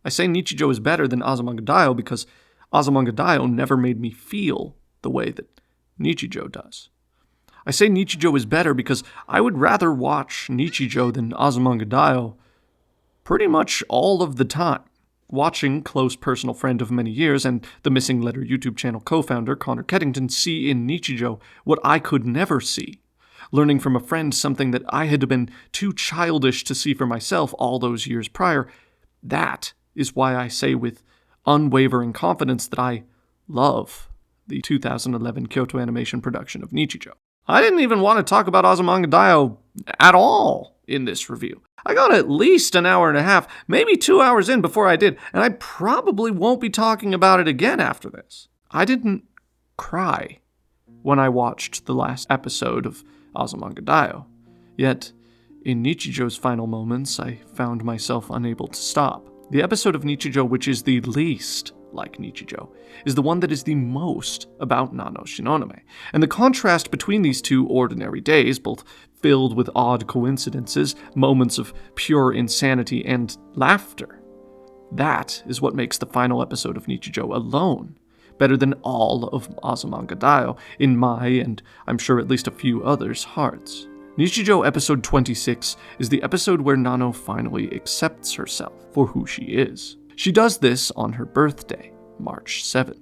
Speaker 10: I say Nichijou is better than Azumanga Daioh because Azumanga Daioh never made me feel the way that Nichijou does. I say Nichijou is better because I would rather watch Nichijou than Azumanga Daioh pretty much all of the time. Watching close personal friend of many years and the Missing Letter YouTube channel co-founder Connor Keddington see in Nichijou what I could never see. Learning from a friend something that I had been too childish to see for myself all those years prior, that is why I say with unwavering confidence that I love the 2011 Kyoto Animation production of Nichijou. I didn't even want to talk about Azumanga Daioh at all in this review. I got at least an hour and a half, maybe 2 hours in before I did, and I probably won't be talking about it again after this. I didn't cry when I watched the last episode of Azumanga Daioh, yet in Nichijou's final moments I found myself unable to stop. The episode of Nichijou which is the least like Nichijou is the one that is the most about Nano Shinonome, and the contrast between these two ordinary days, both filled with odd coincidences, moments of pure insanity, and laughter, that is what makes the final episode of Nichijou alone better than all of Azumanga Daioh in my, and I'm sure at least a few others' hearts. Nichijou episode 26 is the episode where Nano finally accepts herself for who she is. She does this on her birthday, March 7th.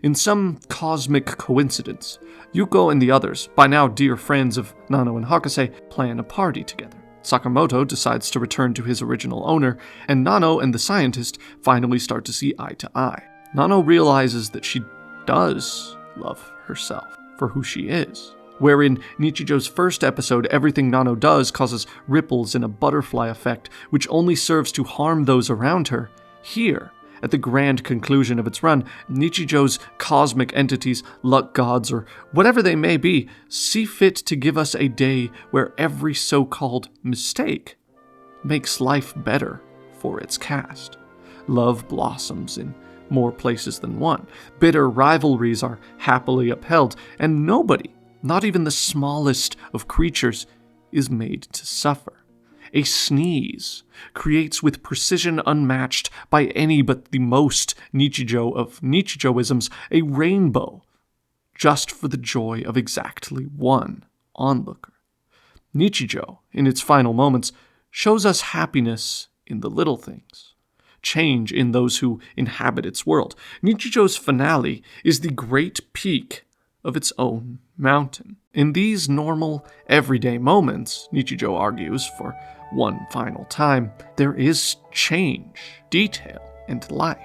Speaker 10: In some cosmic coincidence, Yuko and the others, by now dear friends of Nano and Hakase, plan a party together. Sakamoto decides to return to his original owner, and Nano and the scientist finally start to see eye to eye. Nano realizes that she does love herself for who she is. Where in Nichijou's first episode, everything Nano does causes ripples in a butterfly effect, which only serves to harm those around her, here, at the grand conclusion of its run, Nichijou's cosmic entities, luck gods, or whatever they may be, see fit to give us a day where every so-called mistake makes life better for its cast. Love blossoms in more places than one. Bitter rivalries are happily upheld, and nobody, not even the smallest of creatures, is made to suffer. A sneeze creates with precision unmatched by any but the most nichijou of nichijouisms a rainbow, just for the joy of exactly one onlooker. Nichijou, in its final moments, shows us happiness in the little things, change in those who inhabit its world. Nichijou's finale is the great peak of its own mountain. In these normal, everyday moments, Nichijou argues, for one final time, there is change, detail, and life.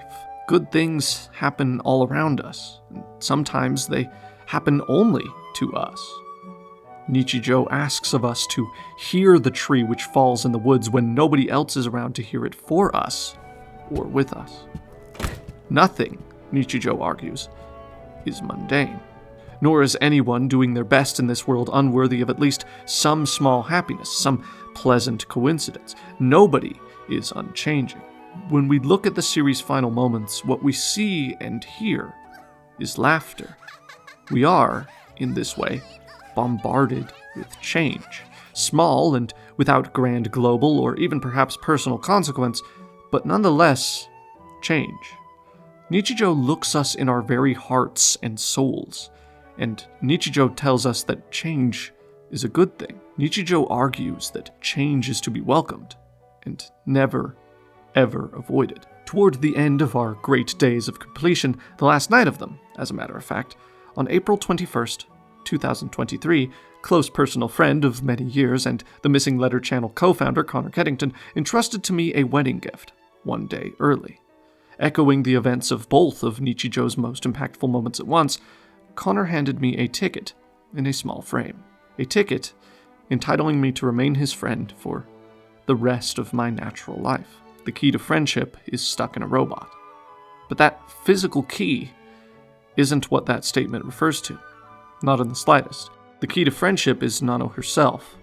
Speaker 10: Good things happen all around us, and sometimes they happen only to us. Nichijou asks of us to hear the tree which falls in the woods when nobody else is around to hear it for us or with us. Nothing, Nichijou argues, is mundane, nor is anyone doing their best in this world unworthy of at least some small happiness, some pleasant coincidence. Nobody is unchanging. When we look at the series' final moments, what we see and hear is laughter. We are, in this way, bombarded with change, small and without grand global or even perhaps personal consequence, but nonetheless, change. Nichijou looks us in our very hearts and souls, and Nichijou tells us that change is a good thing. Nichijou argues that change is to be welcomed, and never, ever avoided. Toward the end of our great days of completion, the last night of them, as a matter of fact, on April 21st, 2023, close personal friend of many years and the Missing Letter Channel co-founder Connor Keddington entrusted to me a wedding gift, one day early. Echoing the events of both of Nichijou's most impactful moments at once, Connor handed me a ticket in a small frame. A ticket entitling me to remain his friend for the rest of my natural life. The key to friendship is stuck in a robot. But that physical key isn't what that statement refers to. Not in the slightest. The key to friendship is Nano herself,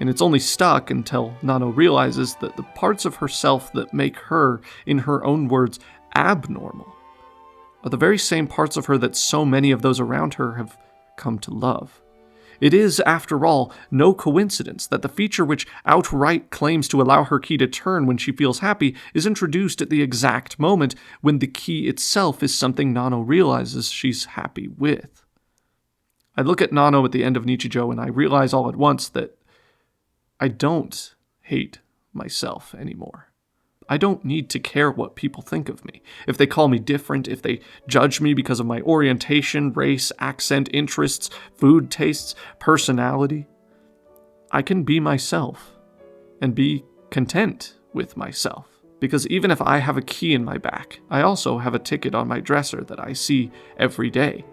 Speaker 10: and it's only stuck until Nano realizes that the parts of herself that make her, in her own words, abnormal, are the very same parts of her that so many of those around her have come to love. It is, after all, no coincidence that the feature which outright claims to allow her key to turn when she feels happy is introduced at the exact moment when the key itself is something Nano realizes she's happy with. I look at Nano at the end of Nichijou and I realize all at once that I don't hate myself anymore. I don't need to care what people think of me. If they call me different, if they judge me because of my orientation, race, accent, interests, food tastes, personality, I can be myself and be content with myself. Because even if I have a key in my back, I also have a ticket on my dresser that I see every day.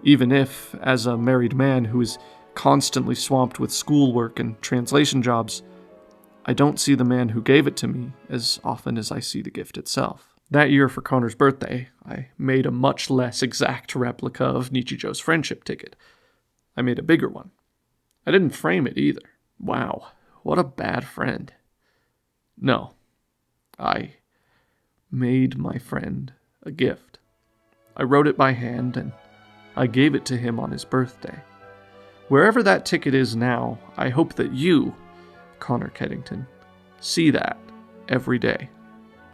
Speaker 10: Even if, as a married man who is constantly swamped with schoolwork and translation jobs, I don't see the man who gave it to me as often as I see the gift itself. That year for Connor's birthday, I made a much less exact replica of Nichijou's friendship ticket. I made a bigger one. I didn't frame it either. Wow, what a bad friend. No, I made my friend a gift. I wrote it by hand and I gave it to him on his birthday. Wherever that ticket is now, I hope that you, Connor Keddington, see that every day.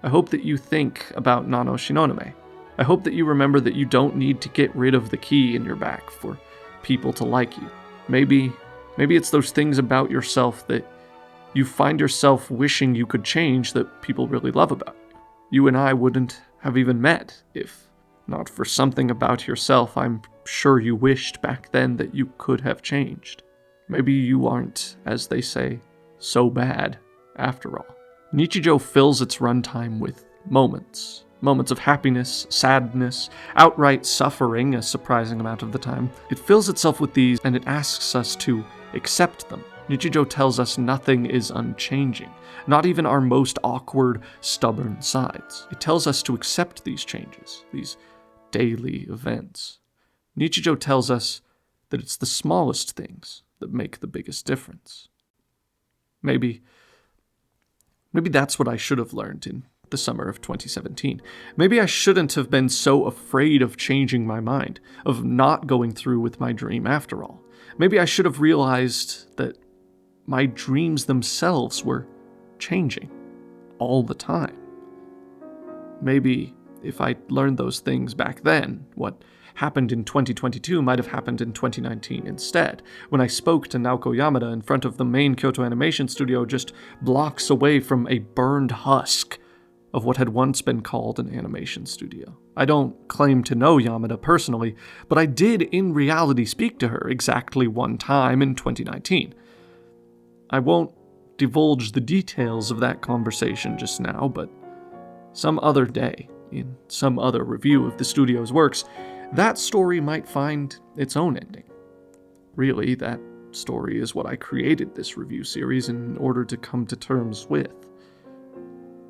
Speaker 10: I hope that you think about Nano Shinonome. I hope that you remember that you don't need to get rid of the key in your back for people to like you. Maybe it's those things about yourself that you find yourself wishing you could change that people really love about you. You and I wouldn't have even met if not for something about yourself I'm sure you wished back then that you could have changed. Maybe you aren't, as they say, so bad after all. Nichijou fills its runtime with moments. Moments of happiness, sadness, outright suffering a surprising amount of the time. It fills itself with these and it asks us to accept them. Nichijou tells us nothing is unchanging, not even our most awkward, stubborn sides. It tells us to accept these changes, these daily events. Nichijou tells us that it's the smallest things that make the biggest difference. Maybe Maybe that's what I should have learned in the summer of 2017. Maybe I shouldn't have been so afraid of changing my mind, of not going through with my dream after all. Maybe I should have realized that my dreams themselves were changing all the time. Maybe if I learned those things back then, what happened in 2022 might have happened in 2019 instead, when I spoke to Naoko Yamada in front of the main Kyoto animation studio just blocks away from a burned husk of what had once been called an animation studio. I don't claim to know Yamada personally, but I did in reality speak to her exactly one time in 2019. I won't divulge the details of that conversation just now, but some other day, in some other review of the studio's works, that story might find its own ending. Really, that story is what I created this review series in order to come to terms with.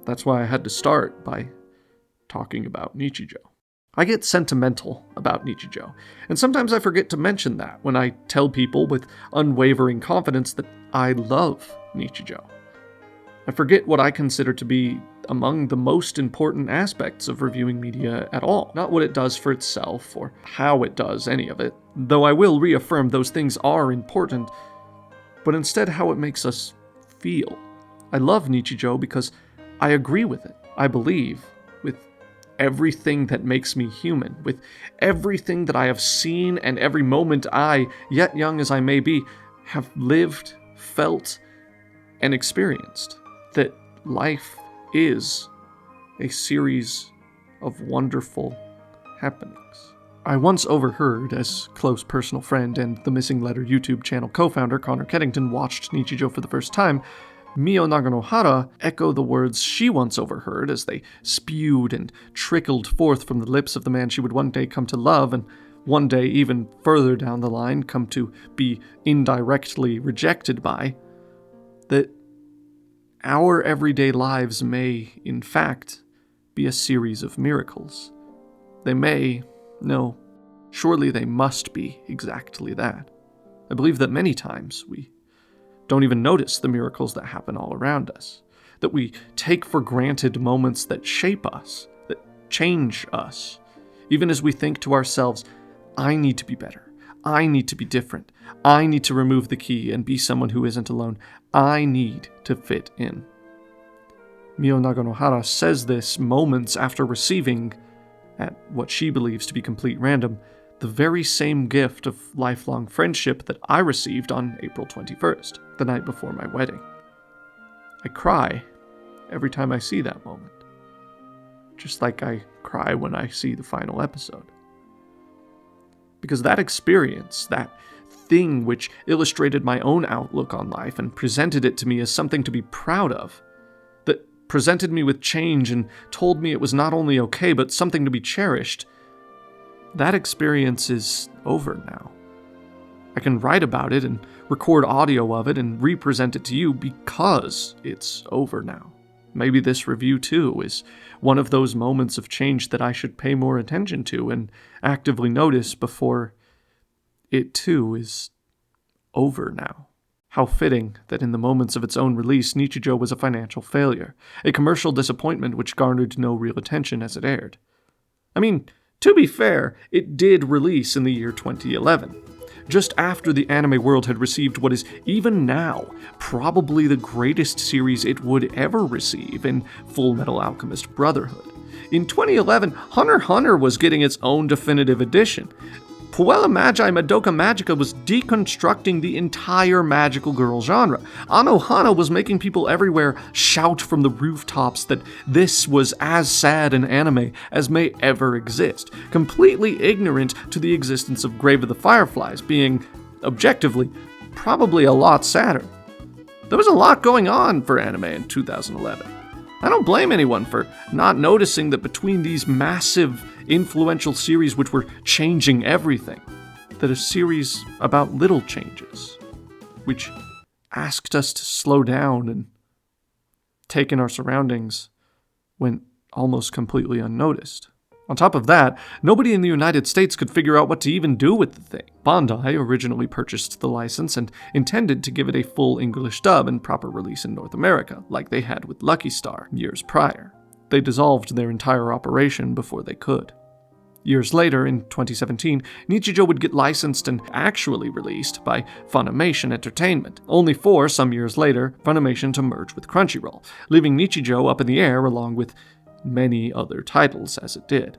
Speaker 10: That's why I had to start by talking about nichijou. I get sentimental about nichijou, and sometimes I forget to mention that when I tell people with unwavering confidence that I love nichijou. I forget what I consider to be among the most important aspects of reviewing media at all. Not what it does for itself, or how it does any of it, though I will reaffirm those things are important, but instead how it makes us feel. I love nichijou because I agree with it. I believe with everything that makes me human, with everything that I have seen and every moment I, yet young as I may be, have lived, felt, and experienced. That life is a series of wonderful happenings. I once overheard, as close personal friend and the Missing Letter YouTube channel co-founder Connor Keddington watched nichijou for the first time, Mio Naganohara echo the words she once overheard as they spewed and trickled forth from the lips of the man she would one day come to love and one day, even further down the line, come to be indirectly rejected by, that our everyday lives may, in fact, be a series of miracles. They may, no, surely they must be exactly that. I believe that many times we don't even notice the miracles that happen all around us, that we take for granted moments that shape us, that change us, even as we think to ourselves, I need to be better, I need to be different, I need to remove the key and be someone who isn't alone, I need to fit in. Mio Naganohara says this moments after receiving, at what she believes to be complete random, the very same gift of lifelong friendship that I received on April 21st, the night before my wedding. I cry every time I see that moment, just like I cry when I see the final episode. Because that experience, that thing which illustrated my own outlook on life and presented it to me as something to be proud of, that presented me with change and told me it was not only okay but something to be cherished, that experience is over now. I can write about it and record audio of it and represent it to you because it's over now. Maybe this review, too, is one of those moments of change that I should pay more attention to and actively notice before it, too, is over now. How fitting that in the moments of its own release, nichijou was a financial failure, a commercial disappointment which garnered no real attention as it aired. I mean, to be fair, it did release in the year 2011, just after the anime world had received what is even now probably the greatest series it would ever receive in Full Metal Alchemist Brotherhood. In 2011, Hunter x Hunter was getting its own definitive edition. Puella Magi Madoka Magica was deconstructing the entire magical girl genre. Anohana was making people everywhere shout from the rooftops that this was as sad an anime as may ever exist, completely ignorant to the existence of Grave of the Fireflies being, objectively, probably a lot sadder. There was a lot going on for anime in 2011. I don't blame anyone for not noticing that between these massive, influential series which were changing everything, that a series about little changes, which asked us to slow down and take in our surroundings, went almost completely unnoticed. On top of that, nobody in the United States could figure out what to even do with the thing. Bandai originally purchased the license and intended to give it a full English dub and proper release in North America, like they had with Lucky Star years prior. They dissolved their entire operation before they could. Years later, in 2017, Nichijou would get licensed and actually released by Funimation Entertainment, only for, some years later, Funimation to merge with Crunchyroll, leaving Nichijou up in the air along with many other titles as it did.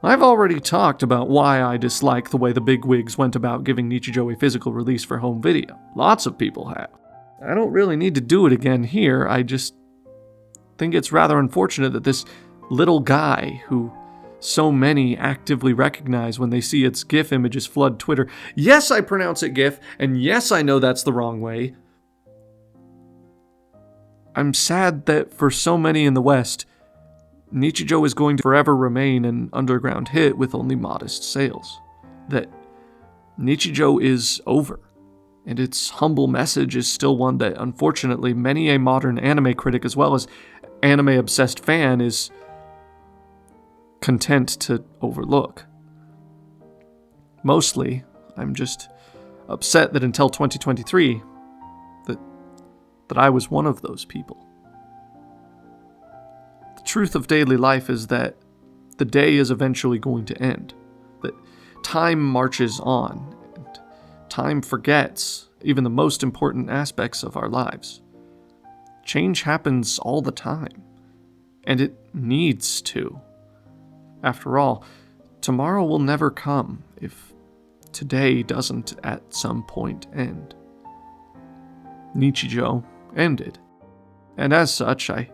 Speaker 10: I've already talked about why I dislike the way the bigwigs went about giving Nichijou a physical release for home video. Lots of people have. I don't really need to do it again here, I just think it's rather unfortunate that this little guy, who so many actively recognize when they see its GIF images flood Twitter. Yes, I pronounce it GIF, and yes, I know that's the wrong way. I'm sad that for so many in the West, Nichijou is going to forever remain an underground hit with only modest sales. That Nichijou is over, and its humble message is still one that, unfortunately, many a modern anime critic as well as anime-obsessed fan is content to overlook. Mostly, I'm just upset that until 2023, that I was one of those people. The truth of daily life is that the day is eventually going to end, that time marches on, and time forgets even the most important aspects of our lives. Change happens all the time, and it needs to. After all, tomorrow will never come if today doesn't at some point end. Nichijou ended, and as such, I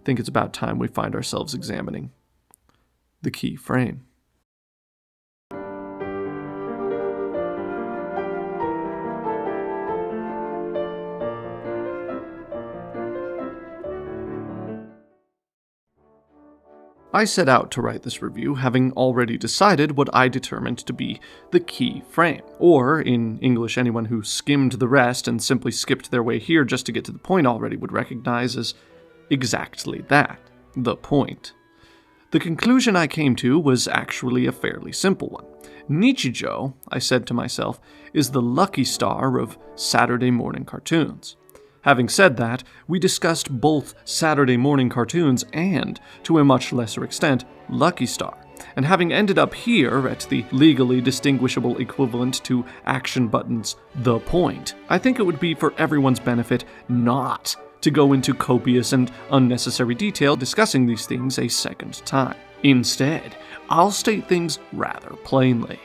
Speaker 10: think it's about time we find ourselves examining the key frame. I set out to write this review having already decided what I determined to be the key frame, or, in English anyone who skimmed the rest and simply skipped their way here just to get to the point already would recognize as exactly that, the point. The conclusion I came to was actually a fairly simple one. Nichijou, I said to myself, is the Lucky Star of Saturday morning cartoons. Having said that, we discussed both Saturday morning cartoons and, to a much lesser extent, Lucky Star, and having ended up here at the legally distinguishable equivalent to Action Button's The Point, I think it would be for everyone's benefit not to go into copious and unnecessary detail discussing these things a second time. Instead, I'll state things rather plainly.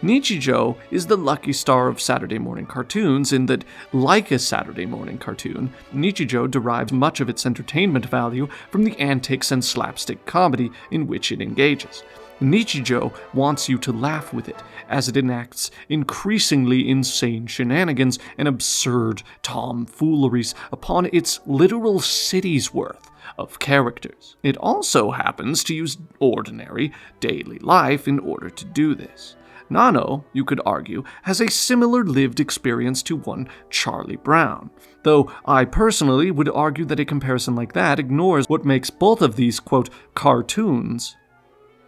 Speaker 10: Nichijou is the Lucky Star of Saturday morning cartoons in that, like a Saturday morning cartoon, Nichijou derives much of its entertainment value from the antics and slapstick comedy in which it engages. Nichijou wants you to laugh with it, as it enacts increasingly insane shenanigans and absurd tomfooleries upon its literal city's worth of characters. It also happens to use ordinary, daily life in order to do this. Nano, you could argue, has a similar lived experience to one Charlie Brown, though I personally would argue that a comparison like that ignores what makes both of these, quote, cartoons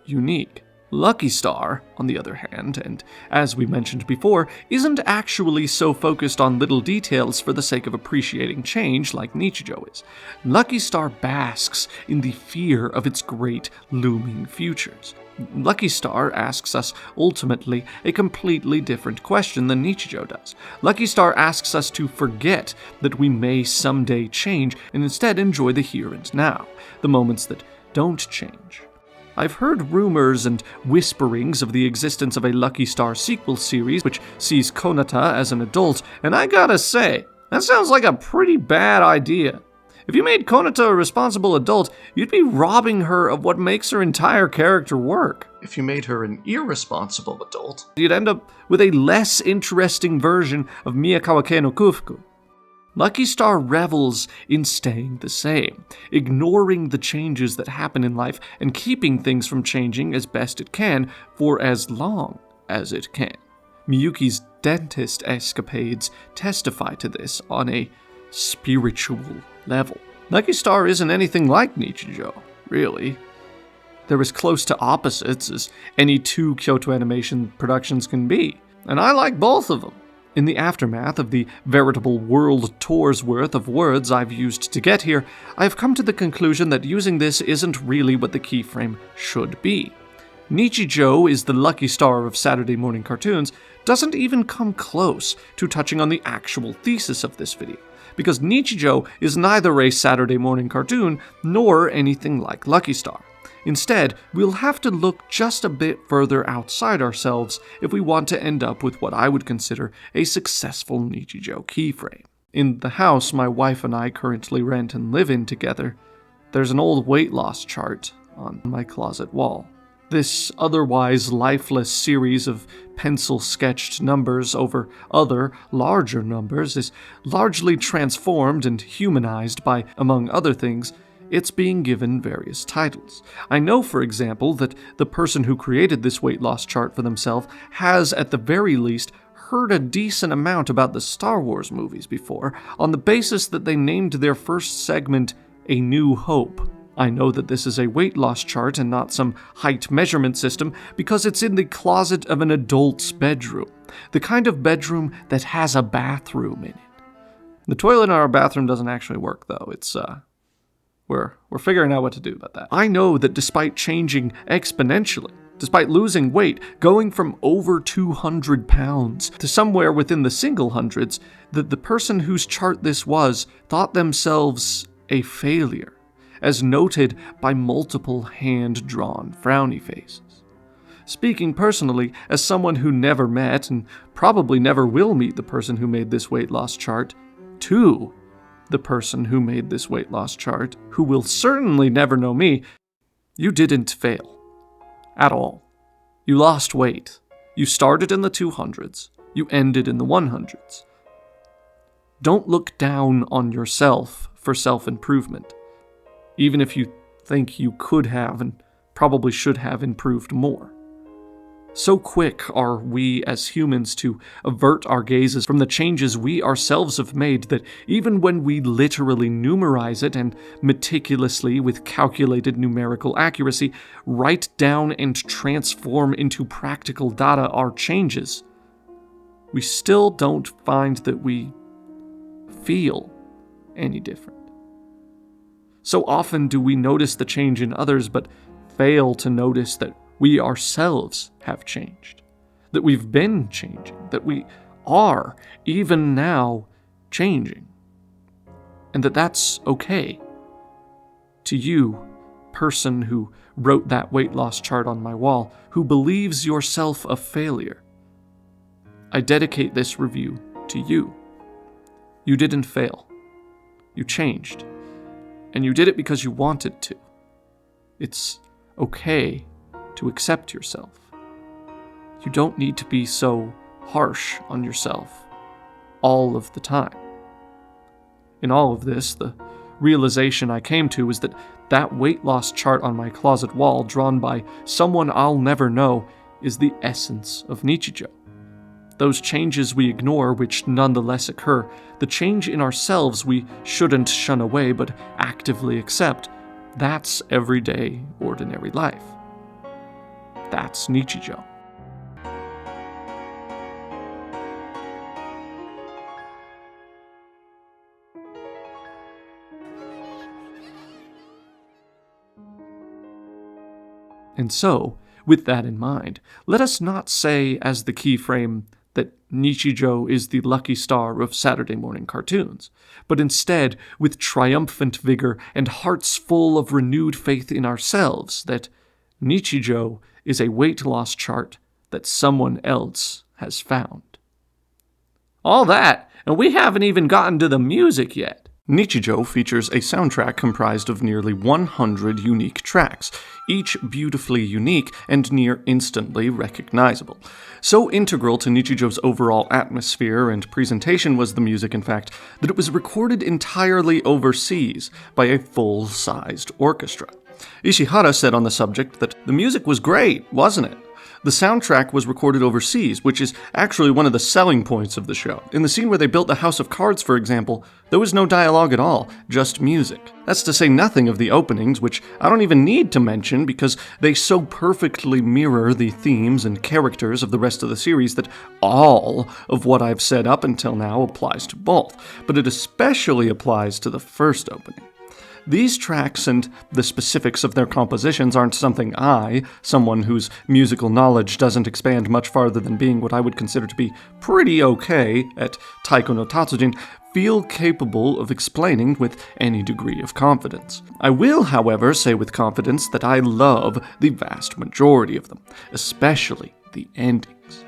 Speaker 10: unique. Lucky Star, on the other hand, and as we mentioned before, isn't actually so focused on little details for the sake of appreciating change like Nichijou is. Lucky Star basks in the fear of its great looming futures. Lucky Star asks us, ultimately, a completely different question than Nichijou does. Lucky Star asks us to forget that we may someday change and instead enjoy the here and now, the moments that don't change. I've heard rumors and whisperings of the existence of a Lucky Star sequel series which sees Konata as an adult, and I gotta say, that sounds like a pretty bad idea. If you made Konata a responsible adult, you'd be robbing her of what makes her entire character work. If you made her an irresponsible adult, you'd end up with a less interesting version of Miyakawa no Kufuku. Lucky Star revels in staying the same, ignoring the changes that happen in life and keeping things from changing as best it can for as long as it can. Miyuki's dentist escapades testify to this on a spiritual level. Lucky Star isn't anything like Nichijou, really. They're as close to opposites as any two Kyoto Animation productions can be, and I like both of them. In the aftermath of the veritable world tour's worth of words I've used to get here, I've come to the conclusion that using this isn't really what the keyframe should be. Nichijou is the lucky star of Saturday morning cartoons doesn't even come close to touching on the actual thesis of this video, because Nichijou is neither a Saturday morning cartoon nor anything like Lucky Star. Instead, we'll have to look just a bit further outside ourselves if we want to end up with what I would consider a successful Nichijou keyframe. In the house my wife and I currently rent and live in together, there's an old weight loss chart on my closet wall. This otherwise lifeless series of pencil-sketched numbers over other, larger numbers is largely transformed and humanized by, among other things, it's being given various titles. I know, for example, that the person who created this weight loss chart for themselves has, at the very least, heard a decent amount about the Star Wars movies before, on the basis that they named their first segment A New Hope. I know that this is a weight loss chart and not some height measurement system because it's in the closet of an adult's bedroom, the kind of bedroom that has a bathroom in it. The toilet in our bathroom doesn't actually work, though. It's, We're figuring out what to do about that. I know that despite changing exponentially, despite losing weight, going from over 200 pounds to somewhere within the single hundreds, that the person whose chart this was thought themselves a failure, as noted by multiple hand-drawn frowny faces. Speaking personally, as someone who never met and probably never will meet the person who made this weight loss chart, to the person who made this weight loss chart, who will certainly never know me, you didn't fail. At all. You lost weight. You started in the 200s. You ended in the 100s. Don't look down on yourself for self-improvement, even if you think you could have and probably should have improved more. So quick are we as humans to avert our gazes from the changes we ourselves have made that even when we literally numerize it and meticulously, with calculated numerical accuracy, write down and transform into practical data our changes, we still don't find that we feel any different. So often do we notice the change in others, but fail to notice that we ourselves have changed, that we've been changing, that we are, even now, changing, and that that's okay. To you, person who wrote that weight loss chart on my wall, who believes yourself a failure, I dedicate this review to you. You didn't fail. You changed. And you did it because you wanted to. It's okay to accept yourself. You don't need to be so harsh on yourself all of the time. In all of this, the realization I came to is that that weight loss chart on my closet wall, drawn by someone I'll never know, is the essence of Nichijou. Those changes we ignore, which nonetheless occur, the change in ourselves we shouldn't shun away but actively accept, that's everyday, ordinary life. That's Nichijou. And so, with that in mind, let us not say as the keyframe that Nichijou is the lucky star of Saturday morning cartoons, but instead, with triumphant vigor and hearts full of renewed faith in ourselves, that Nichijou is a weight loss chart that someone else has found. All that, and we haven't even gotten to the music yet. Nichijou features a soundtrack comprised of nearly 100 unique tracks, each beautifully unique and near instantly recognizable. So integral to Nichijou's overall atmosphere and presentation was the music, in fact, that it was recorded entirely overseas by a full-sized orchestra. Ishihara said on the subject that the music was great, wasn't it? The soundtrack was recorded overseas, which is actually one of the selling points of the show. In the scene where they built the House of Cards, for example, there was no dialogue at all, just music. That's to say nothing of the openings, which I don't even need to mention because they so perfectly mirror the themes and characters of the rest of the series that all of what I've said up until now applies to both, but it especially applies to the first opening. These tracks and the specifics of their compositions aren't something I, someone whose musical knowledge doesn't expand much farther than being what I would consider to be pretty okay at Taiko no Tatsujin, feel capable of explaining with any degree of confidence. I will, however, say with confidence that I love the vast majority of them, especially the endings.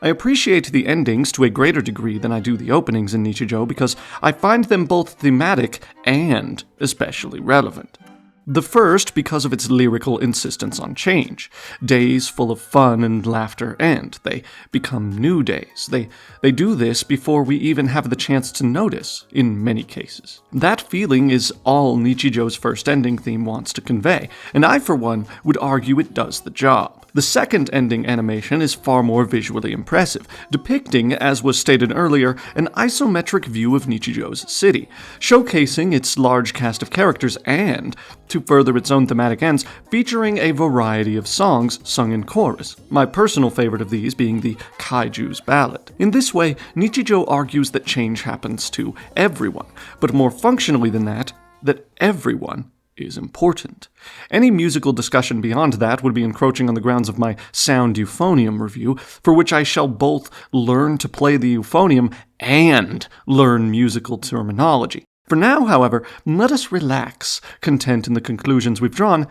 Speaker 10: I appreciate the endings to a greater degree than I do the openings in Nichijou because I find them both thematic and especially relevant. The first because of its lyrical insistence on change. Days full of fun and laughter end. They become new days. They do this before we even have the chance to notice, in many cases. That feeling is all Nichijou's first ending theme wants to convey, and I, for one, would argue it does the job. The second ending animation is far more visually impressive, depicting, as was stated earlier, an isometric view of Nichijou's city, showcasing its large cast of characters and, to further its own thematic ends, featuring a variety of songs sung in chorus, my personal favorite of these being the Kaiju's Ballad. In this way, Nichijou argues that change happens to everyone, but more functionally than that everyone is important. Any musical discussion beyond that would be encroaching on the grounds of my sound euphonium review, for which I shall both learn to play the euphonium and learn musical terminology. For now, however, let us relax, content in the conclusions we've drawn,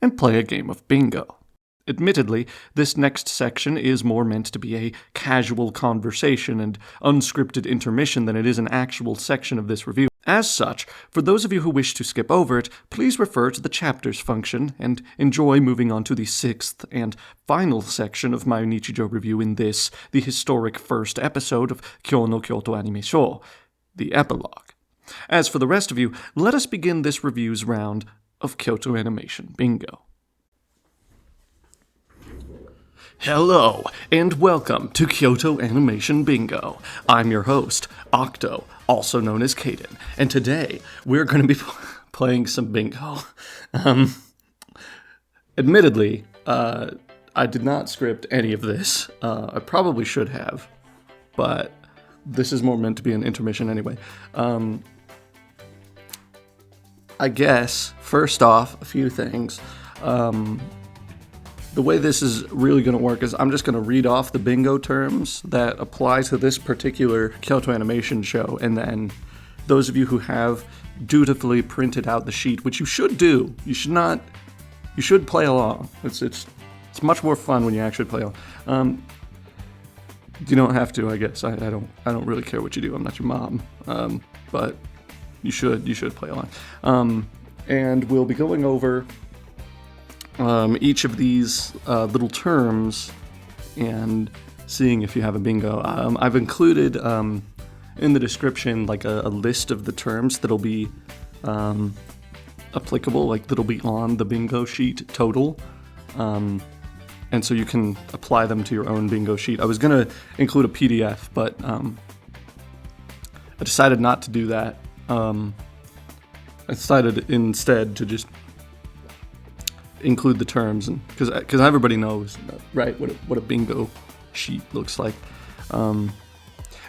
Speaker 10: and play a game of bingo. Admittedly, this next section is more meant to be a casual conversation and unscripted intermission than it is an actual section of this review. As such, for those of you who wish to skip over it, please refer to the chapters function and enjoy moving on to the sixth and final section of my Nichijou review in this, the historic first episode of Kyo no Kyoto Anime Show, the epilogue. As for the rest of you, let us begin this review's round of Kyoto Animation Bingo. Hello, and welcome to Kyoto Animation Bingo. I'm your host, Octo, also known as Kaden, and today we're going to be playing some bingo. Admittedly, I did not script any of this. I probably should have, but this is more meant to be an intermission anyway. I guess, first off, a few things. The way this is really going to work is I'm just going to read off the bingo terms that apply to this particular Kyoto Animation show, and then those of you who have dutifully printed out the sheet, which you should do, you should play along. It's much more fun when you actually play along. You don't have to, I guess. I don't really care what you do. I'm not your mom, but you should play along. And we'll be going over each of these little terms and seeing if you have a bingo. I've included in the description like a list of the terms that'll be applicable, like that'll be on the bingo sheet total. And so you can apply them to your own bingo sheet. I was going to include a PDF, but I decided not to do that. I decided instead to just include the terms, and because everybody knows, right, what a bingo sheet looks like. And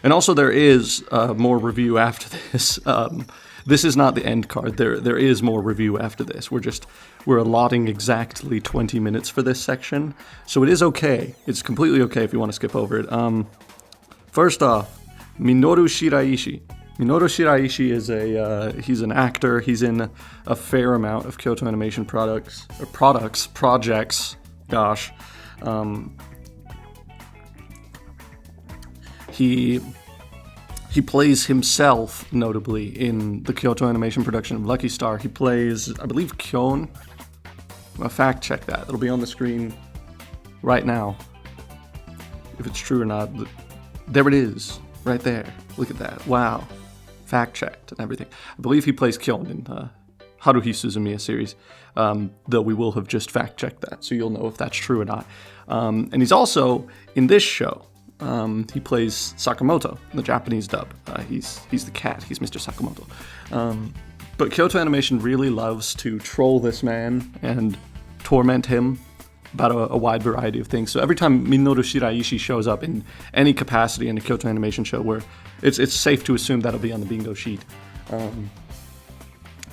Speaker 10: also there is more review after this. This is not the end card. There is more review after this. We're allotting exactly 20 minutes for this section, so it is okay. It's completely okay if you want to skip over it. First off, Minoru Shiraishi. Minoru Shiraishi is he's an actor. He's in a fair amount of Kyoto Animation projects. Gosh. He plays himself, notably, in the Kyoto Animation production of Lucky Star. He plays, I believe, Kyon. I'll fact check that. It'll be on the screen right now. If it's true or not. There it is. Right there. Look at that. Wow. Fact checked and everything. I believe he plays Kyon in Haruhi Suzumiya series, though we will have just fact-checked that, so you'll know if that's true or not. And he's also, in this show, he plays Sakamoto in the Japanese dub. He's the cat, he's Mr. Sakamoto. But Kyoto Animation really loves to troll this man and torment him about a wide variety of things. So every time Minoru Shiraishi shows up in any capacity in a Kyoto Animation show, where it's safe to assume that'll be on the bingo sheet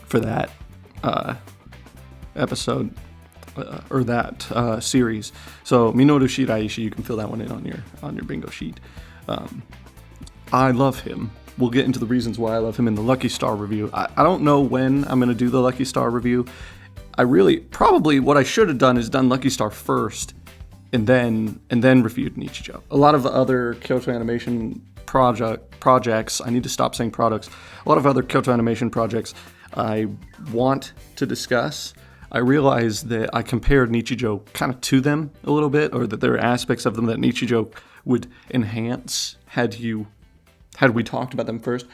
Speaker 10: for that episode or that series. So Minoru Shiraishi, you can fill that one in on your bingo sheet. I love him. We'll get into the reasons why I love him in the Lucky Star review. I don't know when I'm going to do the Lucky Star review. Probably what I should have done is done Lucky Star first and then reviewed nichijou. A lot of the other Kyoto Animation projects, I need to stop saying products, a lot of other Kyoto Animation projects I want to discuss. I realized that I compared nichijou kind of to them a little bit, or that there are aspects of them that nichijou would enhance had we talked about them first.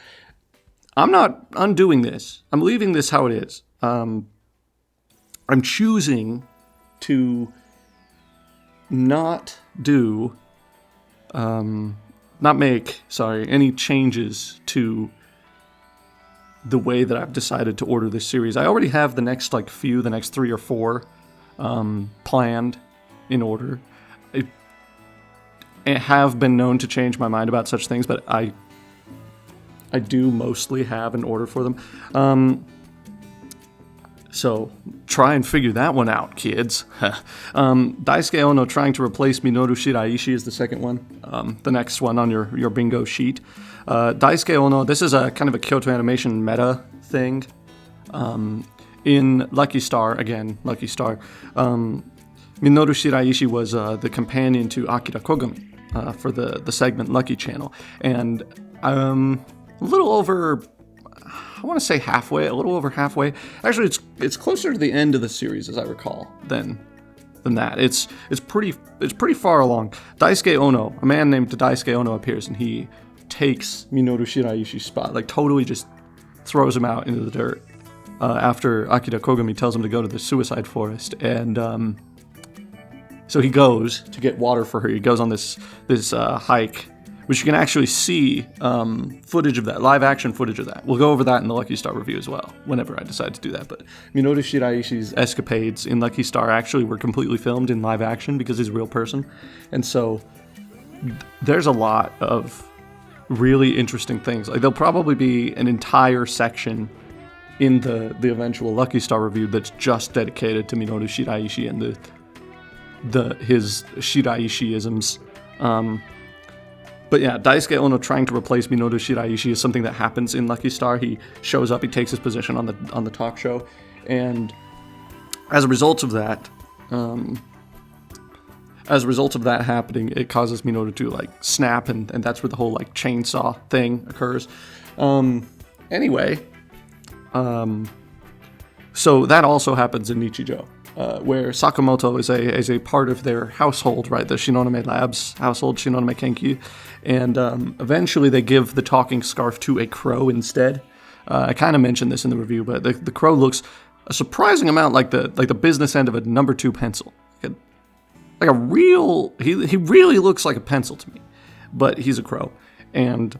Speaker 10: I'm not undoing this. I'm leaving this how it is. I'm choosing to not make any changes to the way that I've decided to order this series. I already have the next 3 or 4 planned in order. I have been known to change my mind about such things, but I do mostly have an order for them. So try and figure that one out, kids. Daisuke Ono trying to replace Minoru Shiraishi is the second one. The next one on your bingo sheet. Daisuke Ono, this is a kind of a Kyoto Animation meta thing. In Lucky Star, Minoru Shiraishi was the companion to Akira Kogami for the segment Lucky Channel. And a little over... I want to say a little over halfway. Actually, it's closer to the end of the series, as I recall, than that. It's pretty far along. Daisuke Ono, a man named Daisuke Ono, appears, and he takes Minoru Shiraishi's spot, totally just throws him out into the dirt after Akira Kogami tells him to go to the suicide forest. And so he goes to get water for her. He goes on this hike, which you can actually see footage of that, live action footage of that. We'll go over that in the Lucky Star review as well, whenever I decide to do that. But Minoru Shiraishi's escapades in Lucky Star actually were completely filmed in live action because he's a real person. And so there's a lot of really interesting things. There'll probably be an entire section in the eventual Lucky Star review that's just dedicated to Minoru Shiraishi and his Shiraishi-isms. But yeah, Daisuke Ono trying to replace Minoru Shiraishi is something that happens in Lucky Star. He shows up, he takes his position on the talk show, and as a result of that happening, it causes Minoru to snap, and that's where the whole chainsaw thing occurs. So that also happens in nichijou. Where Sakamoto is a part of their household, right? The Shinonome Labs household, Shinonome Kenkyu, and eventually they give the talking scarf to a crow instead. I kind of mentioned this in the review, but the crow looks a surprising amount like the business end of a number 2 pencil, like a real. He really looks like a pencil to me, but he's a crow, and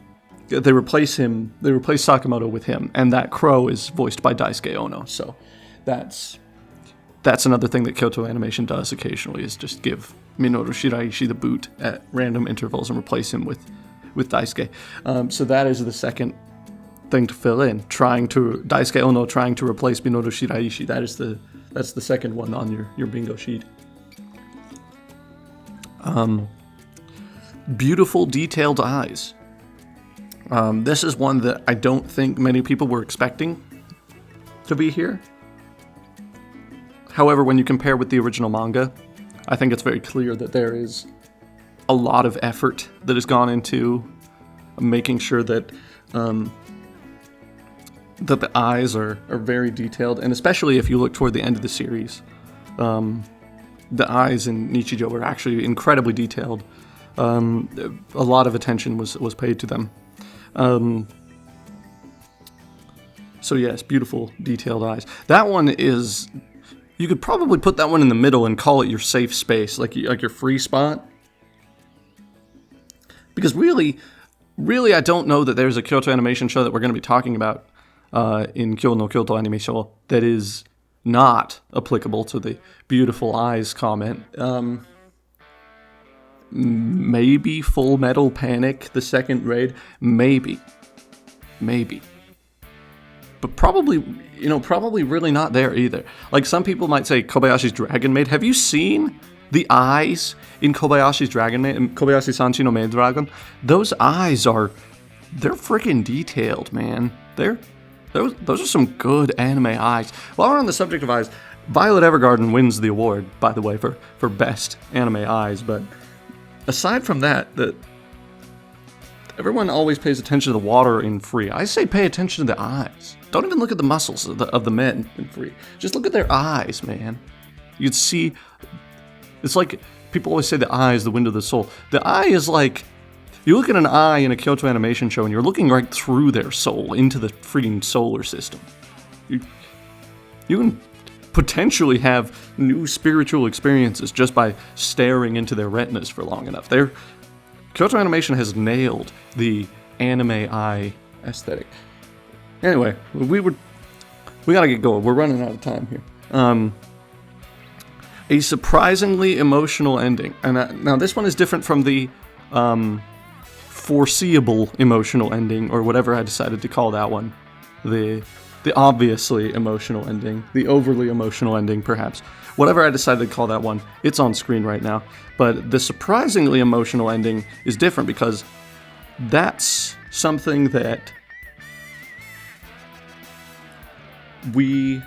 Speaker 10: they replace Sakamoto with him, and that crow is voiced by Daisuke Ono. So that's another thing that Kyoto Animation does occasionally, is just give Minoru Shiraishi the boot at random intervals and replace him with Daisuke. So that is the second thing to fill in. Daisuke Ono trying to replace Minoru Shiraishi. That's the second one on your bingo sheet. Beautiful, detailed eyes. This is one that I don't think many people were expecting to be here. However, when you compare with the original manga, I think it's very clear that there is a lot of effort that has gone into making sure that the eyes are very detailed, and especially if you look toward the end of the series, the eyes in nichijou are actually incredibly detailed. A lot of attention was paid to them. So yes, beautiful, detailed eyes. That one is... You could probably put that one in the middle and call it your safe space, like your free spot. Because really, I don't know that there's a Kyoto animation show that we're going to be talking about in Kyoto Animation that is not applicable to the beautiful eyes comment. Maybe Full Metal Panic, the second raid. Maybe. But probably really not there either. Like, some people might say Kobayashi's Dragon Maid. Have you seen the eyes in Kobayashi's Dragon Maid, Kobayashi Sanchi no Maid Dragon? Those eyes they're freaking detailed, man. Those are some good anime eyes. While we're on the subject of eyes, Violet Evergarden wins the award, by the way, for best anime eyes. But aside from that, everyone always pays attention to the water in Free. I say pay attention to the eyes. Don't even look at the muscles of the men in Free. Just look at their eyes, man. You can see... It's like... People always say the eye is the window of the soul. The eye is like... You look at an eye in a Kyoto animation show and you're looking right through their soul, into the freaking solar system. You can potentially have new spiritual experiences just by staring into their retinas for long enough. Kyoto Animation has nailed the anime eye aesthetic. Anyway, we gotta get going. We're running out of time here. A surprisingly emotional ending. And now this one is different from the foreseeable emotional ending, or whatever I decided to call that one. The obviously emotional ending. The overly emotional ending, perhaps. Whatever I decided to call that one, it's on screen right now. But the surprisingly emotional ending is different because that's something that I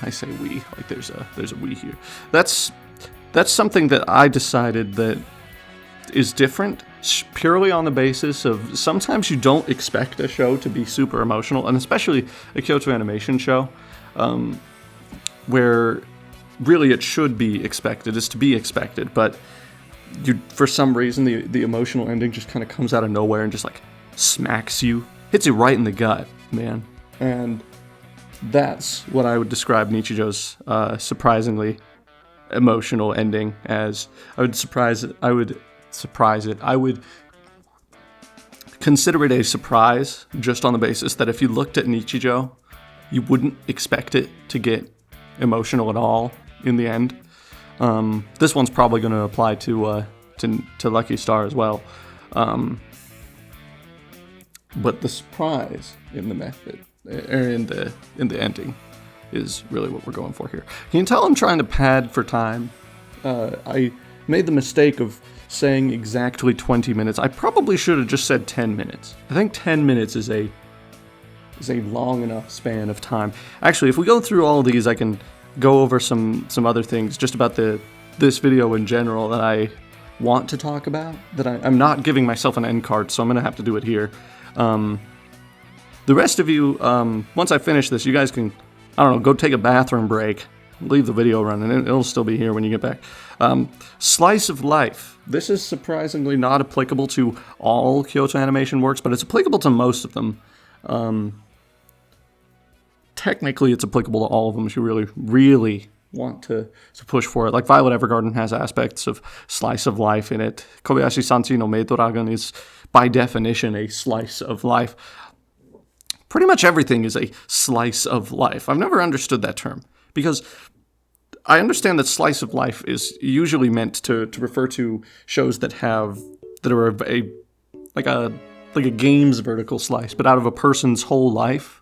Speaker 10: say we, like there's a we here. That's something that I decided that is different purely on the basis of sometimes you don't expect a show to be super emotional, and especially a Kyoto Animation show, where really it should be expected, is to be expected, but for some reason the emotional ending just kind of comes out of nowhere and just like smacks you, hits you right in the gut, man. And that's what I would describe Nichijou's surprisingly emotional ending as. I would consider it a surprise just on the basis that if you looked at Nichijou, you wouldn't expect it to get emotional at all in the end. This one's probably going to apply to Lucky Star as well. But the surprise in the method, in the ending, is really what we're going for here. Can you tell I'm trying to pad for time? I made the mistake of saying exactly 20 minutes. I probably should have just said 10 minutes. I think 10 minutes is a long enough span of time. Actually, if we go through all of these, I can go over some other things just about this video in general that I want to talk about, that I'm not giving myself an end card, so I'm going to have to do it here. The rest of you, once I finish this, you guys can, I don't know, go take a bathroom break, leave the video running, it'll still be here when you get back. Slice of Life. This is surprisingly not applicable to all Kyoto Animation works, but it's applicable to most of them. Technically, it's applicable to all of them if you really, really want to push for it. Like Violet Evergarden has aspects of slice of life in it. Kobayashi Sanchi no Maid Dragon is, by definition, a slice of life. Pretty much everything is a slice of life. I've never understood that term, because I understand that slice of life is usually meant to refer to shows that are like a game's vertical slice, but out of a person's whole life.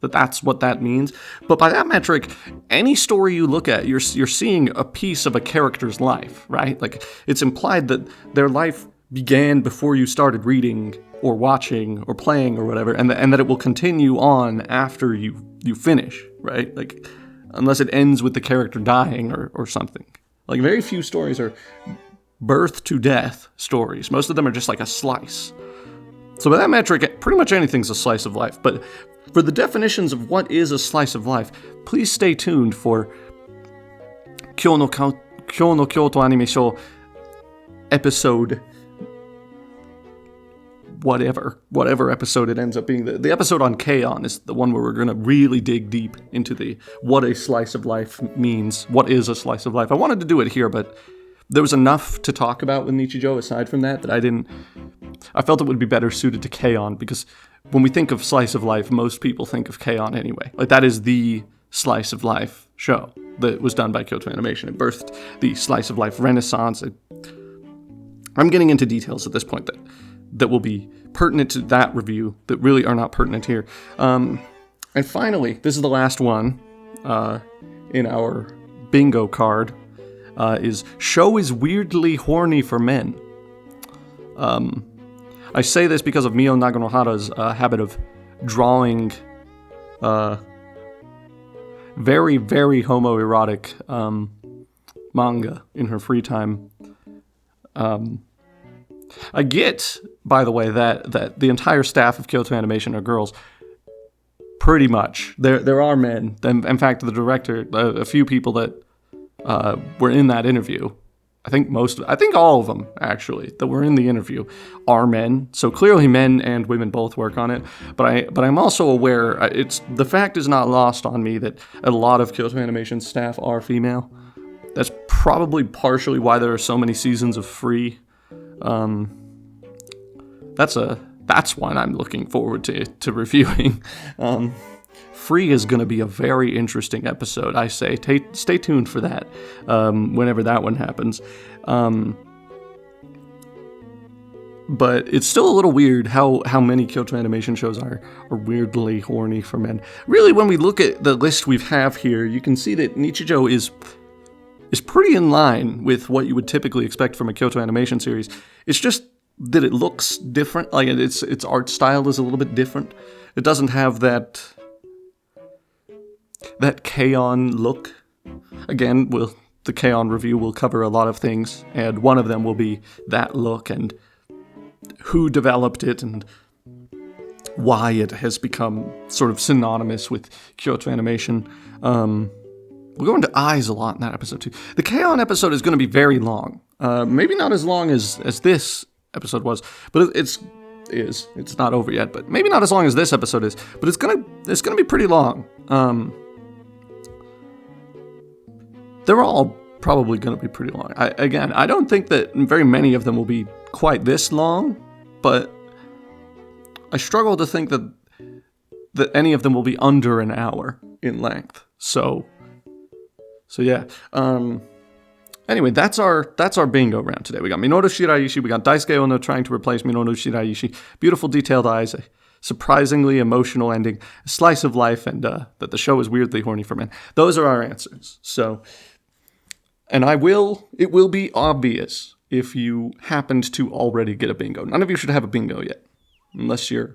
Speaker 10: That's what that means. But by that metric, any story you look at, you're seeing a piece of a character's life, right? Like, it's implied that their life began before you started reading or watching or playing or whatever, and that it will continue on after you finish, right? Like, unless it ends with the character dying or something. Like, very few stories are birth to death stories. Most of them are just like a slice. So by that metric, pretty much anything's a slice of life. But for the definitions of what is a slice of life, please stay tuned for Kyo no Kyoto Anime Show episode whatever episode it ends up being. The episode on K-On! Is the one where we're going to really dig deep into what a slice of life means. What is a slice of life? I wanted to do it here, but there was enough to talk about with nichijou aside from that I felt it would be better suited to K-On! Because when we think of slice of life, most people think of K-On! Anyway. Like, that is the slice of life show that was done by Kyoto Animation. It birthed the slice of life renaissance. I'm getting into details at this point that will be pertinent to that review that really are not pertinent here. And finally, this is the last one in our bingo card, is show is weirdly horny for men. I say this because of Mio Naganohara's habit of drawing very, very homoerotic manga in her free time. I get, by the way, that the entire staff of Kyoto Animation are girls. Pretty much. There are men. In fact, the director, a few people that were in that interview, I think all of them, actually, that were in the interview are men. So clearly men and women both work on it. But I'm also aware, the fact is not lost on me that a lot of Kyoto Animation staff are female. That's probably partially why there are so many seasons of Free. That's one I'm looking forward to reviewing. Free is going to be a very interesting episode, I say. Stay tuned for that, whenever that one happens. But it's still a little weird how many Kyoto Animation shows are weirdly horny for men. Really, when we look at the list we have here, you can see that nichijou is pretty in line with what you would typically expect from a Kyoto Animation series. It's just that it looks different. Like, its art style is a little bit different. It doesn't have that K-On! Look. Again, the K-On! Review will cover a lot of things, and one of them will be that look and who developed it and why it has become sort of synonymous with Kyoto Animation. We'll go into eyes a lot in that episode too. The K-On! Episode is going to be very long. Maybe not as long as this episode was, but it's not over yet. But maybe not as long as this episode is. But it's gonna be pretty long. They're all probably going to be pretty long. I don't think that very many of them will be quite this long, but I struggle to think that any of them will be under an hour in length. So yeah. Anyway, that's our bingo round today. We got Minoru Shiraishi, we got Daisuke Ono trying to replace Minoru Shiraishi, beautiful detailed eyes, a surprisingly emotional ending, a slice of life, and that the show is weirdly horny for men. Those are our answers. So, and it will be obvious if you happened to already get a bingo. None of you should have a bingo yet, unless you're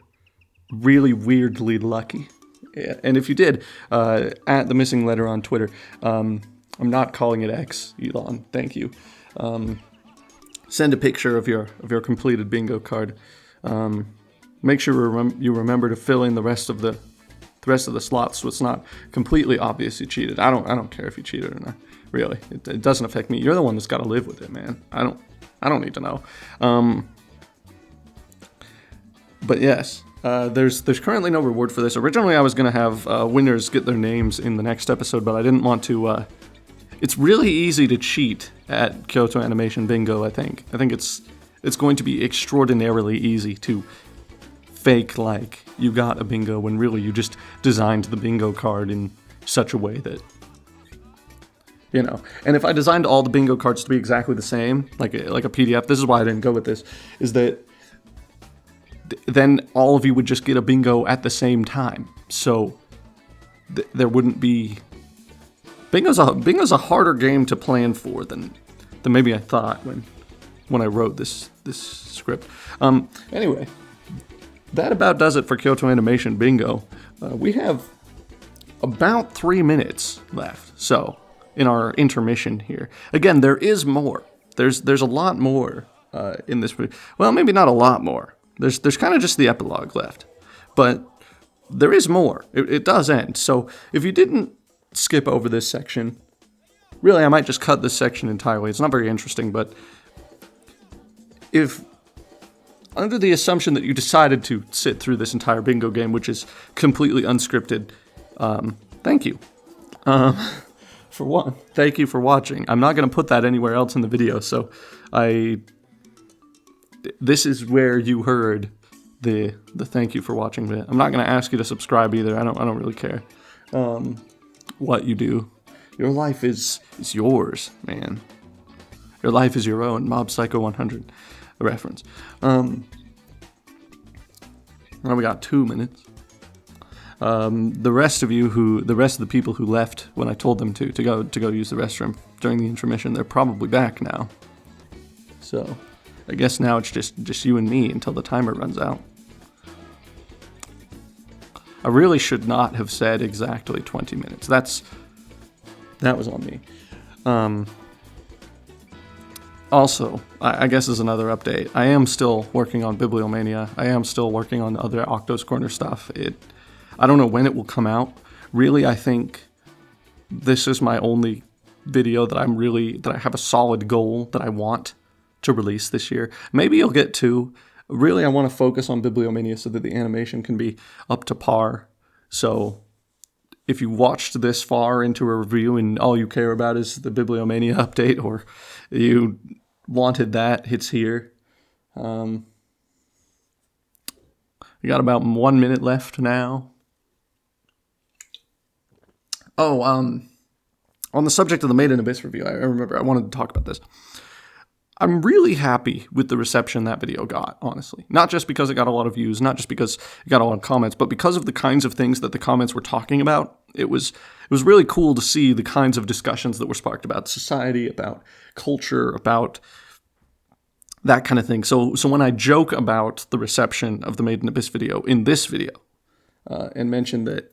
Speaker 10: really weirdly lucky. Yeah. And if you did, at the missing letter on Twitter, I'm not calling it X, Elon. Thank you. Send a picture of your completed bingo card. Make sure you remember to fill in the rest of the slots, so it's not completely obvious you cheated. I don't care if you cheated or not. Really, it doesn't affect me. You're the one that's got to live with it, man. I don't need to know. But yes. There's currently no reward for this. Originally, I was going to have winners get their names in the next episode, but I didn't want to. It's really easy to cheat at Kyoto Animation Bingo, I think. I think it's going to be extraordinarily easy to fake like you got a bingo when really you just designed the bingo card in such a way that, you know. And if I designed all the bingo cards to be exactly the same, like a PDF, this is why I didn't go with this, is that then all of you would just get a bingo at the same time. So there wouldn't be... Bingo's a harder game to plan for than maybe I thought when I wrote this script. Anyway, that about does it for Kyoto Animation Bingo. We have about 3 minutes left. So in our intermission here, again, there is more. There's a lot more in this. Well, maybe not a lot more. There's kind of just the epilogue left, but there is more. It does end. So if you didn't skip over this section, really, I might just cut this section entirely. It's not very interesting, but if under the assumption that you decided to sit through this entire bingo game, which is completely unscripted, thank you. For one, thank you for watching. I'm not going to put that anywhere else in the video, so this is where you heard the thank you for watching bit. I'm not going to ask you to subscribe either. I don't really care what you do. Your life is yours, man. Your life is your own. Mob Psycho 100 reference. Now we got 2 minutes. The rest of the people who left when I told them to go use the restroom during the intermission, they're probably back now. So I guess now it's just you and me until the timer runs out. I really should not have said exactly 20 minutes. That was on me. Also, I guess as another update, I am still working on Bibliomania. I am still working on the other Octo's Corner stuff. I don't know when it will come out. Really, I think this is my only video that I have a solid goal that I want to release this year. Maybe you'll get 2. Really, I want to focus on Bibliomania so that the animation can be up to par. So if you watched this far into a review and all you care about is the Bibliomania update, or you wanted that, it's here. We got about 1 minute left now. Oh, on the subject of the Made in Abyss review, I remember I wanted to talk about this. I'm really happy with the reception that video got, honestly. Not just because it got a lot of views, not just because it got a lot of comments, but because of the kinds of things that the comments were talking about. It was really cool to see the kinds of discussions that were sparked about society, about culture, about that kind of thing. So when I joke about the reception of the Made in Abyss video in this video, and mention that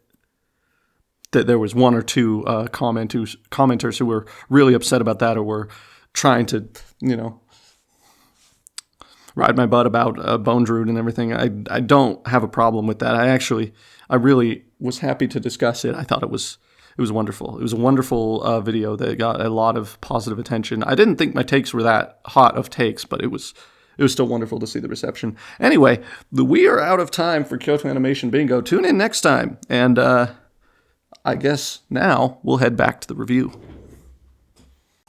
Speaker 10: there was 1 or 2 commenters who were really upset about that, or were trying to, ride my butt about Bone Druid and everything. I don't have a problem with that. I really was happy to discuss it. I thought it was wonderful. It was a wonderful video that got a lot of positive attention. I didn't think my takes were that hot of takes, but it was still wonderful to see the reception. Anyway, we are out of time for Kyoto Animation Bingo. Tune in next time, and I guess now we'll head back to the review.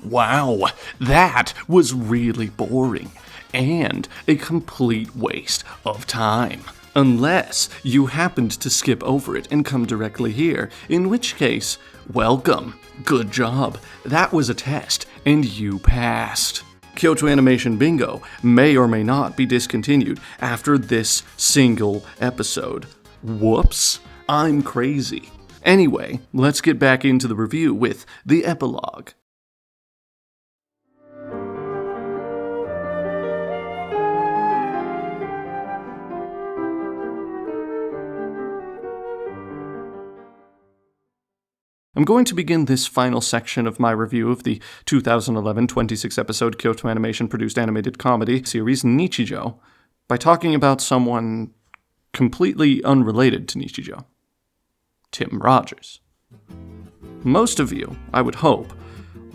Speaker 10: Wow, that was really boring and a complete waste of time. Unless you happened to skip over it and come directly here, in which case, welcome. Good job. That was a test, and you passed. Kyoto Animation Bingo may or may not be discontinued after this single episode. Whoops, I'm crazy. Anyway, let's get back into the review with the epilogue. I'm going to begin this final section of my review of the 2011 26-episode Kyoto Animation-produced animated comedy series Nichijou by talking about someone completely unrelated to Nichijou. Tim Rogers. Most of you, I would hope,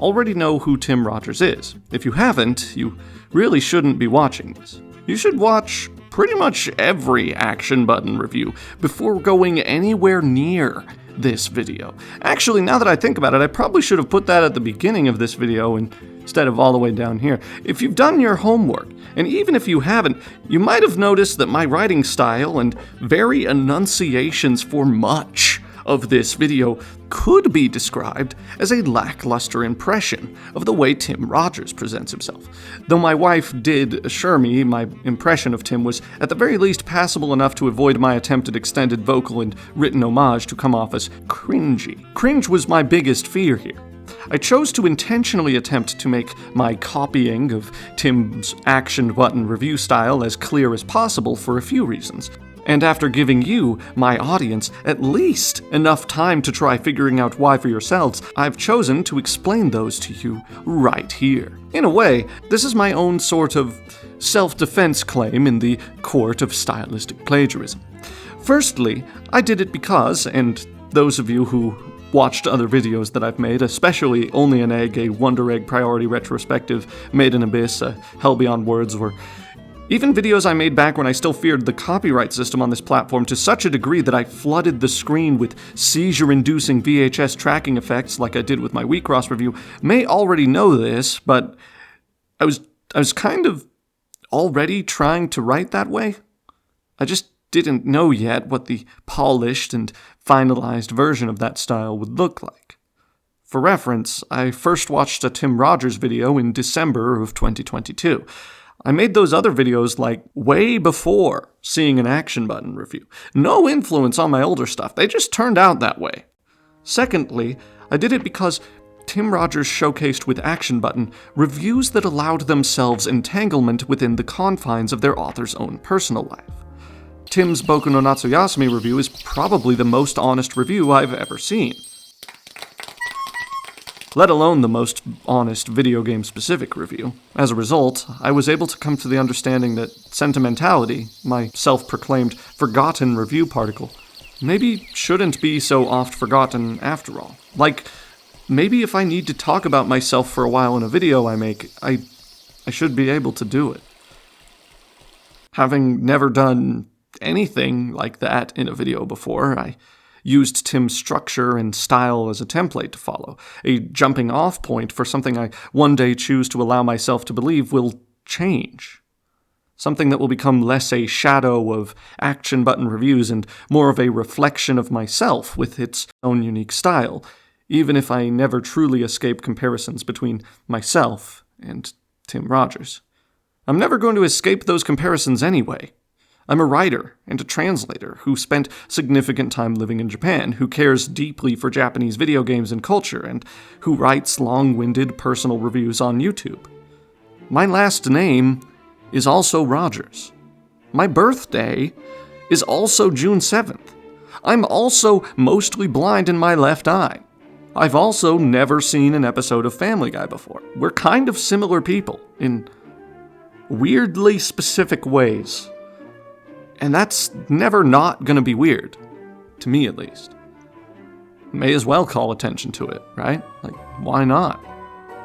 Speaker 10: already know who Tim Rogers is. If you haven't, you really shouldn't be watching this. You should watch pretty much every Action Button review before going anywhere near this video. Actually, now that I think about it, I probably should have put that at the beginning of this video instead of all the way down here. If you've done your homework, and even if you haven't, you might have noticed that my writing style and very enunciations for much of this video could be described as a lackluster impression of the way Tim Rogers presents himself. Though my wife did assure me my impression of Tim was at the very least passable enough to avoid my attempted extended vocal and written homage to come off as cringy. Cringe was my biggest fear here. I chose to intentionally attempt to make my copying of Tim's Action Button review style as clear as possible for a few reasons. And after giving you, my audience, at least enough time to try figuring out why for yourselves, I've chosen to explain those to you right here. In a way, this is my own sort of self-defense claim in the court of stylistic plagiarism. Firstly, I did it because, and those of you who watched other videos that I've made, especially Only an Egg, a Wonder Egg Priority Retrospective, Made in Abyss, Hell Beyond Words, or Even videos I made back when I still feared the copyright system on this platform to such a degree that I flooded the screen with seizure-inducing VHS tracking effects like I did with my Wheatcross review may already know this, but I was kind of already trying to write that way. I just didn't know yet what the polished and finalized version of that style would look like. For reference, I first watched a Tim Rogers video in December of 2022. I made those other videos like way before seeing an Action Button review. No influence on my older stuff, they just turned out that way. Secondly, I did it because Tim Rogers showcased with Action Button reviews that allowed themselves entanglement within the confines of their author's own personal life. Tim's Boku no Natsuyasumi review is probably the most honest review I've ever seen. Let alone the most honest video game-specific review. As a result, I was able to come to the understanding that sentimentality, my self-proclaimed forgotten review particle, maybe shouldn't be so oft forgotten after all. Like, maybe if I need to talk about myself for a while in a video I make, I should be able to do it. Having never done anything like that in a video before, I used Tim's structure and style as a template to follow, a jumping off point for something I one day choose to allow myself to believe will change. Something that will become less a shadow of Action Button reviews and more of a reflection of myself with its own unique style, even if I never truly escape comparisons between myself and Tim Rogers. I'm never going to escape those comparisons anyway. I'm a writer and a translator who spent significant time living in Japan, who cares deeply for Japanese video games and culture, and who writes long-winded personal reviews on YouTube. My last name is also Rogers. My birthday is also June 7th. I'm also mostly blind in my left eye. I've also never seen an episode of Family Guy before. We're kind of similar people in weirdly specific ways. And that's never not gonna be weird. To me, at least. May as well call attention to it, right? Like, why not?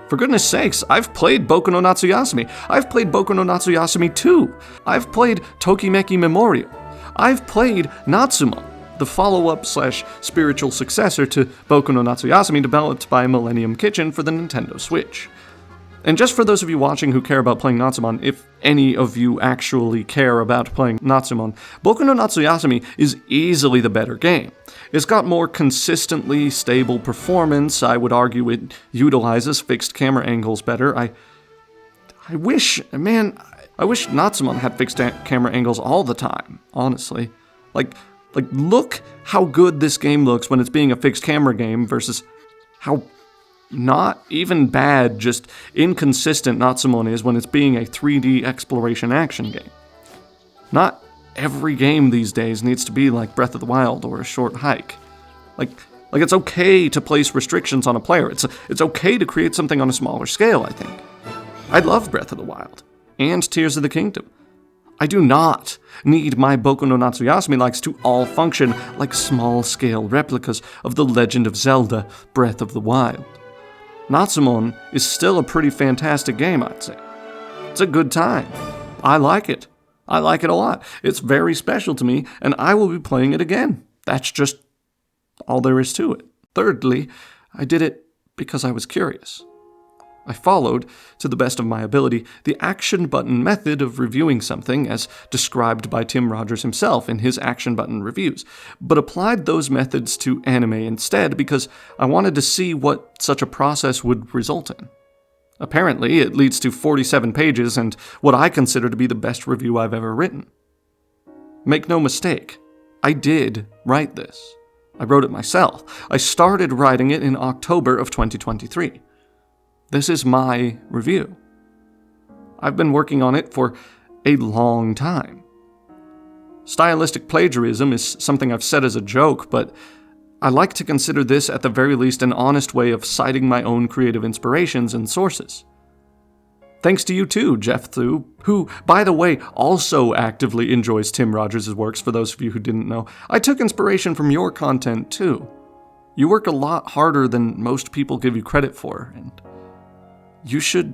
Speaker 10: For goodness sakes, I've played Boku no Natsuyasumi. I've played Boku no Natsuyasumi 2. I've played Tokimeki Memorial. I've played Natsumon, the follow-up/spiritual successor to Boku no Natsuyasumi developed by Millennium Kitchen for the Nintendo Switch. And just for those of you watching who care about playing Natsumon, if any of you actually care about playing Natsumon, Boku no Natsuyasumi is easily the better game. It's got more consistently stable performance. I would argue it utilizes fixed camera angles better. I wish Natsumon had fixed camera angles all the time, honestly. Like, look how good this game looks when it's being a fixed camera game versus how not even bad, just inconsistent Natsumon is when it's being a 3D exploration action game. Not every game these days needs to be like Breath of the Wild or A Short Hike. Like it's okay to place restrictions on a player. It's okay to create something on a smaller scale, I think. I love Breath of the Wild and Tears of the Kingdom. I do not need my Boku no Natsuyasumi likes to all function like small-scale replicas of The Legend of Zelda Breath of the Wild. Natsumon is still a pretty fantastic game, I'd say. It's a good time. I like it. I like it a lot. It's very special to me, and I will be playing it again. That's just all there is to it. Thirdly, I did it because I was curious. I followed, to the best of my ability, the Action Button method of reviewing something as described by Tim Rogers himself in his Action Button reviews, but applied those methods to anime instead because I wanted to see what such a process would result in. Apparently, it leads to 47 pages and what I consider to be the best review I've ever written. Make no mistake, I did write this. I wrote it myself. I started writing it in October of 2023. This is my review. I've been working on it for a long time. Stylistic plagiarism is something I've said as a joke, but I like to consider this at the very least an honest way of citing my own creative inspirations and sources. Thanks to you too, Jeff Thu, who, by the way, also actively enjoys Tim Rogers' works for those of you who didn't know. I took inspiration from your content too. You work a lot harder than most people give you credit for, and you should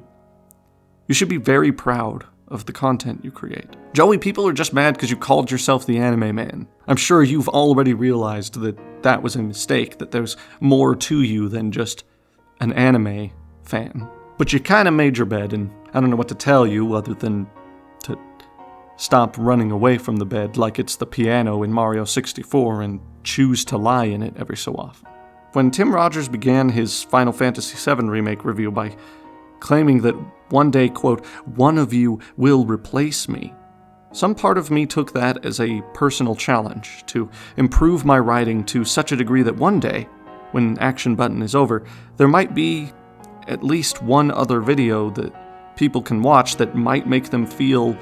Speaker 10: be very proud of the content you create. Joey, people are just mad because you called yourself the anime man. I'm sure you've already realized that that was a mistake, that there's more to you than just an anime fan. But you kind of made your bed, and I don't know what to tell you other than to stop running away from the bed like it's the piano in Mario 64 and choose to lie in it every so often. When Tim Rogers began his Final Fantasy VII Remake review by claiming that one day, quote, one of you will replace me, some part of me took that as a personal challenge to improve my writing to such a degree that one day, when Action Button is over, there might be at least one other video that people can watch that might make them feel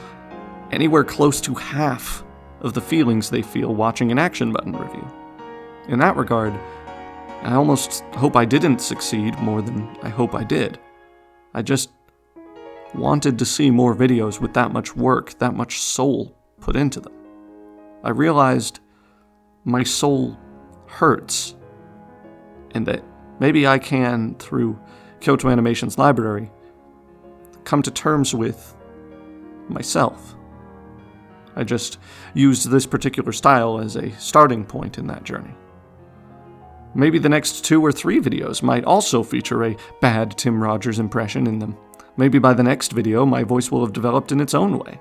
Speaker 10: anywhere close to half of the feelings they feel watching an Action Button review. In that regard, I almost hope I didn't succeed more than I hope I did. I just wanted to see more videos with that much work, that much soul put into them. I realized my soul hurts, and that maybe I can, through Kyoto Animation's library, come to terms with myself. I just used this particular style as a starting point in that journey. Maybe the next 2 or 3 videos might also feature a bad Tim Rogers impression in them. Maybe by the next video, my voice will have developed in its own way.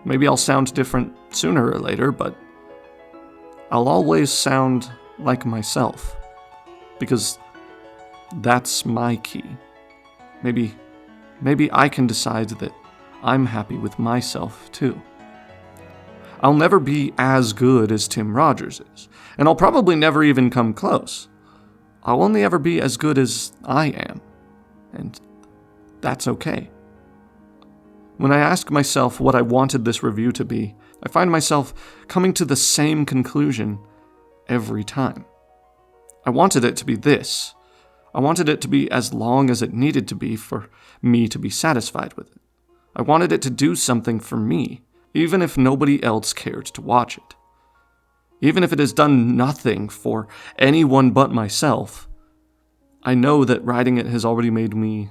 Speaker 10: Maybe I'll sound different sooner or later, but I'll always sound like myself. Because that's my key. Maybe I can decide that I'm happy with myself, too. I'll never be as good as Tim Rogers is, and I'll probably never even come close. I'll only ever be as good as I am, and that's okay. When I ask myself what I wanted this review to be, I find myself coming to the same conclusion every time. I wanted it to be this. I wanted it to be as long as it needed to be for me to be satisfied with it. I wanted it to do something for me, even if nobody else cared to watch it. Even if it has done nothing for anyone but myself, I know that writing it has already made me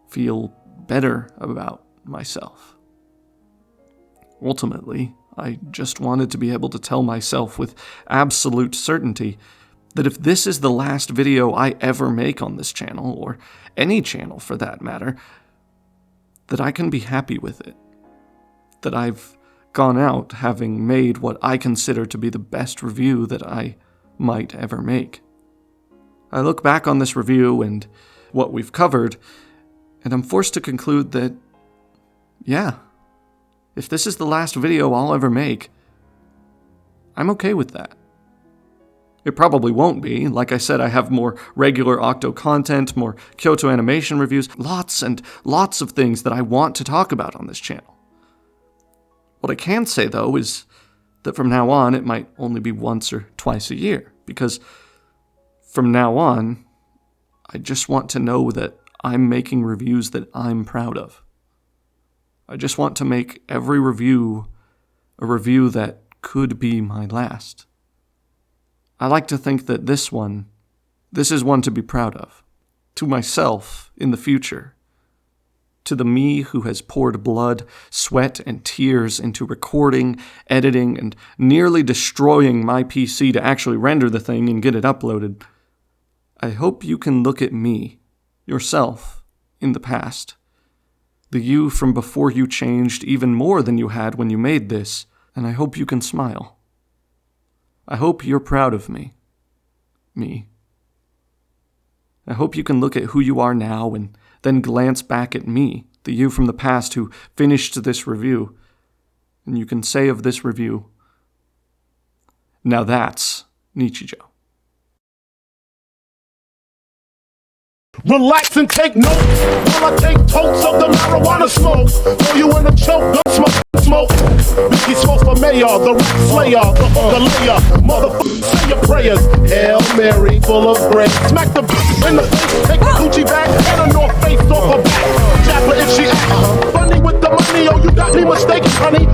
Speaker 10: feel better about myself. Ultimately, I just wanted to be able to tell myself with absolute certainty that if this is the last video I ever make on this channel, or any channel for that matter, that I can be happy with it. That I've gone out having made what I consider to be the best review that I might ever make. I look back on this review and what we've covered, and I'm forced to conclude that, yeah, if this is the last video I'll ever make, I'm okay with that. It probably won't be. Like I said, I have more regular Octo content, more Kyoto Animation reviews, lots and lots of things that I want to talk about on this channel. What I can say, though, is that from now on, it might only be once or twice a year, because from now on, I just want to know that I'm making reviews that I'm proud of. I just want to make every review a review that could be my last. I like to think that this is one to be proud of. To myself in the future. To the me who has poured blood, sweat, and tears into recording, editing, and nearly destroying my PC to actually render the thing and get it uploaded. I hope you can look at me, yourself, in the past. The you from before you changed even more than you had when you made this, and I hope you can smile. I hope you're proud of me. Me. I hope you can look at who you are now and then glance back at me, the you from the past who finished this review, and you can say of this review, now that's nichijou.
Speaker 12: Relax and take notes while I take totes of the marijuana smoke. Throw you in a choke, don't smoke. Biggie smoke for mayor, the rap slayer, the layer. Motherfucker, say your prayers. Hail Mary, full of grace. Smack the bitch in the face, take the Gucci bag and a North Face off her back. Jab her if she act funny with the money. Oh, you got me mistaken, honey.